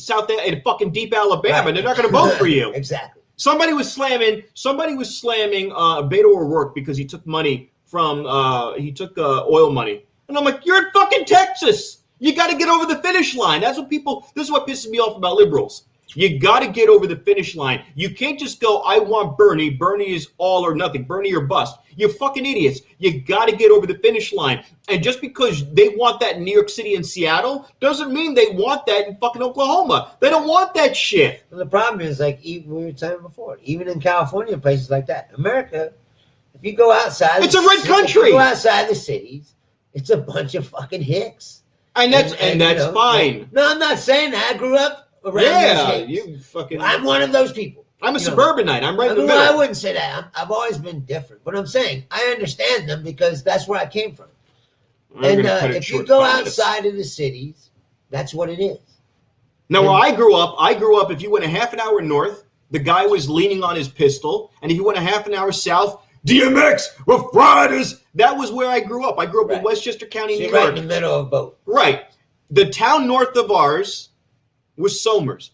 fucking deep Alabama. Right. They're not going to vote for you. Exactly. Somebody was slamming Beto O'Rourke because he took money from oil money. And I'm like, you're in fucking Texas. You got to get over the finish line. This is what pisses me off about liberals. You got to get over the finish line. You can't just go, I want Bernie. Bernie is all or nothing. Bernie or bust. You fucking idiots. You got to get over the finish line. And just because they want that in New York City and Seattle doesn't mean they want that in fucking Oklahoma. They don't want that shit. Well, the problem is, like we were saying before, even in California, places like that, America, if you go outside, it's a red country. If you go outside the cities, it's a bunch of fucking hicks. And that's fine. No, I'm not saying that. I grew up around you fucking. I'm one of those people. I'm a suburbanite. I'm right in the middle. I wouldn't say that. I've always been different. But I'm saying I understand them because that's where I came from. And if you go outside of the cities, that's what it is. Now, where I grew up, if you went a half an hour north, the guy was leaning on his pistol. And if you went a half an hour south, DMX with riders. That was where I grew up. I grew up in Westchester County, New York. Right in the middle of both. Right. The town north of ours was Somers.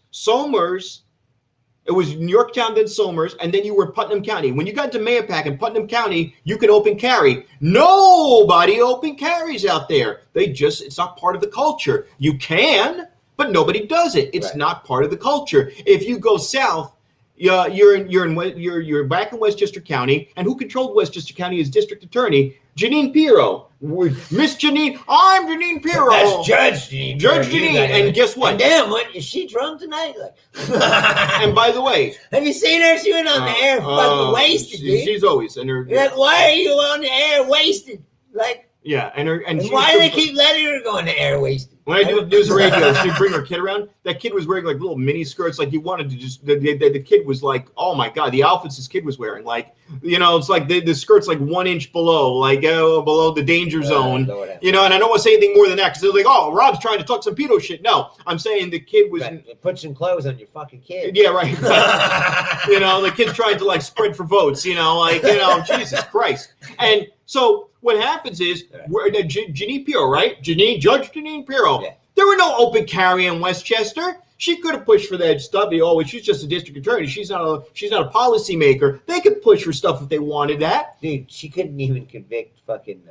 It was New Yorktown, then Somers, and then you were Putnam County. When you got to Mahopac and Putnam County, you could open carry. Nobody open carries out there. It's not part of the culture. You can, but nobody does it. It's not part of the culture. If you go south, you're back in Westchester County, and who controlled Westchester County as district attorney? Janine Pirro. Miss Janine, I'm Janine Pirro. That's Judge Janine. Judge Janine, and guess what? And damn, what is she drunk tonight? And by the way, have you seen her? She went on the air fucking wasted. She's always in her. Like, why are you on the air wasted? Like, yeah, and why do they keep letting her go on the air wasted? When I do news radio, she'd bring her kid around. That kid was wearing like little mini skirts, like you wanted to just. The kid was like, oh my god, the outfits this kid was wearing, like it's like the skirt's like 1 inch below, like below the danger zone, And I don't want to say anything more than that because they're like, oh, Rob's trying to talk some pedo shit. No, I'm saying the kid was put some clothes on your fucking kid. Yeah, right. The kid's trying to like spread for votes. Jesus Christ, and so. What happens is, Janine Pirro, right? Judge Janine Pirro. Yeah. There were no open carry in Westchester. She could have pushed for that stuff. She's just a district attorney. She's not a policy maker. They could push for stuff if they wanted that. Dude, she couldn't even convict fucking.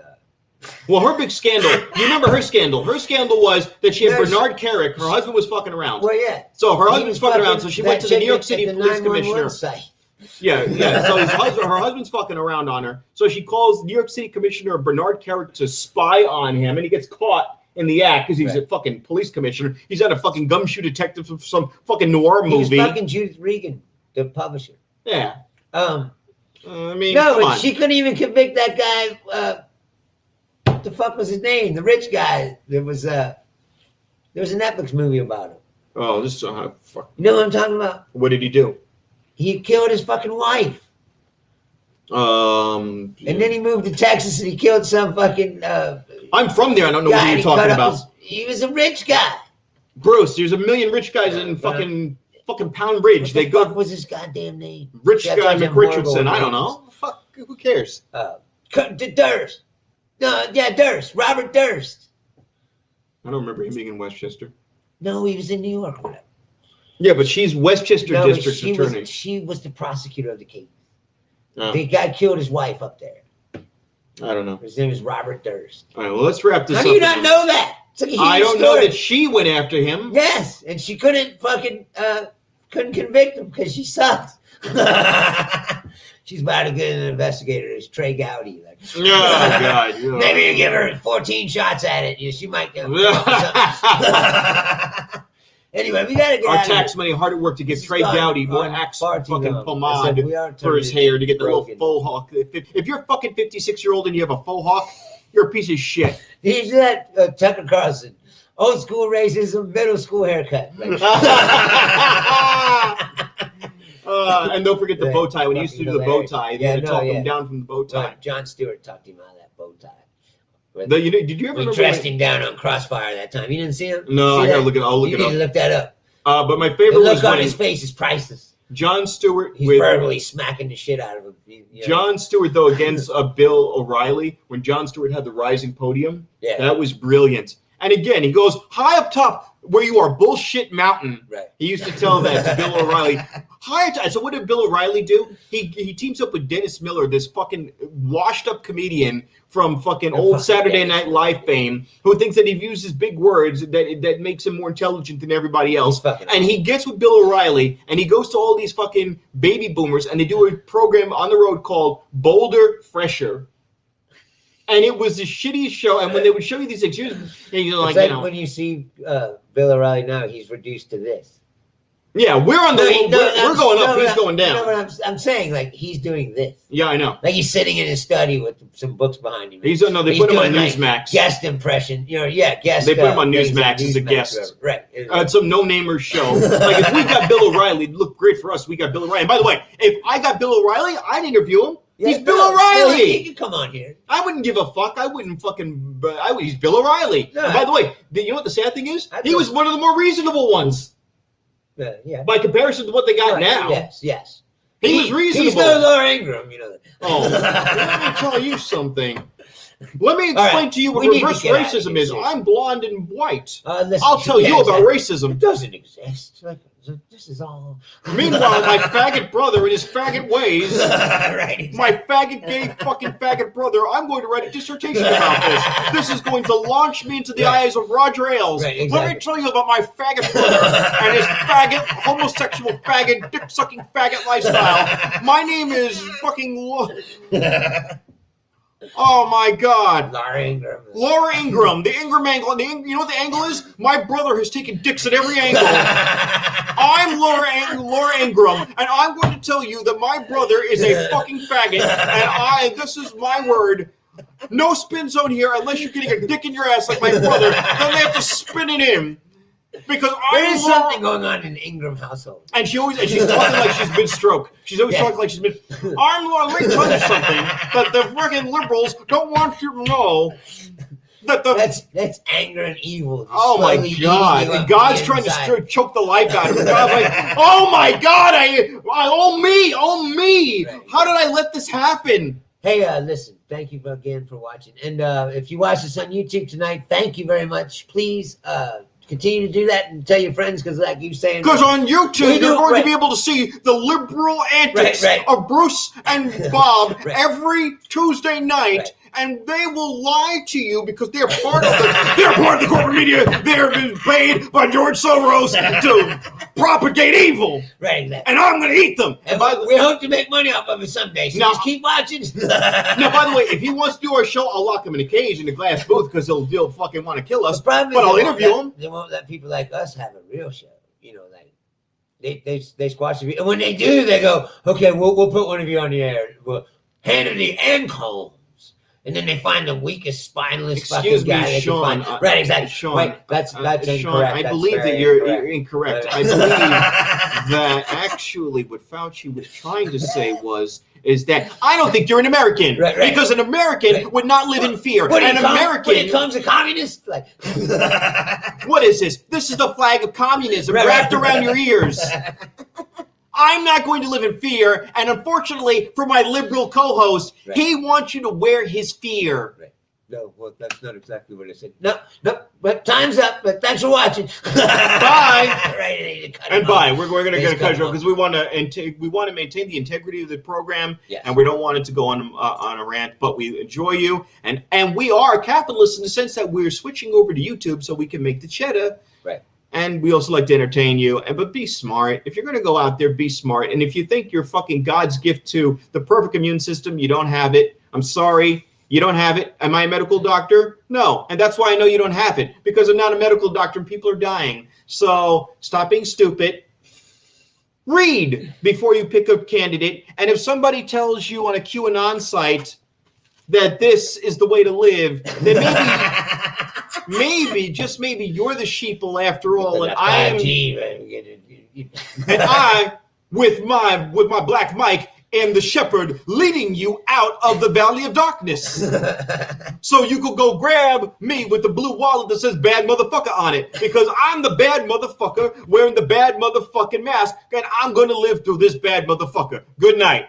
Well, her big scandal. You remember her scandal? Her scandal was that she had Bernard Carrick. Her husband was fucking around. Well, yeah. So her husband was fucking around. So she went to the New York City police commissioner. Site. Yeah. So her husband's fucking around on her. So she calls New York City Commissioner Bernard Carrick to spy on him, and he gets caught in the act because he's a fucking police commissioner. He's not a fucking gumshoe detective from some fucking noir movie. He's fucking Judith Regan, the publisher. Yeah. No, but she couldn't even convict that guy. What the fuck was his name? The rich guy. There was a Netflix movie about him. Oh, this is fuck. You know what I'm talking about? What did he do? He killed his fucking wife. And then he moved to Texas and he killed some fucking. I'm from there. I don't know what you're talking about. He was a rich guy. Bruce, there's a million rich guys in fucking Pound Ridge. What was his goddamn name? Rich guy McRichardson. I don't know. Fuck. Who cares? Durst. No, yeah, Durst. Robert Durst. I don't remember him being in Westchester. No, he was in New York or whatever. Yeah, but she's Westchester District Attorney. She was the prosecutor of the case. The guy killed his wife up there. I don't know. His name is Robert Durst. All right, well, let's wrap this up. How do you not know that? I don't know that she went after him. Yes, and she couldn't convict him because she sucked. She's about as good an investigator as Trey Gowdy. Like, oh, God. Maybe you give her 14 shots at it. She might get Anyway, right, we gotta get Our out of tax here. money hard at work to get This Trey is gone Dowdy more on Axe far too fucking long. I pomade said we are for his turning hair to get the broken. little faux hawk. If you're a fucking 56-year-old and you have a faux hawk, you're a piece of shit. He's that Tucker Carlson. Old school racism, middle school haircut. Like, And don't forget the bow tie. When he used to do the bow Hilarious. tie, they Yeah, had to no, talk yeah. him down from the bow tie. Right, Jon Stewart talked him out of that bow tie. Did you ever We remember dressed when- him down on Crossfire that time. You didn't see him? No, See I gotta that? look it. I'll look You it need up. to look that up. But my The favorite was look on when his face is priceless. Jon Stewart He's with verbally smacking the shit out of him. You know? Jon Stewart though against Bill O'Reilly when Jon Stewart had the rising podium. Yeah. That was brilliant. And again, he goes high up top where you are, bullshit mountain. Right. He used to tell that to Bill O'Reilly. High up top. So what did Bill O'Reilly do? He teams up with Dennis Miller, this fucking washed up comedian from fucking old Saturday Night Live fame, who thinks that he uses big words that makes him more intelligent than everybody else. And he gets with Bill O'Reilly and he goes to all these fucking baby boomers and they do a program on the road called Bolder Fresher. And it was the shittiest show. And when they would show you these things, you're like, it's like when you see Bill O'Reilly now, he's reduced to this. yeah, we're on the we're going up, he's going down. You know what I'm saying? Like he's doing this. Yeah, I know. Like he's sitting in his study with some books behind him. They put him on doing, Newsmax. Guest impression, guest. They put him on things Newsmax as a guest. Right. Some no-namer show. Like if we got Bill O'Reilly, it'd look great for us. We got Bill O'Reilly. And by the way, if I got Bill O'Reilly, I'd interview him. He's Bill O'Reilly. He can come on here. I wouldn't give a fuck. I wouldn't fucking. He's Bill O'Reilly. No, and by the way, you know what the sad thing is? I He was one of the more reasonable ones Yeah. by comparison to what they got now. Yes. He was reasonable. He's no Laura Ingraham, you know that. Oh, let me tell you something. Let me explain to you what we need to reverse get out of racism here, is. seriously. I'm blonde and white. Listen, I'll tell you about It racism. doesn't exist. Like, this is all. Meanwhile, my faggot brother and his faggot ways, Right. Exactly. my faggot gay fucking faggot brother, I'm going to write a dissertation about this. This is going to launch me into the eyes of Roger Ailes. Right, exactly. Let me tell you about my faggot brother and his faggot, homosexual faggot, dick-sucking faggot lifestyle. My name is fucking... Oh my God. Laura Ingraham. Laura Ingraham, the Ingram angle. You know what the angle is? My brother has taken dicks at every angle. I'm Laura Ingraham, and I'm going to tell you that my brother is a fucking faggot, and this is my word. No spin zone here unless you're getting a dick in your ass like my brother. Then they have to spin it in. Because there is something going on in the Ingram household. And she's talking like she's mid-stroke. She's always talking like she's let me tell you something that the freaking liberals don't want you to know that the... That's anger and evil. Oh my God. God's trying to choke the life out of her. God's like, oh my God, oh me. How did I let this happen? Hey, listen, thank you again for watching. And if you watch this on YouTube tonight, thank you very much. Please continue to do that and tell your friends because like you saying... Because on YouTube, you're going to be able to see the liberal antics of Bruce and Bob every Tuesday night. And they will lie to you because they're part of the corporate media. They're being paid by George Soros to propagate evil. Right, exactly. And I'm going to eat them. And we hope to make money off of it someday. So just keep watching. Now, by the way, if he wants to do our show, I'll lock him in a cage in a glass booth because he'll fucking want to kill us. But I'll interview him. They won't let people like us have a real show. You know, like they squash the... And when they do, they go, okay, we'll put one of you on the air. Well, Hannity and Combs. And then they find the weakest, spineless fucking guy they can find. Right, exactly. Sean, right, that's Sean, incorrect. I believe that you're incorrect. I believe that actually what Fauci was trying to say is that I don't think you're an American. Right. Because an American would not live in fear. When it comes to communists, like what is this? This is the flag of communism wrapped around your ears. I'm not going to live in fear, and unfortunately for my liberal co-host, he wants you to wear his fear. Right. No, well, that's not exactly what I said. No, but time's up. But thanks for watching. Bye. And bye. We're going to get a cut because we want to maintain the integrity of the program, and we don't want it to go on a rant. But we enjoy you, and we are capitalists in the sense that we're switching over to YouTube so we can make the cheddar. Right. And we also like to entertain you, but be smart. If you're going to go out there, be smart. And if you think you're fucking God's gift to the perfect immune system, you don't have it. I'm sorry. You don't have it. Am I a medical doctor? No. And that's why I know you don't have it, because I'm not a medical doctor and people are dying. So stop being stupid. Read before you pick a candidate. And if somebody tells you on a QAnon site that this is the way to live, then maybe, just maybe, you're the sheeple after all, and I am, and I, with my black mic, am the shepherd leading you out of the valley of darkness. So you could go grab me with the blue wallet that says bad motherfucker on it, because I'm the bad motherfucker wearing the bad motherfucking mask, and I'm going to live through this bad motherfucker. Good night.